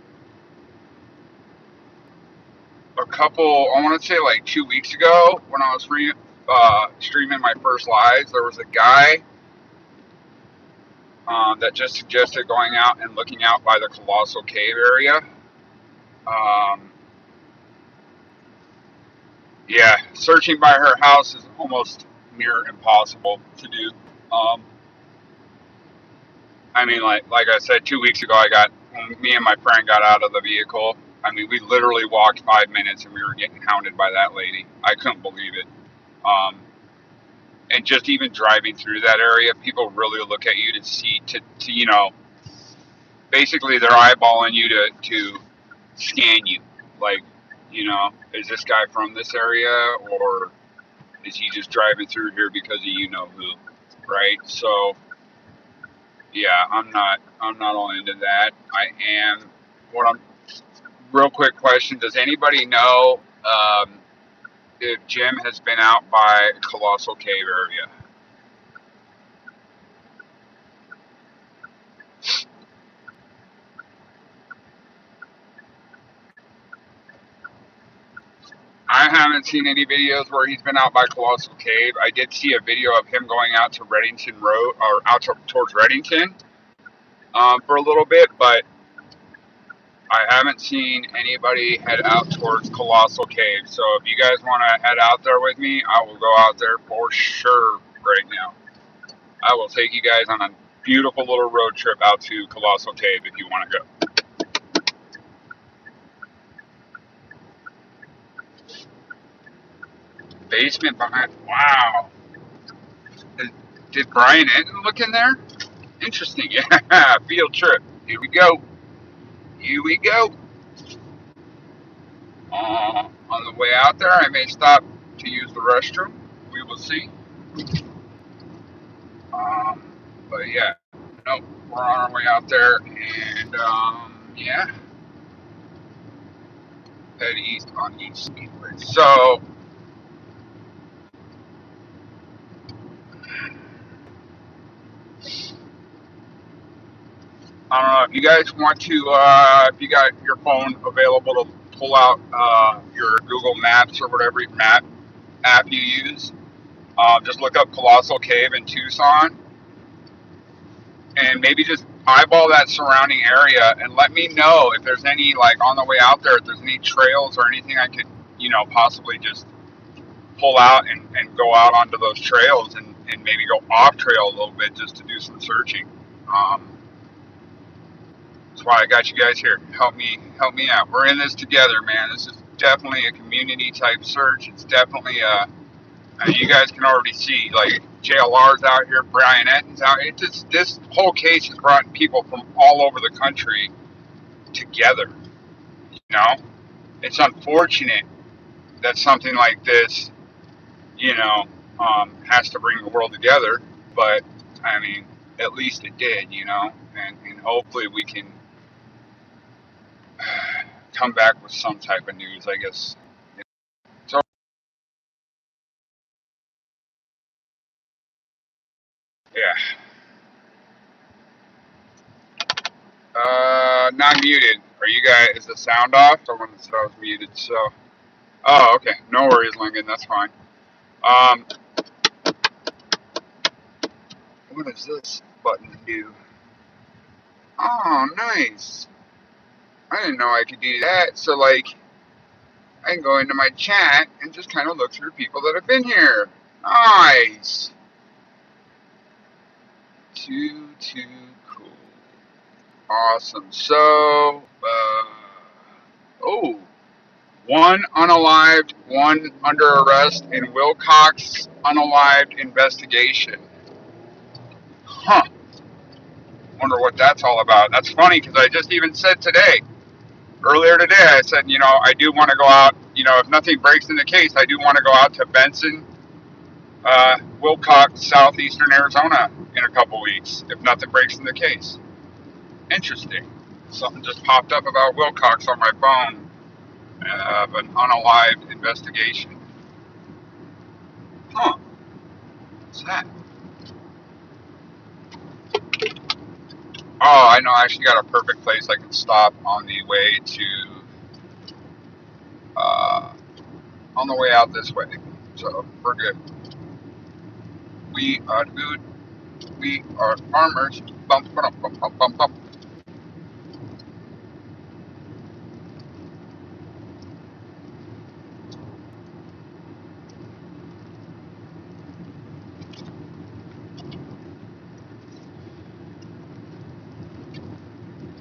I want to say like 2 weeks ago when I was streaming my first lives, there was a guy that just suggested going out and looking out by the Colossal Cave area. Um, yeah, searching by her house is almost near impossible to do. Um, I mean, like I said, 2 weeks ago, when me and my friend got out of the vehicle. I mean, we literally walked 5 minutes and we were getting hounded by that lady. I couldn't believe it. Um, and just even driving through that area, people really look at you to basically they're eyeballing you to scan you. Like, is this guy from this area or is he just driving through here because of you know who, right? So yeah, I'm not all into that. I am. what I'm real quick question: does anybody know if Jim has been out by Colossal Cave area? I haven't seen any videos where he's been out by Colossal Cave. I did see a video of him going out to Reddington Road or towards Reddington for a little bit, but I haven't seen anybody head out towards Colossal Cave. So if you guys want to head out there with me, I will go out there for sure right now. I will take you guys on a beautiful little road trip out to Colossal Cave if you want to go. Basement behind. Wow. Did Brian Enton look in there? Interesting. Yeah. Field trip. Here we go. Here we go. On the way out there, I may stop to use the restroom. We will see. Um, but yeah, nope, we're on our way out there, and yeah, head east on East Speedway. So I don't know if you guys want to, if you got your phone available to pull out your Google Maps or whatever map app you use. Just look up Colossal Cave in Tucson, and maybe just eyeball that surrounding area and let me know if there's any, like, on the way out there, if there's any trails or anything I could, possibly just pull out and go out onto those trails and maybe go off trail a little bit just to do some searching. That's why I got you guys here. Help me out. We're in this together, man. This is definitely a community type search. It's definitely you guys can already see, like, JLR's out here, Brian Enton's out here. This whole case has brought people from all over the country together. You know, it's unfortunate that something like this, has to bring the world together. But I mean, at least it did, and hopefully we can come back with some type of news, I guess. So yeah, not muted. Are you guys? Is the sound off? Someone said I was muted. So, oh, okay, no worries, Lincoln. That's fine. Um, what does this button do? Oh, nice. I didn't know I could do that. So, like, I can go into my chat and just kind of look through people that have been here. Nice. Too cool. Awesome. So, oh, one unalived, one under arrest in Wilcox unalived investigation. Huh. Wonder what that's all about. That's funny because I just even said earlier today, I said, I do want to go out, if nothing breaks in the case, I do want to go out to Benson, Wilcox, southeastern Arizona in a couple weeks, if nothing breaks in the case. Interesting. Something just popped up about Wilcox on my phone of an unalived investigation. Huh. What's that? Oh, I know. I actually got a perfect place I can stop on the way to, on the way out this way. So we're good. We are good. We are farmers. Bum, bum, bum, bum, bum, bum.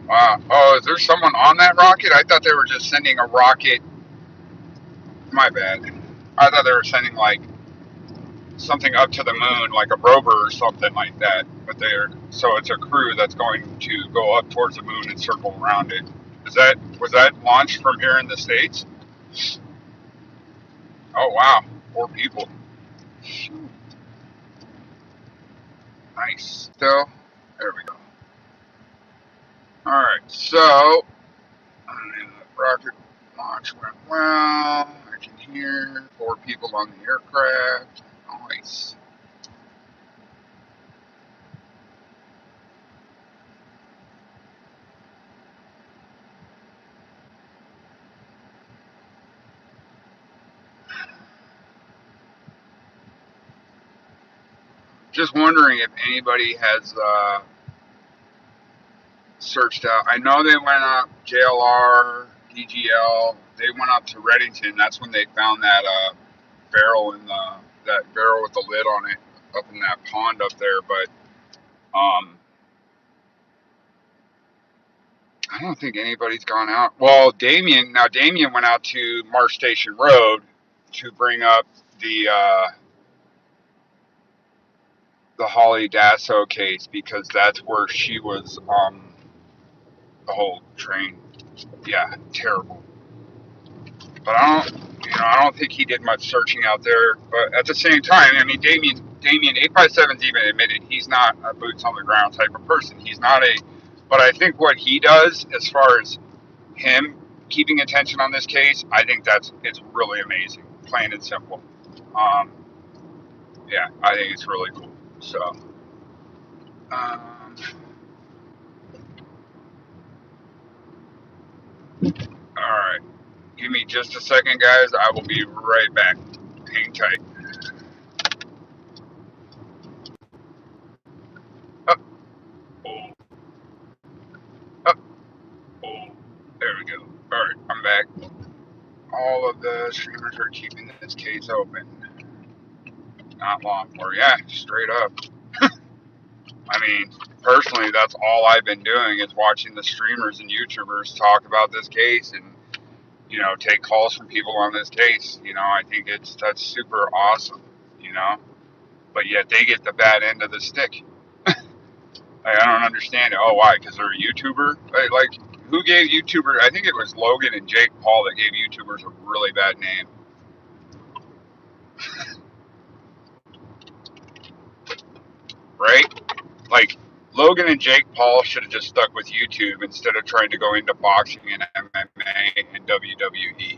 Wow. Oh, is there someone on that rocket? I thought they were just sending a rocket. My bad. I thought they were sending, like, something up to the moon, like a rover or something like that. But so it's a crew that's going to go up towards the moon and circle around it. Was that launched from here in the States? Oh wow, 4 people. Shoot. Nice. So there we go. All right. So Rocket launch went well. I can hear 4 people on the aircraft. Nice. Just wondering if anybody has searched out. I know they went up JLR, DGL. They went up to Reddington. That's when they found that barrel in that barrel with the lid on it up in that pond up there. But I don't think anybody's gone out. Well, Damien went out to Marsh Station Road to bring up the Holly Dasso case because that's where she was the whole train. Yeah, terrible. But I don't think he did much searching out there. But at the same time, I mean, Damien 857's even admitted he's not a boots on the ground type of person. He's not a. But I think what he does, as far as him keeping attention on this case, I think it's really amazing, plain and simple. Um, yeah, I think it's really cool. So, all right, give me just a second, guys. I will be right back. Hang tight. Up, oh, up, oh. There we go. All right, I'm back. All of the streamers are keeping this case open. Not long for, yeah, straight up. I mean, personally, that's all I've been doing is watching the streamers and YouTubers talk about this case and, take calls from people on this case. I think that's super awesome, you know, but yet they get the bad end of the stick. I don't understand it. Oh, why? Because they're a YouTuber? Like, who gave YouTuber? I think it was Logan and Jake Paul that gave YouTubers a really bad name. Right? Like, Logan and Jake Paul should have just stuck with YouTube instead of trying to go into boxing and MMA and WWE.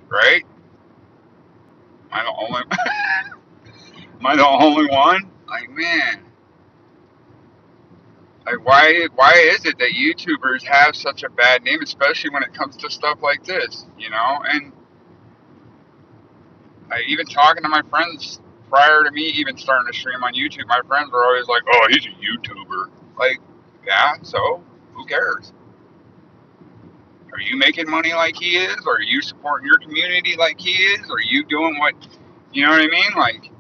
Right? Am I the only? Am I the only one? Like, man, like why is it that YouTubers have such a bad name, especially when it comes to stuff like this? And I even talking to my friends prior to me even starting to stream on YouTube, my friends were always like, "Oh, he's a YouTuber." Like, yeah, so who cares? Are you making money like he is? Or are you supporting your community like he is? Or are you doing what, you know what I mean? Like,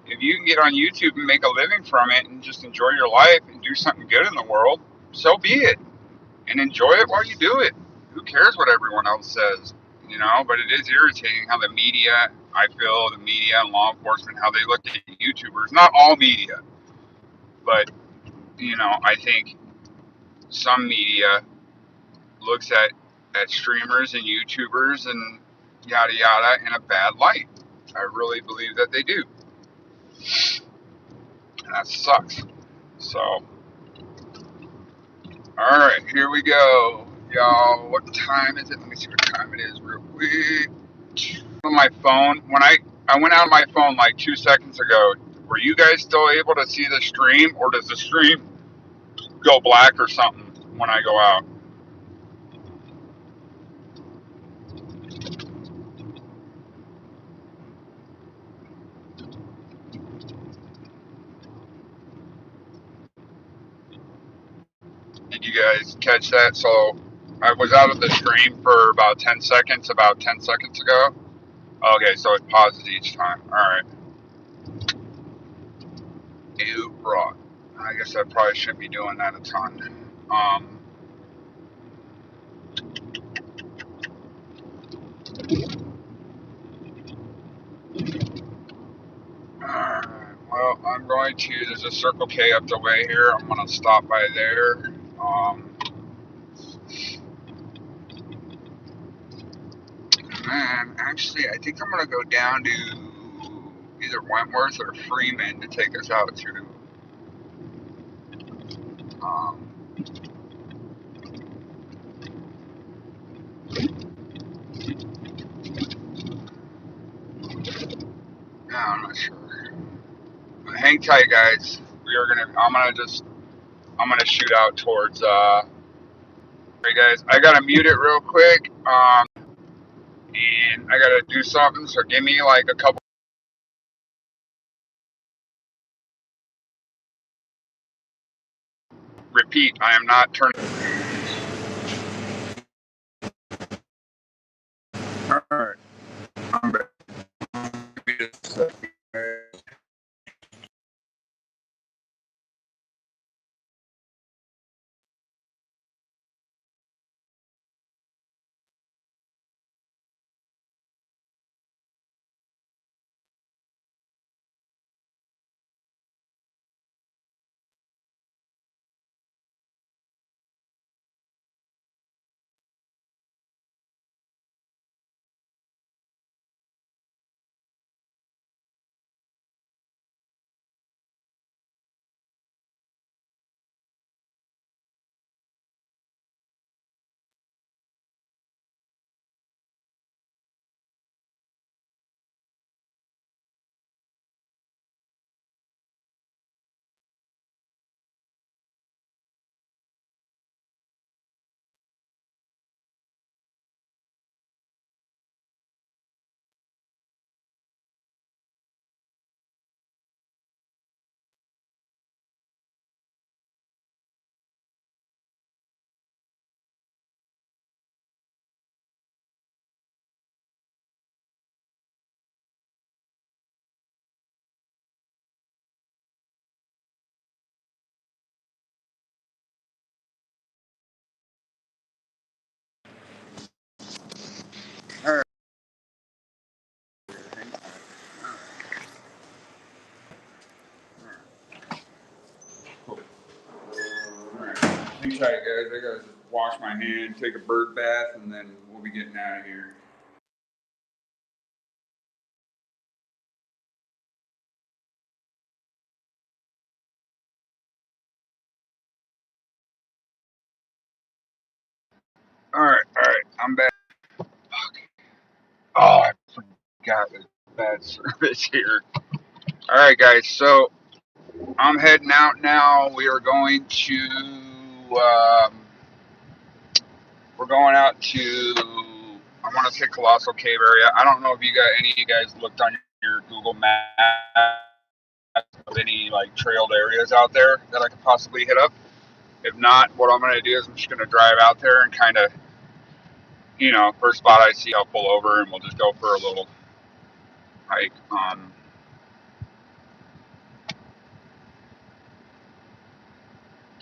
if you can get on YouTube and make a living from it and just enjoy your life and do something good in the world, so be it. And enjoy it while you do it. Who cares what everyone else says? But it is irritating how the media, I feel, the media and law enforcement, how they look at YouTubers. Not all media, but, I think some media looks at streamers and YouTubers and yada yada in a bad light. I really believe that they do. And that sucks. So, alright, here we go. Y'all, what time is it? Let me see what time it is real quick. On my phone, when I went out on my phone like 2 seconds ago, were you guys still able to see the stream, or does the stream go black or something when I go out? Did you guys catch that? So I was out of the stream for about 10 seconds, ago. Okay, so it pauses each time. Alright. You brought. I guess I probably shouldn't be doing that a ton. Alright. Well, I'm going to, there's a Circle K up the way here. I'm going to stop by there. Man, actually, I think I'm going to go down to either Wentworth or Freeman to take us out to um, No, I'm not sure. But hang tight, guys. I'm gonna shoot out towards. Hey guys, I gotta mute it real quick. And I gotta do something. So give me like a couple. Repeat. I am not turning. All right. I'm back. Give me just a second. All right. Cool. All right. Hang tight, guys. I gotta just wash my hand, take a bird bath, and then we'll be getting out of here. All right. All right. I'm back. Oh, I forgot the bad service here. All right, guys. So I'm heading out now. We are going to. We're going out to. I want to say Colossal Cave area. I don't know if any of you guys looked on your Google Maps of any like trailed areas out there that I could possibly hit up. If not, what I'm going to do is I'm just going to drive out there and kind of, first spot I see, I'll pull over and we'll just go for a little hike.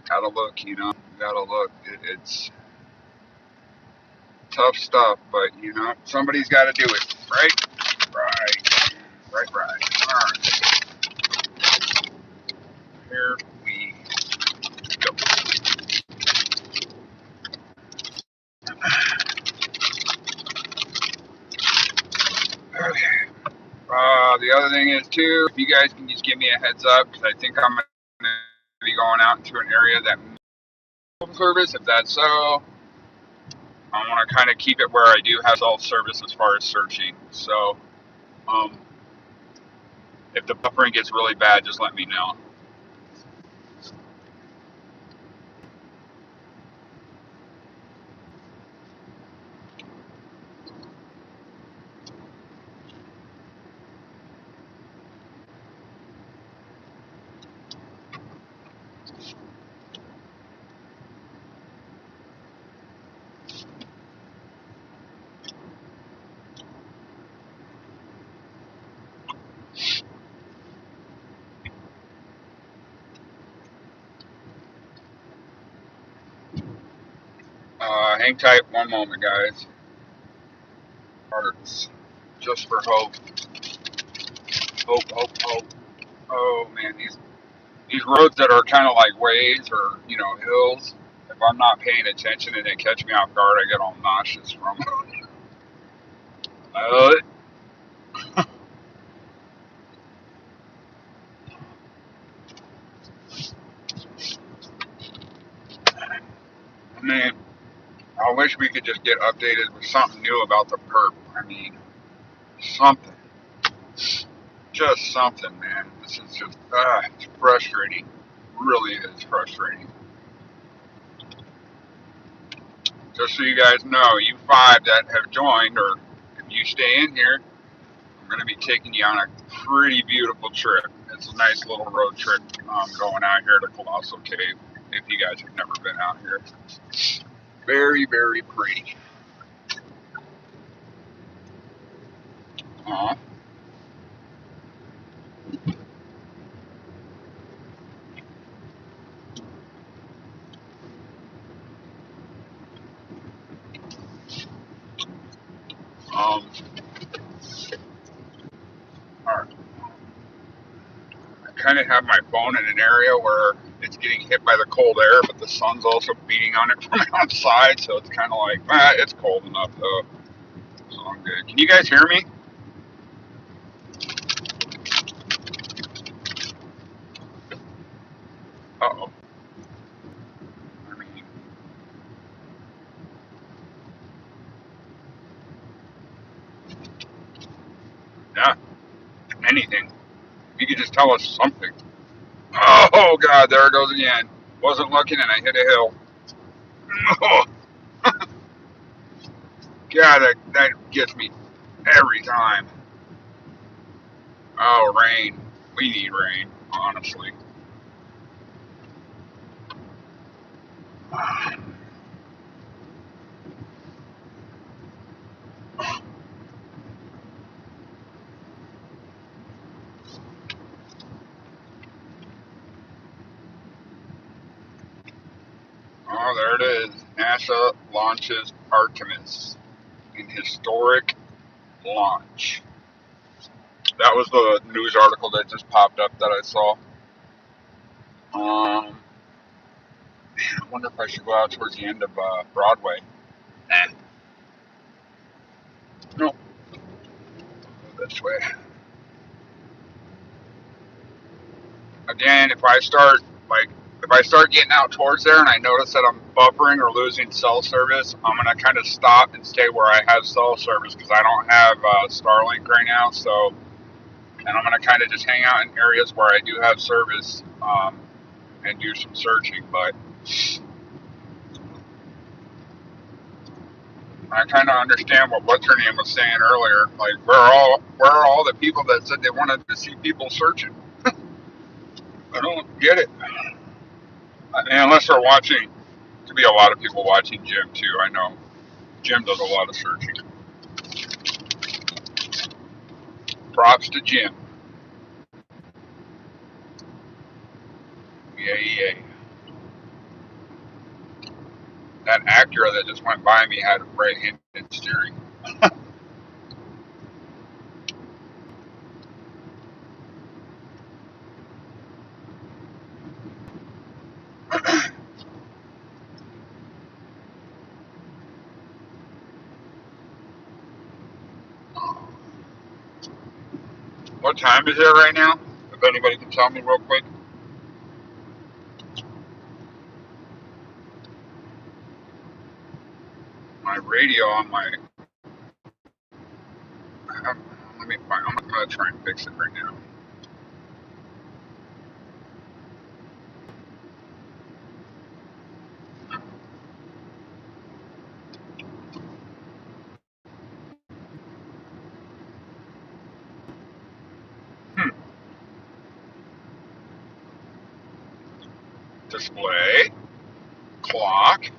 Gotta look, gotta look. It's tough stuff, but somebody's got to do it, right? Right. All right, here we go. Okay. The other thing is too, if you guys can just give me a heads up, because I think I'm gonna be going out into an area that service. If that's so, I want to kind of keep it where I do have self service as far as searching. So, um, if the buffering gets really bad, just let me know. Hang tight one moment, guys. Hearts, just for hope. Hope. Oh man, these roads that are kind of like ways or hills. If I'm not paying attention and they catch me off guard, I get all nauseous from it. Man, I wish wish we could just get updated with something new about the perp. I mean, something. Just something, man. This is just, it's frustrating. Really is frustrating. Just so you guys know, you 5 that have joined, or if you stay in here, I'm going to be taking you on a pretty beautiful trip. It's a nice little road trip going out here to Colossal Cave, if you guys have never been out here. Very, very pretty. Uh-huh. Um, all right. I kind of have my phone in an area where it's getting hit by the cold air, but the sun's also beating on it from outside, so it's kind of like, it's cold enough though, so I'm good. Can you guys hear me? Uh-oh. I mean, yeah, anything. You could just tell us something. Oh, God, there it goes again. Wasn't looking and I hit a hill. Oh, God, that gets me every time. Oh, rain. We need rain, honestly. Oh, there it is. NASA launches Artemis in historic launch. That was the news article that just popped up that I saw. Man, I wonder if I should go out towards the end of Broadway. Eh, no, this way. Again, if I start getting out towards there and I notice that I'm buffering or losing cell service, I'm gonna kind of stop and stay where I have cell service because I don't have Starlink right now. So, and I'm gonna kind of just hang out in areas where I do have service and do some searching. But I kind of understand what what's her name was saying earlier. Like, where are all the people that said they wanted to see people searching? I don't get it. Unless they're watching, could be a lot of people watching Jim too. I know Jim does a lot of searching. Props to Jim. Yay, yay. That Acura that just went by me had right-handed steering. What time is it right now? If anybody can tell me real quick. My radio on my... Let me find... I'm going to try and fix it right now. Display. Clock.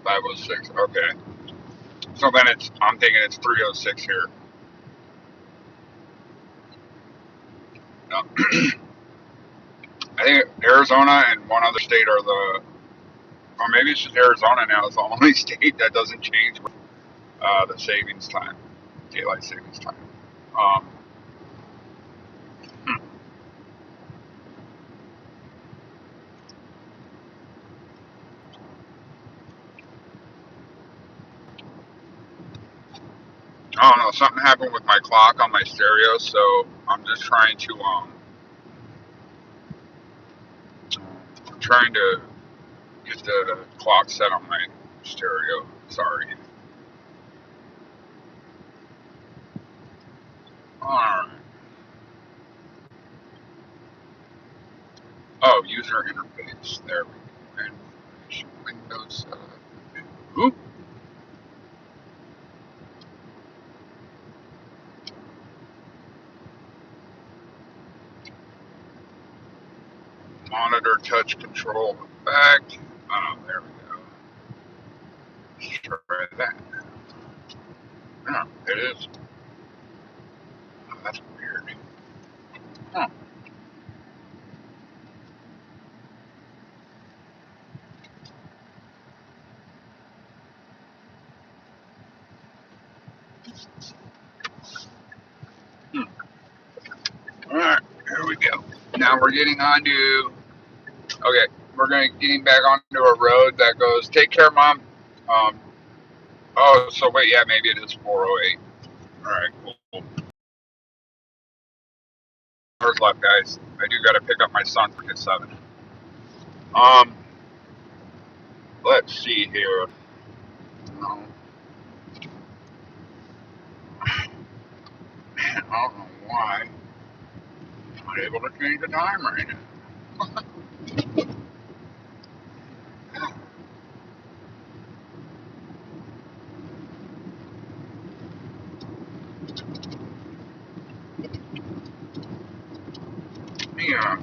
5:06. Okay. So then I'm thinking it's 3:06 here. No. I think Arizona and one other state are or maybe it's just Arizona now. It's the only state that doesn't change the savings time, daylight savings time. Um, hmm. I don't know, something happened with my clock on my stereo, so I'm just trying to I'm trying to get the clock set on my stereo. Sorry. Alright. Oh, user interface. There we go. And Windows. Oop. Monitor touch control effect. Oh, there we go. Let's try that. Oh, it is. Oh, that's weird. Huh. Hmm. Alright, here we go. Now we're getting onto. Okay, we're getting back onto a road that goes. Take care, Mom. Um. Oh, so wait, yeah, maybe it is 408. Alright, cool. Hours left, guys. I do got to pick up my son for his 7. Um. Let's see here. No. Man, I don't know why I'm not able to change the time right now. Yeah.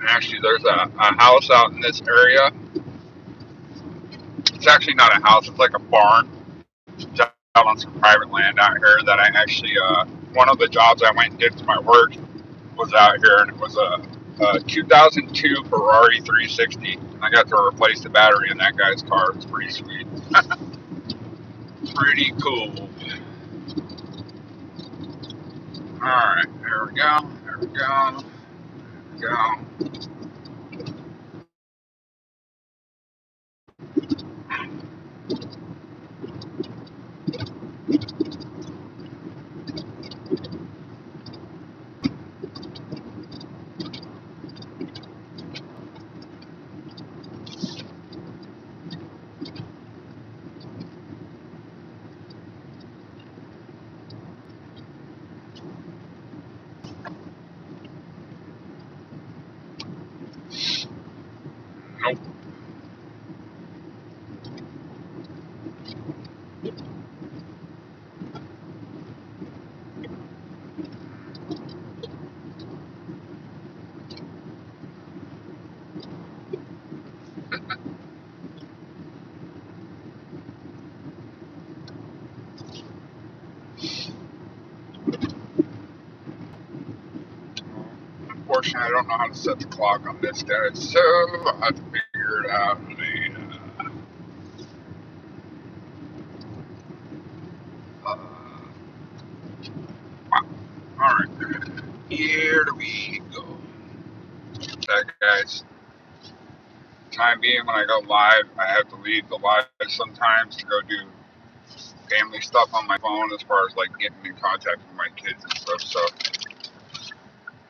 Actually, there's a house out in this area. It's actually not a house. It's like a barn. It's out on some private land out here that I actually, one of the jobs I went and did for my work was out here, and it was a 2002 Ferrari 360. And I got to replace the battery in that guy's car. It's pretty sweet. Pretty cool. Alright, there we go. There we go. There we go. Nope. Unfortunately, I don't know how to set the clock on this guy, so I have to figure it out later. Alright, here we go. That guys, time being when I go live, I have to leave the live sometimes to go do family stuff on my phone as far as like getting in contact with my kids and stuff. So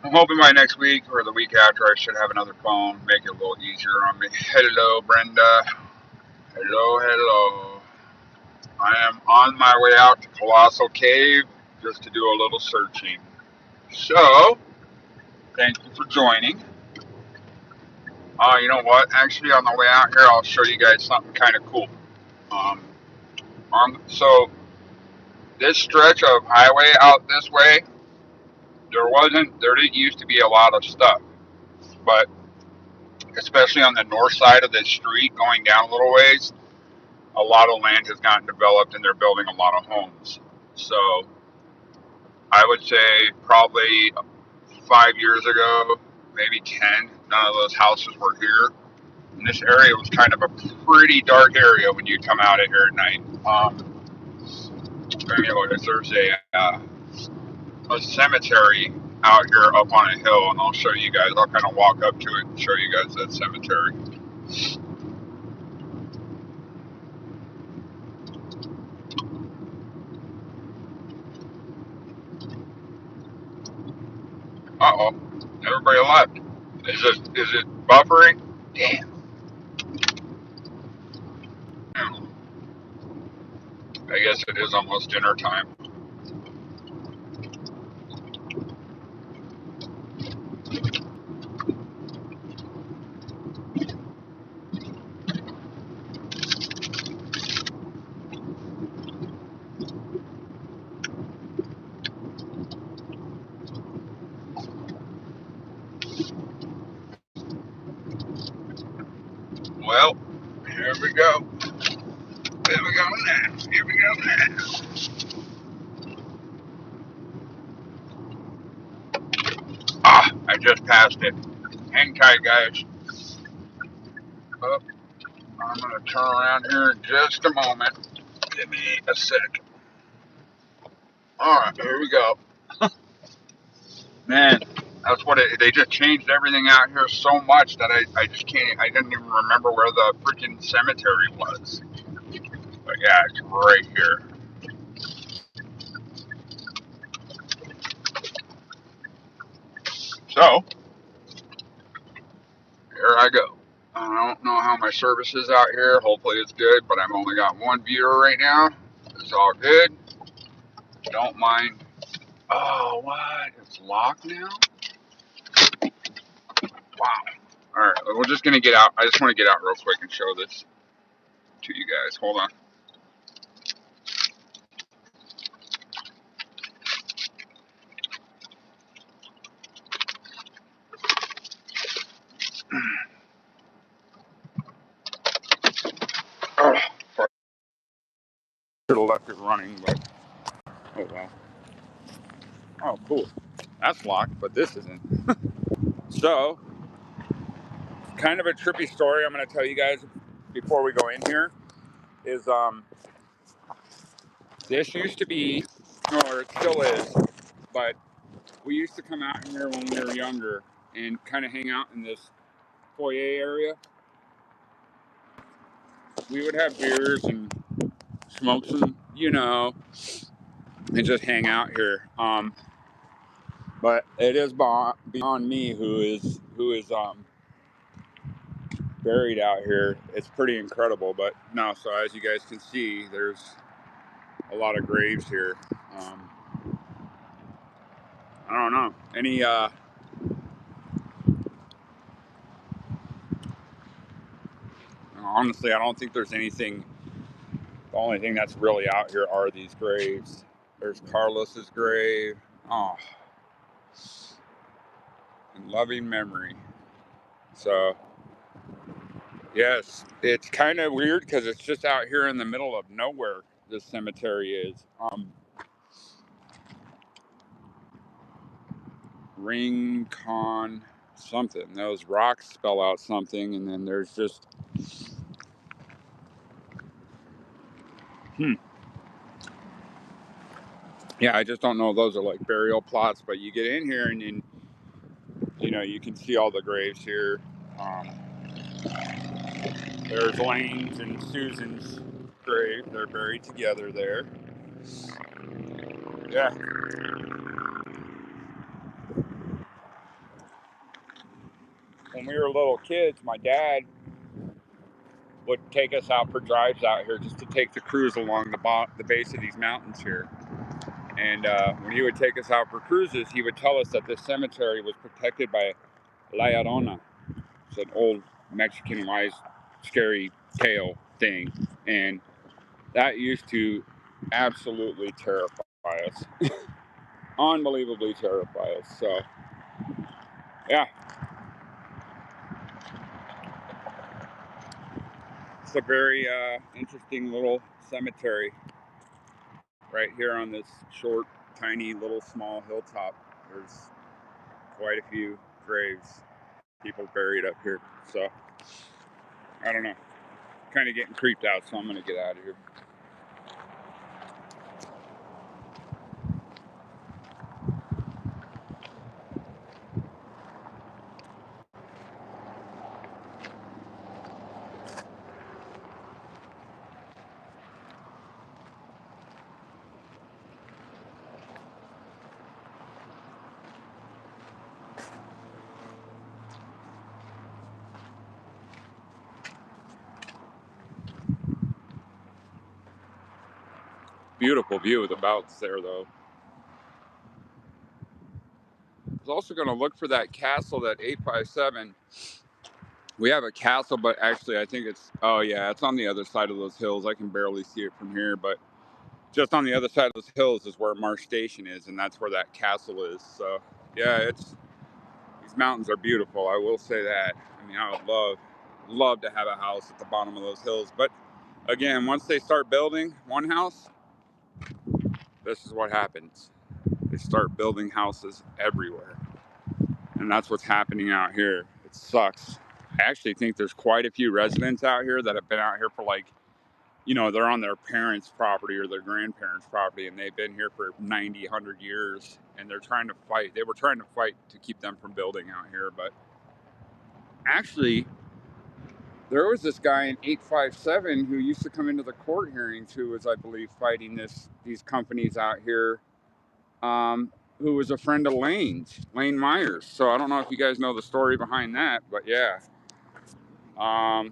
I'm hoping by next week or the week after I should have another phone, make it a little easier on me. Hello, Brenda. Hello, hello. I am on my way out to Colossal Cave just to do a little searching. So, thank you for joining. You know what? Actually, on the way out here, I'll show you guys something kind of cool. Um, so this stretch of highway out this way, there didn't used to be a lot of stuff, but especially on the north side of this street, going down a little ways, a lot of land has gotten developed, and they're building a lot of homes. So I would say probably 5 years ago, maybe 10, none of those houses were here. And this area was kind of a pretty dark area when you come out of here at night. Anyways, there's a cemetery out here up on a hill, and I'll show you guys. I'll kind of walk up to it and show you guys that cemetery. Uh-oh, everybody left. Is it buffering? Damn. I guess it is almost dinner time. Well, here we go. Here we go now. Here we go now. Ah, I just passed it. Hang tight, guys. Oh, I'm going to turn around here in just a moment. Give me a sec. All right, here we go. Man, that's what they just changed everything out here so much that I just can't, I didn't even remember where the freaking cemetery was. But yeah, it's right here. So, here I go. I don't know how my service is out here. Hopefully it's good, but I've only got one viewer right now. It's all good. Don't mind. Oh, what? It's locked now? Wow. All right, we're just going to get out. I just want to get out real quick and show this to you guys. Hold on. Oh, should have left it running, but oh well. Oh, cool. That's locked, but this isn't. So, kind of a trippy story I'm going to tell you guys before we go in here is this used to be, or it still is, but we used to come out here when we were younger and kind of hang out in this foyer area. We would have beers and smoke some, and just hang out here. But it is beyond me who is buried out here. It's pretty incredible. But no, so as you guys can see, there's a lot of graves here. I don't know. Honestly, I don't think there's anything. The only thing that's really out here are these graves. There's Carlos's grave. Oh, in loving memory. So, yes, it's kind of weird because it's just out here in the middle of nowhere. This cemetery is. Rincon something. Those rocks spell out something, and then there's just yeah, I just don't know if those are like burial plots, but you get in here and you can see all the graves here. There's Lane's and Susan's grave. They're buried together there. Yeah. When we were little kids, my dad would take us out for drives out here just to take the cruise along the base of these mountains here. And when he would take us out for cruises, he would tell us that this cemetery was protected by La Llorona. It's an old Mexican wise, scary tale thing. And that used to absolutely terrify us. Unbelievably terrify us. So, yeah. It's a very interesting little cemetery right here on this short tiny little small hilltop. There's quite a few graves, people buried up here. So I don't know. Kind of getting creeped out, so I'm gonna get out of here. Beautiful view of the mountains there, though. I was also going to look for that castle, that 857. We have a castle, but actually I think oh yeah, it's on the other side of those hills. I can barely see it from here, but just on the other side of those hills is where Marsh Station is, and that's where that castle is. So yeah, these mountains are beautiful. I will say that. I mean, I would love to have a house at the bottom of those hills, but again, once they start building one house, this is what happens. They start building houses everywhere. And that's what's happening out here. It sucks. I actually think there's quite a few residents out here that have been out here for they're on their parents' property or their grandparents' property, and they've been here for 90, 100 years, and they're trying to fight. They were trying to fight to keep them from building out here. But actually, there was this guy in 857 who used to come into the court hearings who was, I believe, fighting these companies out here, who was a friend of Lane Myers. So I don't know if you guys know the story behind that, but yeah. I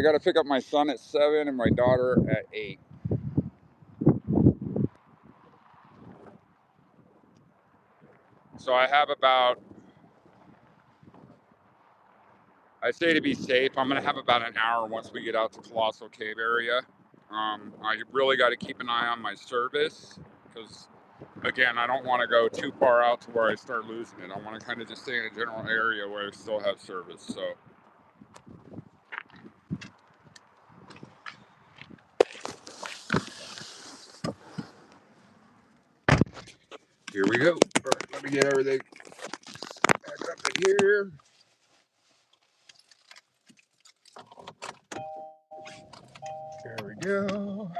got to pick up my son at 7 and my daughter at 8. So I have I say to be safe, I'm going to have about an hour once we get out to Colossal Cave area. I really got to keep an eye on my service because, again, I don't want to go too far out to where I start losing it. I want to kind of just stay in a general area where I still have service. So here we go. All right, let me get everything back up in here. There we go.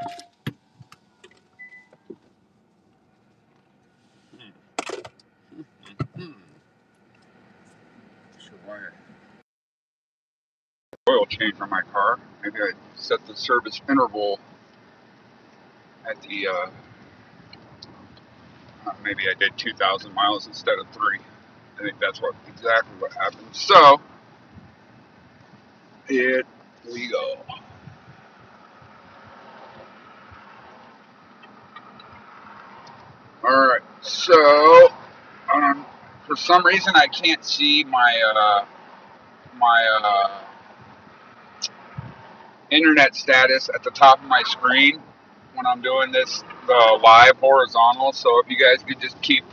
Sure why oil change on my car. Maybe I set the service interval at the maybe I did 2,000 miles instead of 3. I think that's exactly what happened. So here we go. All right. So for some reason I can't see my internet status at the top of my screen when I'm doing this the live horizontal. So if you guys could just keep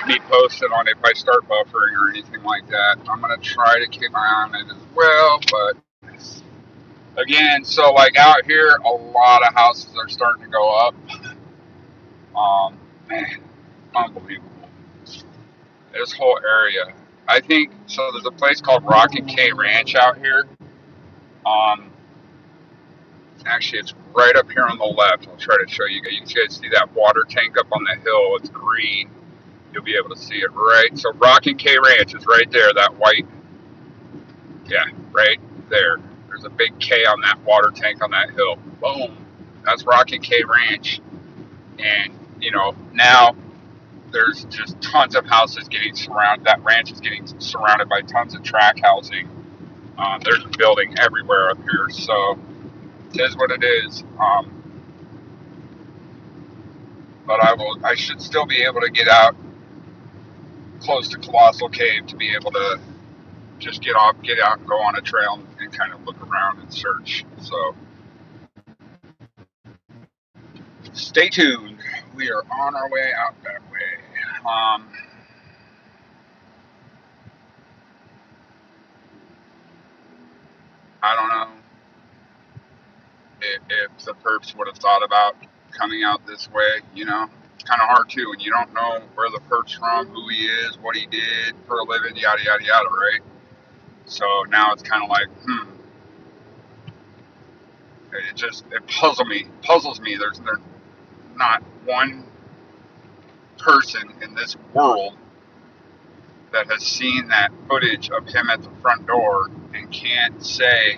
me posted on if I start buffering or anything like that, I'm gonna try to keep my eye on it as well. But again, so like out here, a lot of houses are starting to go up. Man, unbelievable. This whole area. I think so. There's a place called Rocket K Ranch out here. Um, Actually, it's right up here on the left. I'll try to show you guys. You guys see that water tank up on the hill? It's green. You'll be able to see it right. So Rocket K Ranch is right there. That white, yeah, right there. There's a big K on that water tank on that hill. Boom. That's Rocket K Ranch. And now there's just tons of houses getting surrounded. That ranch is getting surrounded by tons of tract housing. There's building everywhere up here, so it is what it is. But I should still be able to get out close to Colossal Cave to be able to just get out, and go on a trail and kind of look around and search. So stay tuned. We are on our way out that way. I don't know if the perps would have thought about coming out this way, kind of hard too, and you don't know where the perp's from, who he is, what he did for a living, yada yada yada, right? So now it's kind of like, it puzzles me. There's not one person in this world that has seen that footage of him at the front door and can't say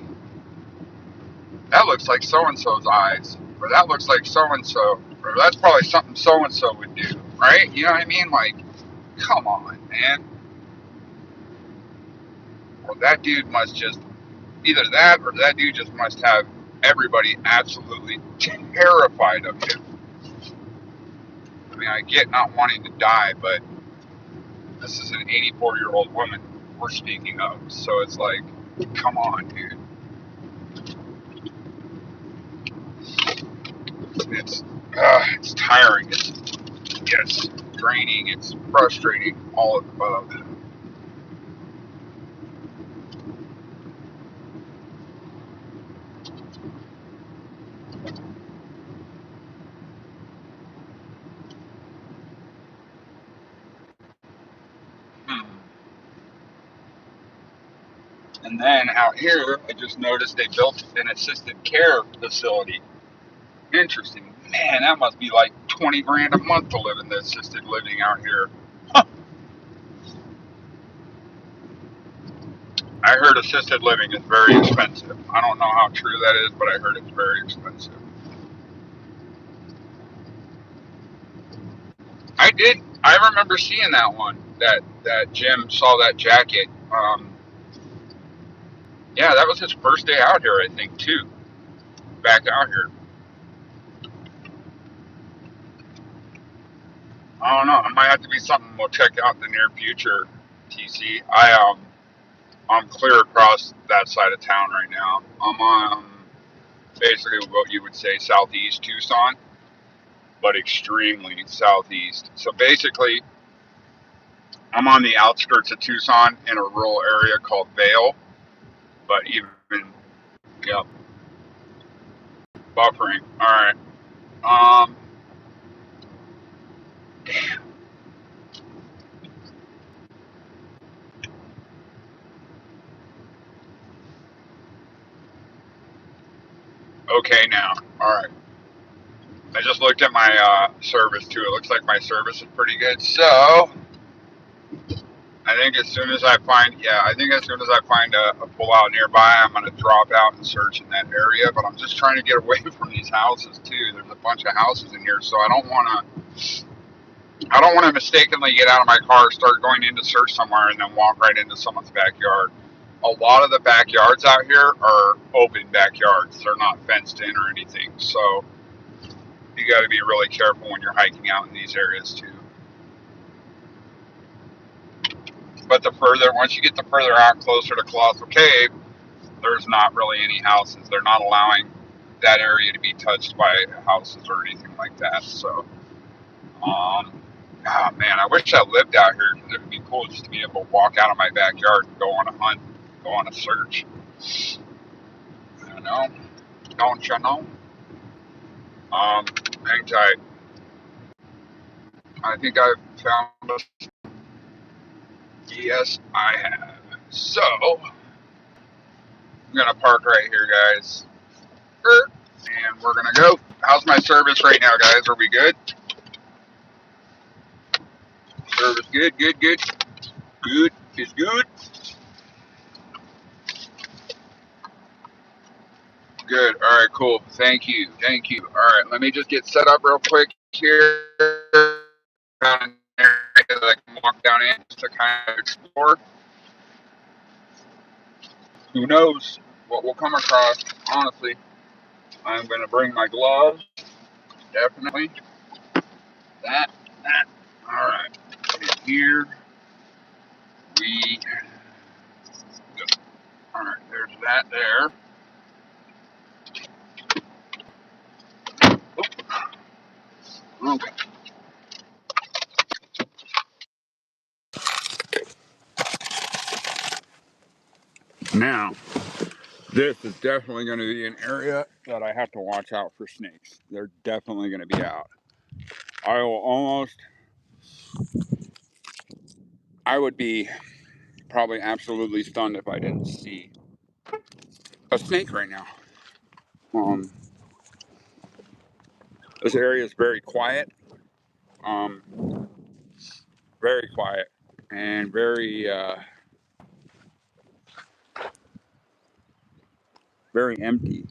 that looks like so and so's eyes, or that looks like so and so, or that's probably something so and so would do, right? You know what I mean? Like, come on, man. Or that dude must just either that or that dude just must have everybody absolutely terrified of him. I mean, I get not wanting to die, but this is an 84-year-old woman we're speaking of, so it's like, come on, dude. It's tiring. It's draining. It's frustrating. All of the above. And then out here, I just noticed they built an assisted care facility. Interesting. Man, that must be like 20 grand a month to live in the assisted living out here. Huh. I heard assisted living is very expensive. I don't know how true that is, but I heard it's very expensive. I did. I remember seeing that one. That Jim saw that jacket. Yeah, that was his first day out here, I think, too. Back out here. I don't know. It might have to be something we'll check out in the near future. TC. I'm clear across that side of town right now. I'm on basically what you would say southeast Tucson, but extremely southeast. So basically, I'm on the outskirts of Tucson in a rural area called Vale, but even, yep, buffering. All right. Um, okay now. All right. I just looked at my service too. It looks like my service is pretty good. So I think as soon as I find, a pull out nearby, I'm gonna drop out and search in that area. But I'm just trying to get away from these houses too. There's a bunch of houses in here, so I don't want to mistakenly get out of my car, start going in to search somewhere, and then walk right into someone's backyard. A lot of the backyards out here are open backyards. They're not fenced in or anything. So you got to be really careful when you're hiking out in these areas too. But once you get the further out, closer to Colossal Cave, there's not really any houses. They're not allowing that area to be touched by houses or anything like that. So, oh man, I wish I lived out here. It would be cool just to be able to walk out of my backyard and go on a hunt, go on a search. You know, don't you know? Hang tight. I think I've found a. Yes, I have. So, I'm gonna park right here, guys. And we're gonna go. How's my service right now, guys? Are we good? Service good, good, good. Good is good. Good. All right, cool. Thank you. Thank you. All right, let me just get set up real quick here. Found an area that I can walk down in just to kind of explore. Who knows what we'll come across? Honestly, I'm gonna bring my gloves. Definitely. That. All right. And here we go. All right. There's that there. Okay. Now, this is definitely going to be an area that I have to watch out for snakes. They're definitely going to be out. I would be probably absolutely stunned if I didn't see a snake right now. Um, this area is very quiet, um, very quiet, and very empty.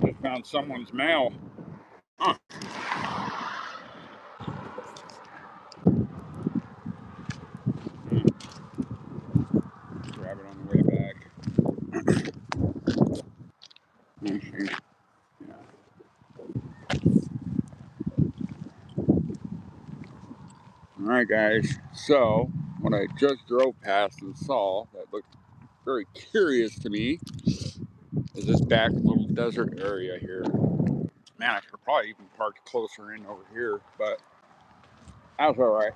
Just found someone's mail. Huh. Grab it on the way back. Yeah. All right, guys. So, what I just drove past and saw that looked very curious to me is this back little desert area here. Man, I could probably even park closer in over here, but that's all right.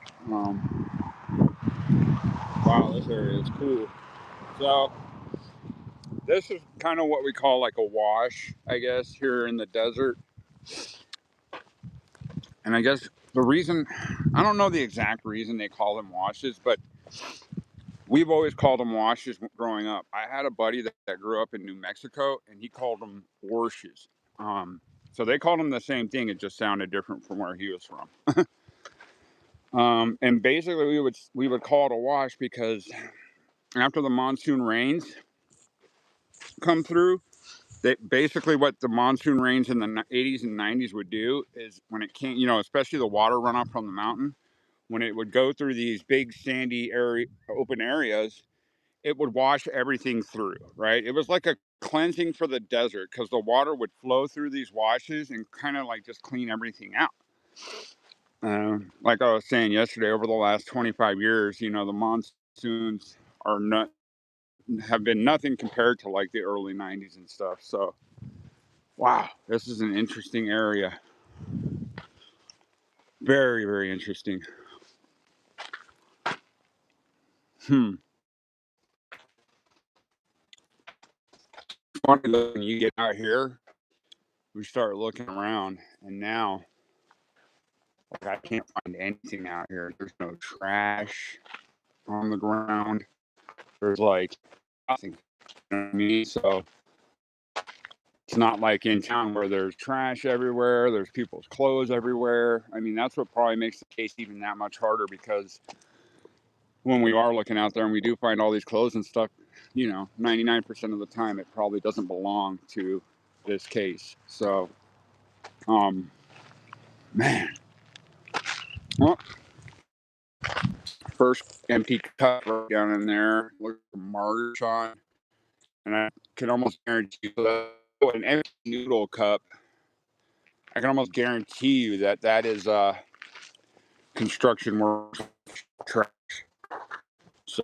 Wow, this area is cool. So, this is kind of what we call like a wash, I guess, here in the desert. And I guess the reason, I don't know the exact reason they call them washes, but we've always called them washes growing up. I had a buddy that grew up in New Mexico, and he called them warshes. So they called them the same thing. It just sounded different from where he was from. And basically, we would call it a wash because after the monsoon rains come through, basically what the monsoon rains in the 80s and 90s would do is when it came, especially the water runoff from the mountain, when it would go through these big sandy open areas, it would wash everything through, right? It was like a cleansing for the desert because the water would flow through these washes and kind of like just clean everything out. Like I was saying yesterday, over the last 25 years, the monsoons are not have been nothing compared to like the early 90s and stuff. So, wow, this is an interesting area. Very, very interesting. Funny when you get out here, we start looking around, and now like I can't find anything out here. There's no trash on the ground. There's like nothing. You know what I mean? So it's not like in town where there's trash everywhere, there's people's clothes everywhere. I mean, that's what probably makes the case even that much harder because when we are looking out there and we do find all these clothes and stuff, 99% of the time it probably doesn't belong to this case. So, man. Well, first empty cup right down in there. Look for March on. And I can almost guarantee you an empty noodle cup. I can almost guarantee you that is construction work trash. So,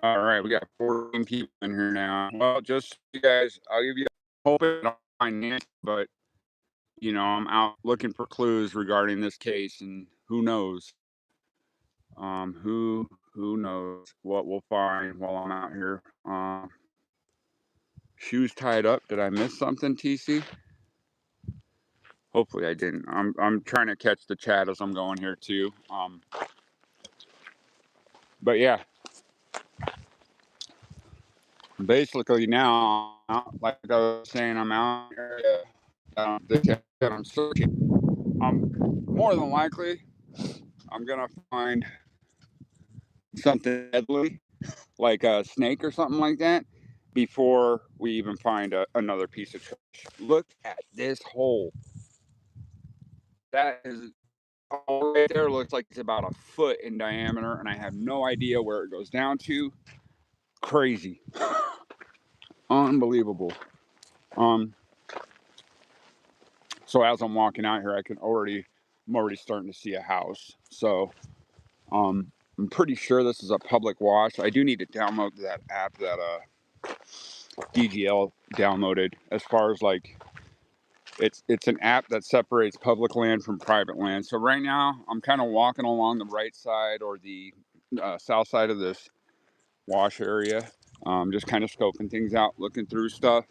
all right, we got 14 people in here now. Well, just you guys, I'll give you hope I don't find Nancy, but I'm out looking for clues regarding this case, and who knows? Who knows what we'll find while I'm out here? Shoes tied up. Did I miss something, TC? Hopefully I didn't. I'm trying to catch the chat as I'm going here too. But yeah, basically now, like I was saying, I'm out here. I'm searching. More than likely, I'm gonna find something deadly, like a snake or something like that, before we even find another piece of trash. Look at this hole. That is all right there. Looks like it's about a foot in diameter, and I have no idea where it goes down to. Crazy. Unbelievable. So as I'm walking out here, I'm already starting to see a house. So I'm pretty sure this is a public wash. I do need to download that app that DGL downloaded as far as like It's an app that separates public land from private land. So right now I'm kind of walking along the right side or the south side of this wash area, just kind of scoping things out, looking through stuff,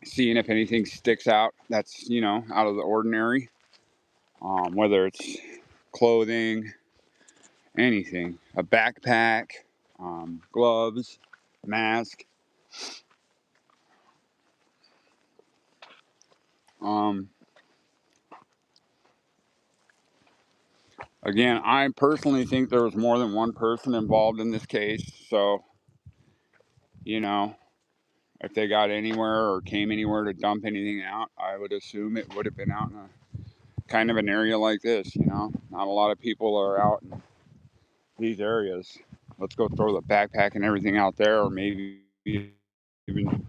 seeing if anything sticks out that's out of the ordinary, whether it's clothing, anything, a backpack, gloves, mask. Again, I personally think there was more than one person involved in this case. So, if they got anywhere or came anywhere to dump anything out, I would assume it would have been out in a kind of an area like this. Not a lot of people are out in these areas. Let's go throw the backpack and everything out there, or maybe even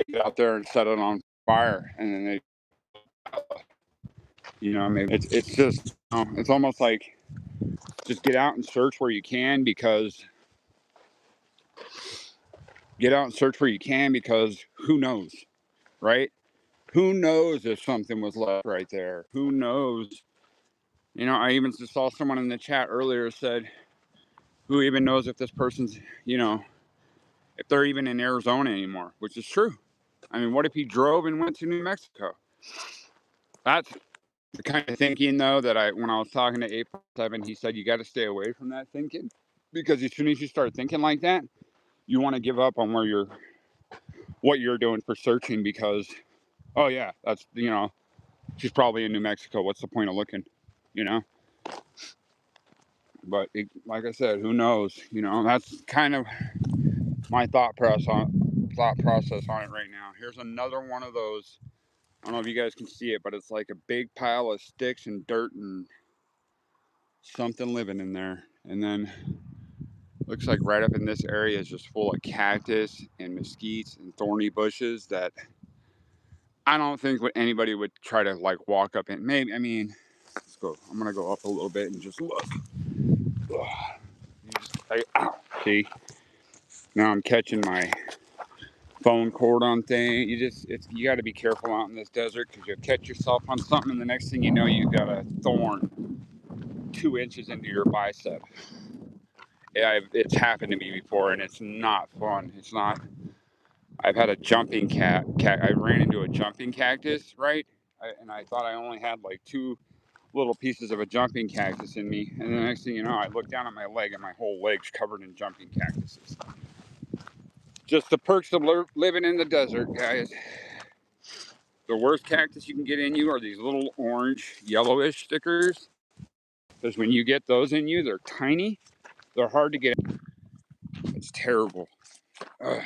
get out there and set it on fire, and then maybe it's just it's almost like just get out and search where you can because who knows, right? Who knows if something was left right there? Who knows? I even just saw someone in the chat earlier said, who even knows if this person's, if they're even in Arizona anymore, which is true. I mean, what if he drove and went to New Mexico? That's the kind of thinking, though, that when I was talking to April 7, he said you got to stay away from that thinking, because as soon as you start thinking like that, you want to give up on what you're doing for searching, because, oh yeah, that's, she's probably in New Mexico. What's the point of looking, But like I said, who knows? That's kind of my thought process on it right now. Here's another one of those. I don't know if you guys can see it, but it's like a big pile of sticks and dirt and something living in there. And then looks like right up in this area is just full of cactus and mesquites and thorny bushes that I don't think anybody would try to like walk up in. Maybe, I mean, let's go. I'm gonna go up a little bit and just look. See, now I'm catching my phone cord on thing. You got to be careful out in this desert, because you'll catch yourself on something, and the next thing you know, you got a thorn 2 inches into your bicep. Yeah, it's happened to me before, and it's not fun. It's not. I've had a jumping I ran into a jumping cactus, right? And I thought I only had like 2 little pieces of a jumping cactus in me, and the next thing you know, I look down at my leg, and my whole leg's covered in jumping cactuses. Just the perks of living in the desert, guys. The worst cactus you can get in you are these little orange, yellowish stickers. Because when you get those in you, they're tiny. They're hard to get. It's terrible. Ugh.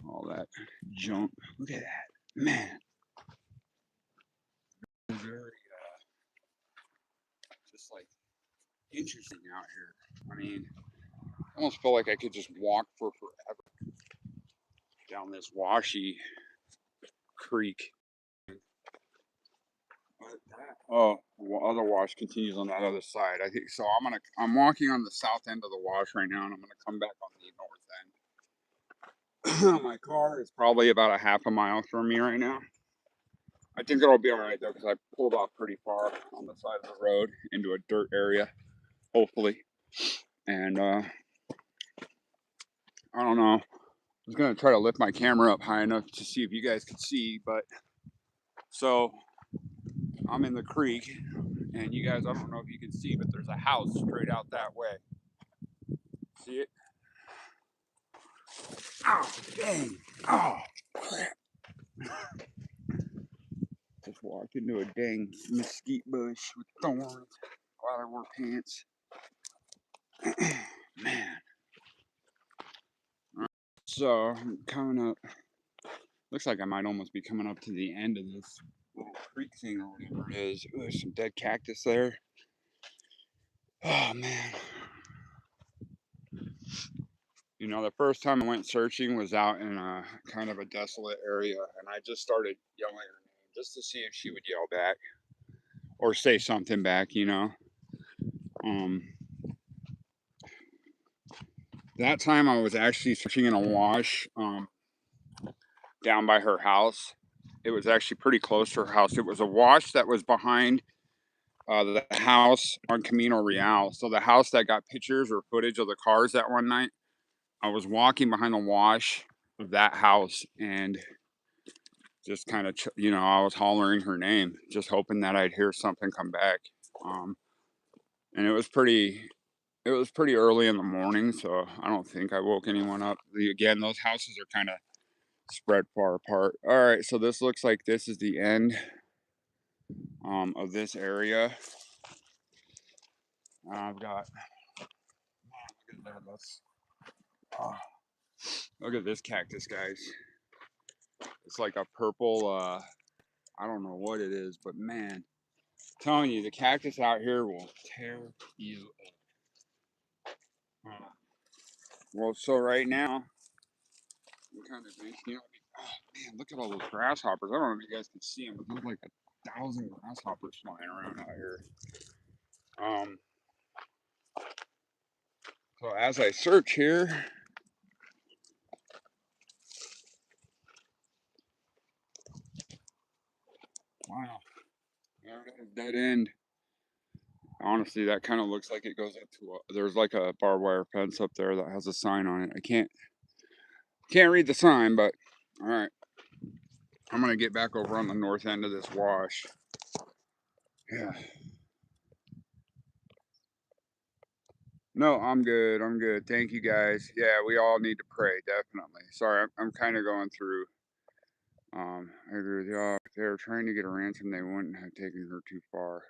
All that junk. Look at that. Man. Very, just like interesting out here. I mean, I almost feel like I could just walk for forever down this washy creek. Oh, other wash continues on that other side. I think so. I'm walking on the south end of the wash right now, and I'm gonna come back on the north end. My car is probably about a half a mile from me right now. I think it'll be all right though, because I pulled off pretty far on the side of the road into a dirt area, hopefully. And I don't know. I was gonna try to lift my camera up high enough to see if you guys could see, but so I'm in the creek, and you guys, I don't know if you can see, but there's a house straight out that way. See it? Oh, dang. Oh, crap. Just walked into a dang mesquite bush with thorns. Glad I wore pants. Man. So, I'm coming up. Looks like I might almost be coming up to the end of this little creek thing or whatever it is. Ooh, there's some dead cactus there. Oh, man. The first time I went searching was out in a kind of a desolate area, and I just started yelling her name just to see if she would yell back or say something back. that time I was actually searching in a wash down by her house. It was actually pretty close to her house. It was a wash that was behind the house on Camino Real. So the house that got pictures or footage of the cars that one night, I was walking behind the wash of that house and just kind of, I was hollering her name, just hoping that I'd hear something come back. Um, and it was pretty early in the morning, so I don't think I woke anyone up. Again, those houses are kind of spread far apart. All right, so this looks like this is the end of this area. I've got, look at that. Oh, look at this cactus, guys. It's like a purple, I don't know what it is, but man, I'm telling you, the cactus out here will tear you up. Well, so right now, I'm kind of thinking, oh man, look at all those grasshoppers. I don't know if you guys can see them, but there's like 1,000 grasshoppers flying around out here. Um, so as I search here, wow, dead end. Honestly, that kind of looks like it goes into there's like a barbed wire fence up there that has a sign on it. I can't read the sign, but all right. I'm gonna get back over on the north end of this wash. Yeah. No, I'm good. I'm good. Thank you guys. Yeah, we all need to pray, definitely. Sorry, I'm kind of going through. I agree with y'all. If they were trying to get a ransom, they wouldn't have taken her too far.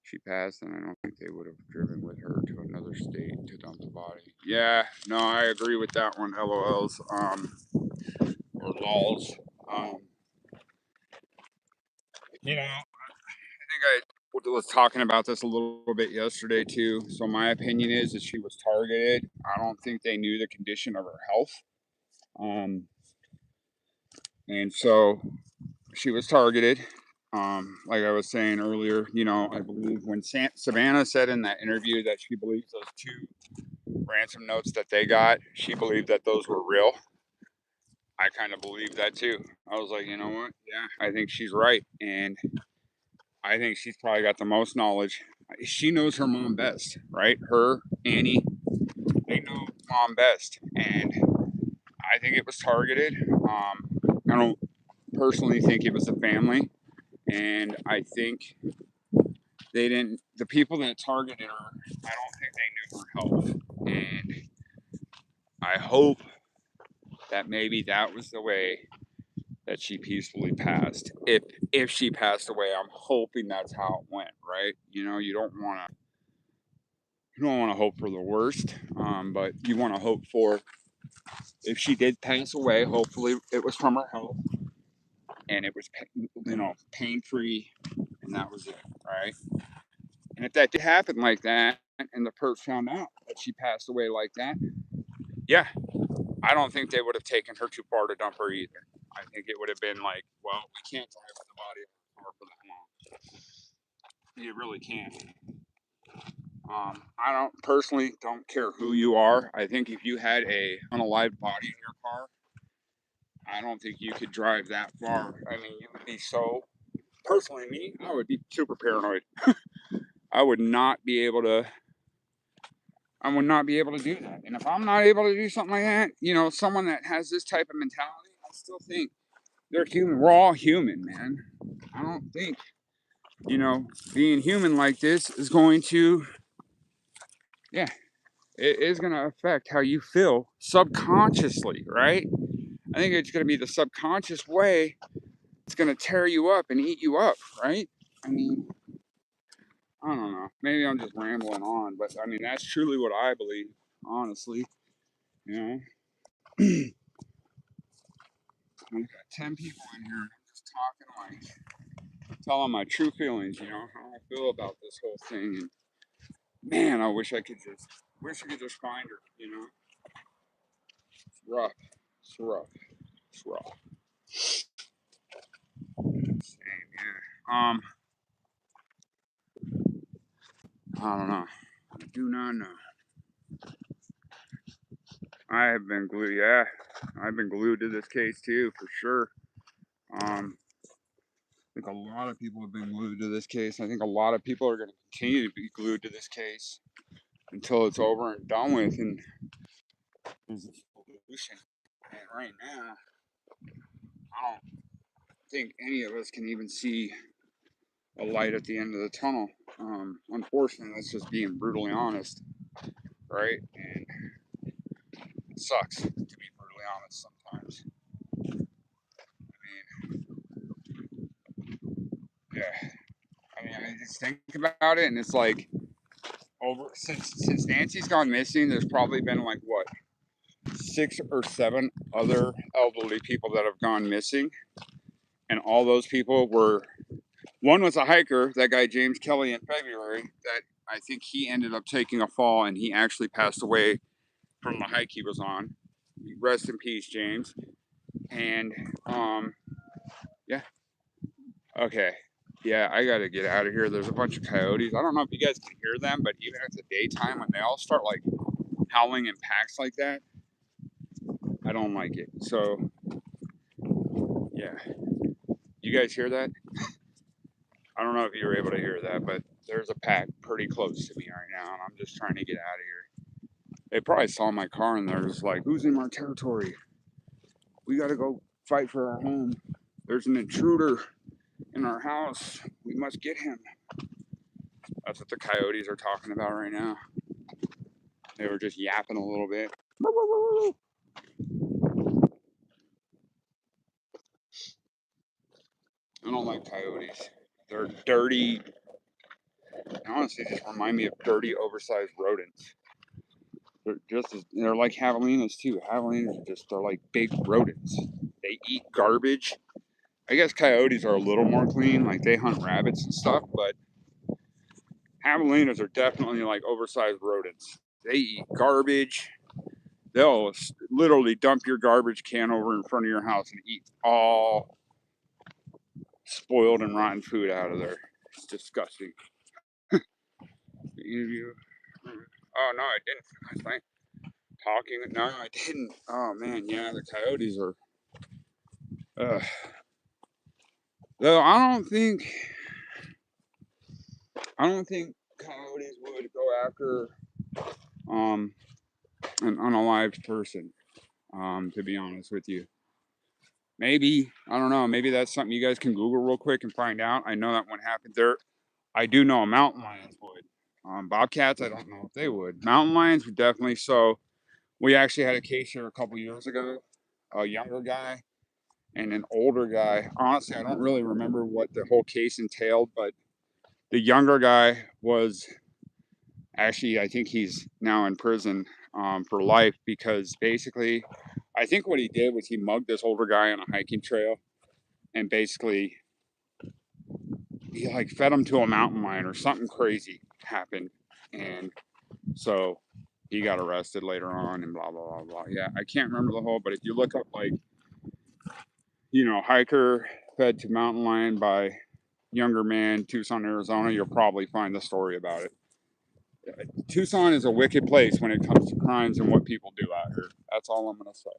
She passed, and I don't think they would have driven with her to another state to dump the body. Yeah, no, I agree with that one. LOLs, or lols. Um, I think I was talking about this a little bit yesterday too. So my opinion is that she was targeted. I don't think they knew the condition of her health. Um, and so she was targeted. Like I was saying earlier, I believe when Savannah said in that interview that she believes those two ransom notes that they got, she believed that those were real. I kind of believe that too. I was like, you know what? Yeah, I think she's right. And I think she's probably got the most knowledge. She knows her mom best, right? Her, Annie, they know mom best. And I think it was targeted. I don't personally think it was the family. And I think the people that targeted her, I don't think they knew her health. And I hope that maybe that was the way that she peacefully passed. If she passed away, I'm hoping that's how it went, right? You don't want to hope for the worst, but you want to hope for if she did pass away. Hopefully, it was from her health and it was pain free, and that was it, right? And if that did happen like that, and the perps found out that she passed away like that, yeah, I don't think they would have taken her too far to dump her either. I think it would have been like, well, we can't drive with the body of her car for that long. You really can't. I don't personally don't care who you are. I think if you had a unalived body in your car, I don't think you could drive that far. I mean, you would be so. Personally, me, I would be super paranoid. I would not be able to. I would not be able to do that. And if I'm not able to do something like that, someone that has this type of mentality, I still think they're human. We're all human, man. I don't think being human like this is going to, yeah, it is going to affect how you feel subconsciously, right? I think it's going to be the subconscious way it's going to tear you up and eat you up, right? I mean, I don't know. Maybe I'm just rambling on, but I mean, that's truly what I believe, honestly. You know, I've got 10 people in here, and I'm just talking, like, telling my true feelings, how I feel about this whole thing. And man, I wish I could just find her. It's rough. It's rough. It's rough. Same, yeah. I don't know. I do not know. I have been glued. Yeah, I've been glued to this case too, for sure. I think a lot of people have been glued to this case. I think a lot of people are going to continue to be glued to this case until it's over and done with. And there's a solution. And right now, I don't think any of us can even see a light at the end of the tunnel. Unfortunately, that's just being brutally honest, right? And it sucks to be brutally honest sometimes. I mean, yeah. I just think about it, and it's like over since Nancy's gone missing, there's probably been like what 6 or 7 other elderly people that have gone missing, and all those people were. One was a hiker, that guy James Kelly in February. That I think he ended up taking a fall, and he actually passed away from the hike he was on. Rest in peace, James. And yeah, okay. Yeah, I gotta get out of here. There's a bunch of coyotes. I don't know if you guys can hear them, but even at the daytime when they all start like howling in packs like that, I don't like it. So yeah, you guys hear that? I don't know if you were able to hear that, but there's a pack pretty close to me right now, and I'm just trying to get out of here. They probably saw my car and they're just like, "Who's in our territory? We gotta go fight for our home. There's an intruder in our house. We must get him." That's what the coyotes are talking about right now. They were just yapping a little bit. I don't like coyotes. They're dirty. Honestly, just remind me of dirty, oversized rodents. They're like javelinas too. Javelinas are just they're like big rodents. They eat garbage. I guess coyotes are a little more clean, like they hunt rabbits and stuff, but javelinas are definitely like oversized rodents. They eat garbage. They'll literally dump your garbage can over in front of your house and eat all spoiled and rotten food out of there. It's disgusting. You, oh no, I didn't. I was talking. No, I didn't. Oh man, yeah, the coyotes are. Uh, though I don't think coyotes would go after um an unalived person. To be honest with you, maybe I don't know. Maybe that's something you guys can Google real quick and find out. I know that one happened there. I do know mountain lions would. Bobcats, I don't know if they would. Mountain lions would definitely. So we actually had a case here a couple years ago. A younger guy and an older guy. Honestly, I don't really remember what the whole case entailed, but the younger guy was actually, I think he's now in prison for life because basically, I think what he did was he mugged this older guy on a hiking trail and basically he like fed him to a mountain lion or something crazy happened. And so he got arrested later on and blah, blah, blah, blah. Yeah, I can't remember the whole, but if you look up like, hiker fed to mountain lion by younger man, Tucson, Arizona, you'll probably find the story about it. Tucson is a wicked place when it comes to crimes and what people do out here. That's all I'm going to say.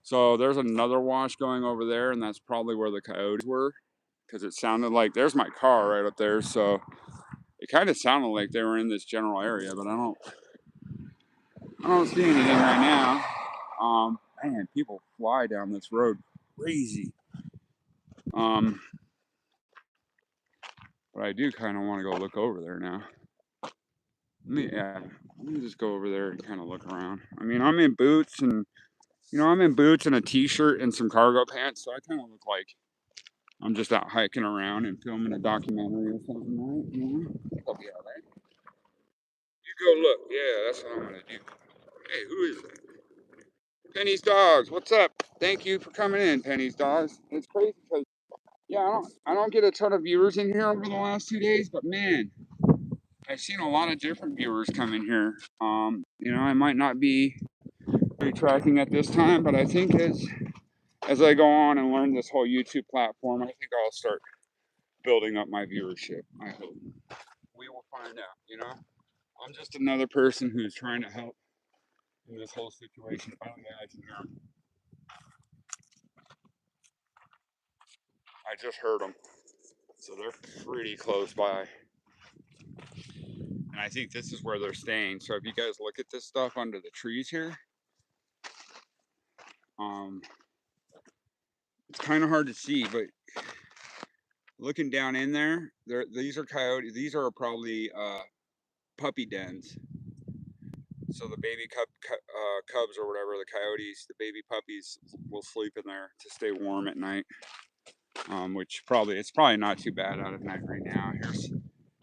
So there's another wash going over there, and that's probably where the coyotes were because it sounded like there's my car right up there. So it kind of sounded like they were in this general area, but I don't see anything right now. Man, people fly down this road crazy. But I do kind of want to go look over there now. Let me just go over there and kind of look around. I mean, I'm in boots and a t-shirt and some cargo pants, so I kind of look like I'm just out hiking around and filming a documentary or something, right? I think I'll be all right. You go look. Yeah, that's what I'm gonna do. Hey, who is that? Penny's Dogs. What's up? Thank you for coming in, Penny's Dogs. It's crazy because yeah, I don't get a ton of viewers in here over the last 2 days, but man, I've seen a lot of different viewers come in here. I might not be tracking at this time, but I think as I go on and learn this whole YouTube platform, I think I'll start building up my viewership. I hope. We will find out. I'm just another person who's trying to help in this whole situation. Oh yeah, I can hear them. I just heard them, so they're pretty close by. And I think this is where they're staying. So if you guys look at this stuff under the trees here, it's kind of hard to see, but looking down in there, these are coyotes. These are probably puppy dens. So the baby cubs or whatever, the coyotes, the baby puppies will sleep in there to stay warm at night. Which it's probably not too bad out at night right now.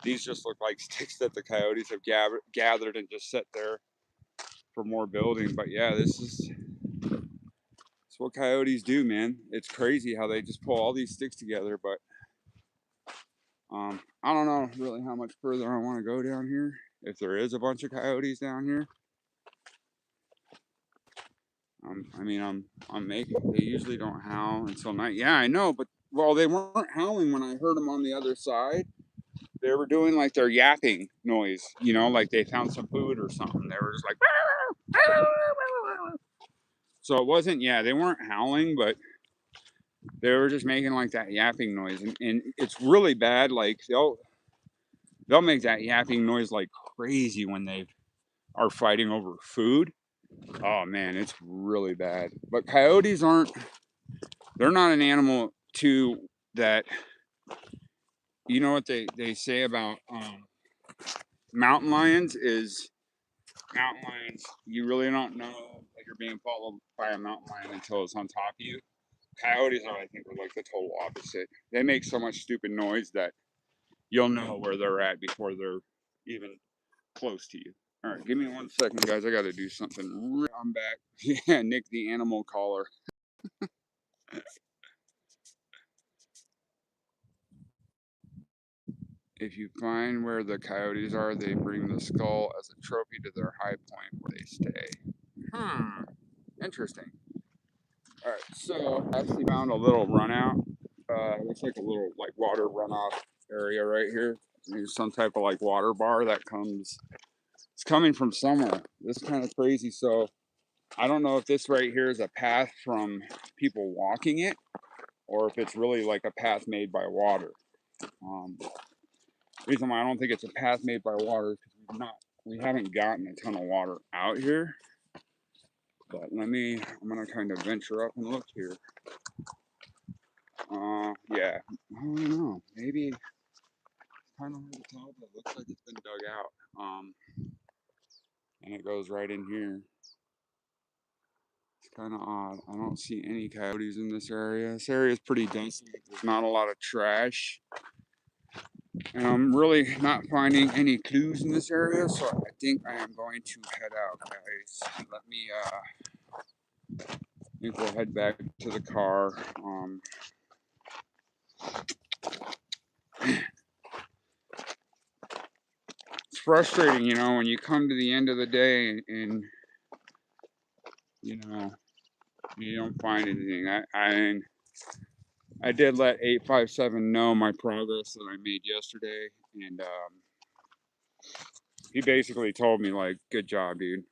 These just look like sticks that the coyotes have gathered and just set there for more building. But yeah, it's what coyotes do, man. It's crazy how they just pull all these sticks together. But I don't know really how much further I want to go down here. If there is a bunch of coyotes down here, I mean, I'm making. They usually don't howl until night. Yeah, I know, but well, they weren't howling when I heard them on the other side. They were doing like their yapping noise, you know, like they found some food or something. They were just like, so it wasn't. Yeah, they weren't howling, but they were just making like that yapping noise, and it's really bad. Like they'll make that yapping noise like crazy when they are fighting over food. Oh man, it's really bad. But coyotes aren't. They're not an animal too that. You know what they say about mountain lions is mountain lions. You really don't know that you're being followed by a mountain lion until it's on top of you. Coyotes are, I think, are like the total opposite. They make so much stupid noise that you'll know where they're at before they're even close to you. All right, give me 1 second, guys. I got to do something. I'm back. Yeah, Nick the animal caller. If you find where the coyotes are, they bring the skull as a trophy to their high point where they stay. Interesting. All right, so I actually found a little run out. Looks like a little like water runoff area right here. There's some type of like water bar that comes. It's coming from somewhere. This is kind of crazy. So I don't know if this right here is a path from people walking it, or if it's really like a path made by water. Reason why I don't think it's a path made by water is because we haven't gotten a ton of water out here. But I'm gonna kind of venture up and look here. Yeah, I don't know. Maybe it's kind of hard to tell, but it looks like it's been dug out. And it goes right in here. It's kind of odd. I don't see any coyotes in this area. This area is pretty dense. There's not a lot of trash. And I'm really not finding any clues in this area, so I think I am going to head out, guys. I think we'll head back to the car. It's frustrating, you know, when you come to the end of the day and you know, you don't find anything. I did let 857 know my progress that I made yesterday, and he basically told me like, "Good job, dude."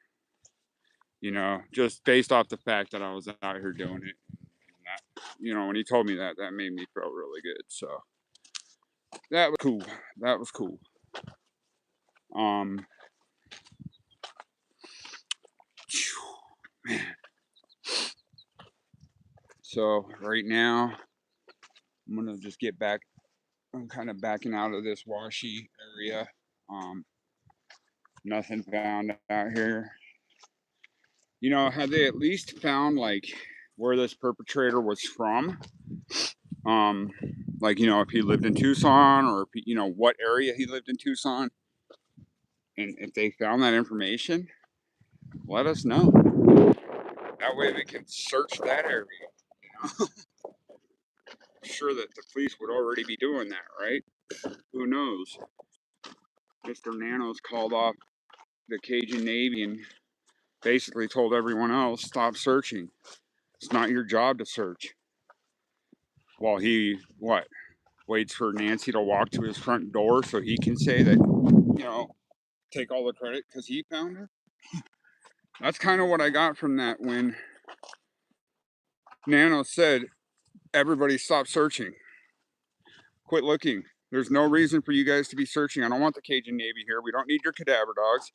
You know, just based off the fact that I was out here doing it. And that, you know, when he told me that, that made me feel really good. So that was cool. That was cool. Um, man. So right now, I'm gonna just get back. I'm kind of backing out of this washy area. Nothing found out here. You know, had they at least found like where this perpetrator was from? Um, like, you know, if he lived in Tucson or, you know, what area he lived in Tucson. And if they found that information, let us know. That way we can search that area. You know? I'm sure that the police would already be doing that, right? Who knows? Mr. Nanos called off the Cajun Navy and basically told everyone else, stop searching. It's not your job to search. While he, waits for Nancy to walk to his front door so he can say that, you know, take all the credit because he found her. That's kind of what I got from that when Nano said, everybody stop searching. Quit looking. There's no reason for you guys to be searching. I don't want the Cajun Navy here. We don't need your cadaver dogs.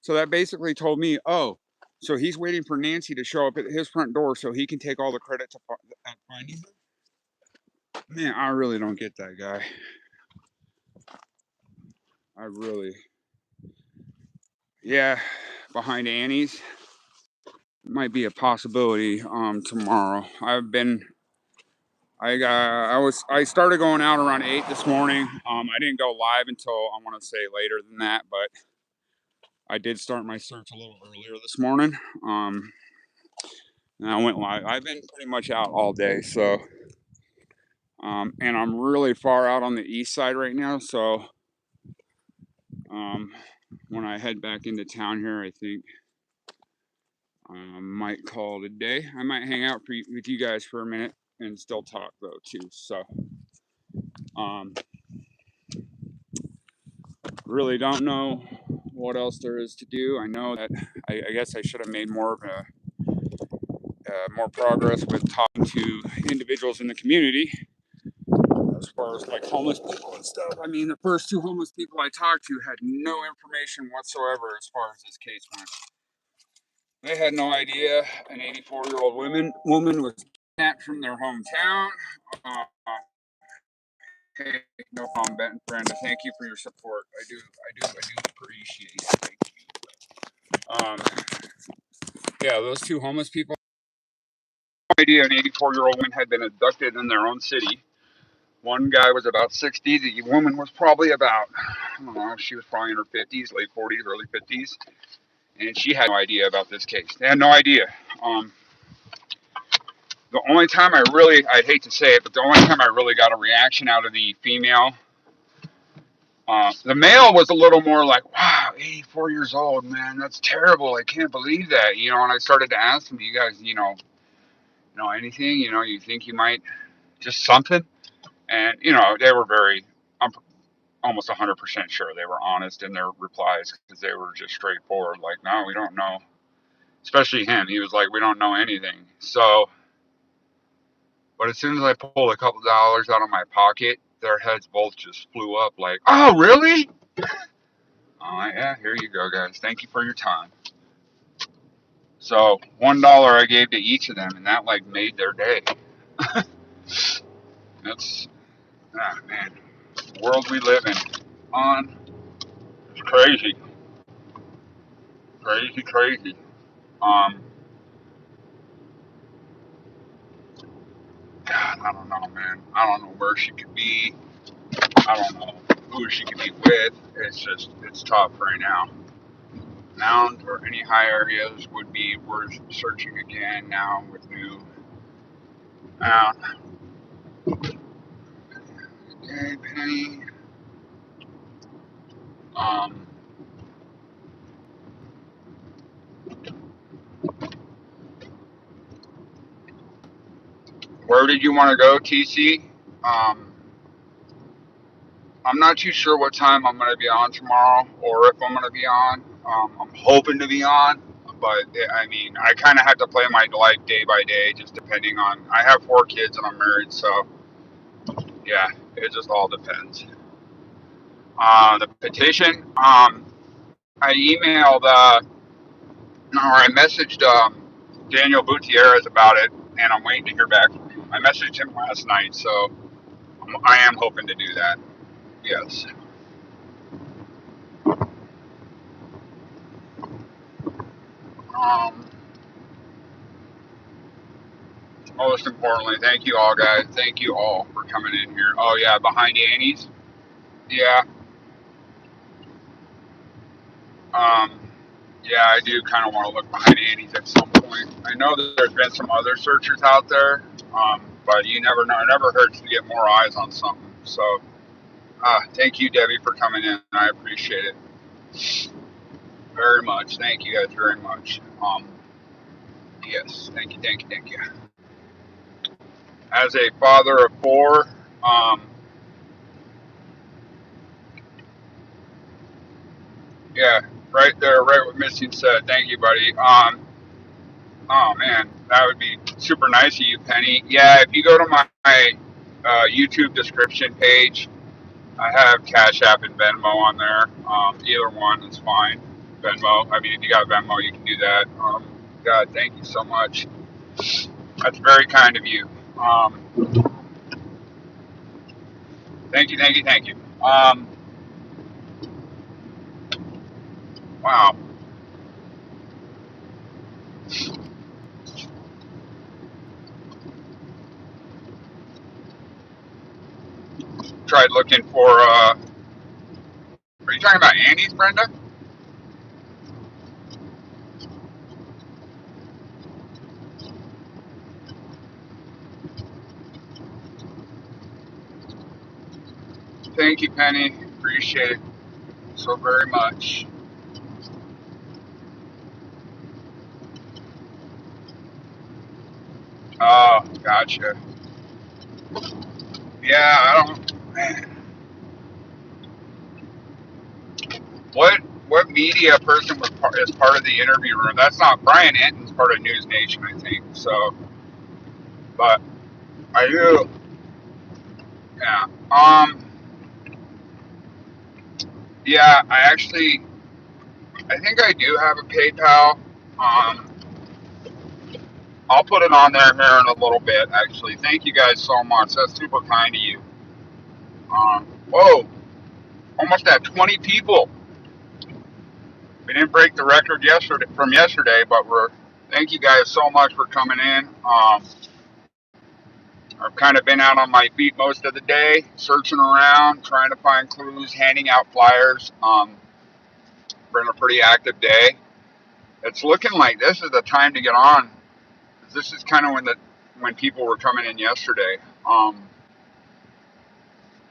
So that basically told me, oh, so he's waiting for Nancy to show up at his front door so he can take all the credit to finding her. Man, I really don't get that guy. I really, yeah, behind Annie's might be a possibility tomorrow. I started going out around 8 this morning. I didn't go live until I want to say later than that, but I did start my search a little earlier this morning. And I went live. I've been pretty much out all day, so and I'm really far out on the east side right now, so when I head back into town here, I think I might call it a day. I might hang out with you guys for a minute and still talk though too. So really don't know what else there is to do. I know that I guess I should have made more of more progress with talking to individuals in the community as far as like homeless people and stuff. I mean, the first two homeless people I talked to had no information whatsoever as far as this case went. They had no idea an 84-year-old woman was kidnapped from their hometown. Uh, hey, no problem, Benton Brenda. Thank you for your support. I do appreciate it. Thank you. Yeah, those two homeless people. No idea an 84-year-old woman had been abducted in their own city. One guy was about 60. The woman was probably about, I don't know, she was probably in her 50s, late 40s, early 50s. And she had no idea about this case. They had no idea. The only time I'd hate to say it, but the only time I really got a reaction out of the female, the male was a little more like, wow, 84 years old, man, that's terrible. I can't believe that. And I started to ask them, do you guys, know anything? You think you might, just something? And, they were very, I'm almost 100% sure they were honest in their replies because they were just straightforward. Like, no, we don't know. Especially him. He was like, we don't know anything. So, but as soon as I pulled a couple dollars out of my pocket, their heads both just flew up like, oh, really? Oh, yeah, here you go, guys. Thank you for your time. So $1 I gave to each of them, and that like made their day. That's, man, the world we live in. It's crazy. Crazy, crazy. God, I don't know, man. I don't know where she could be. I don't know who she could be with. It's tough right now. Mound or any high areas would be worth searching again now with new. Uh, okay, Penny. Um, where did you want to go, TC? Um, I'm not too sure what time I'm going to be on tomorrow or if I'm going to be on. I'm hoping to be on, but I mean, I kind of have to play my life day by day, just depending on. I have 4 kids and I'm married, so yeah, it just all depends. The petition, I emailed, or I messaged Daniel Gutierrez about it, and I'm waiting to hear back from him. I messaged him last night, so I am hoping to do that. Yes. Um, Most importantly, thank you all, guys. Thank you all for coming in here. Oh yeah, behind Annie's. Yeah. Um, yeah, I do kind of want to look behind Annie's at some point. I know that there's been some other searchers out there, but you never know. It never hurts to get more eyes on something. So, thank you, Debbie, for coming in. I appreciate it very much. Thank you guys very much. Yes, thank you, thank you, thank you. As a father of 4, yeah, Right there, right what Missy said. Thank you, buddy. Oh man, that would be super nice of you, Penny. Yeah, if you go to my YouTube description page, I have Cash App and Venmo on there. Either one is fine. Venmo. I mean, if you got Venmo, you can do that. God, thank you so much. That's very kind of you. Thank you, thank you, thank you. Wow. Tried looking for. Are you talking about Annie's, Brenda? Thank you, Penny. Appreciate it so very much. Oh, gotcha. Yeah, I don't. Man, what media person is part of the interview room? That's not Brian Enton's part of News Nation, I think. So, but I do. Yeah. Yeah. I think I do have a PayPal. I'll put it on there here in a little bit. Actually, thank you guys so much. That's super kind of you. Whoa, almost at 20 people. We didn't break the record yesterday, but thank you guys so much for coming in. I've kind of been out on my feet most of the day, searching around, trying to find clues, handing out flyers. Been a pretty active day. It's looking like this is the time to get on. This is kind of when people were coming in yesterday.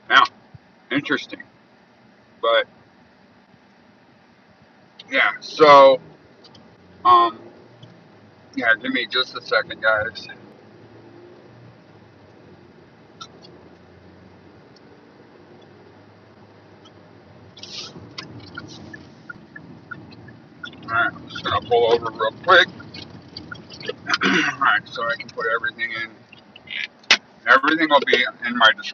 Yeah, interesting. But yeah, so yeah, give me just a second, guys. All right, I'm just gonna pull over real quick. All right, so I can put everything in. Everything will be in my description.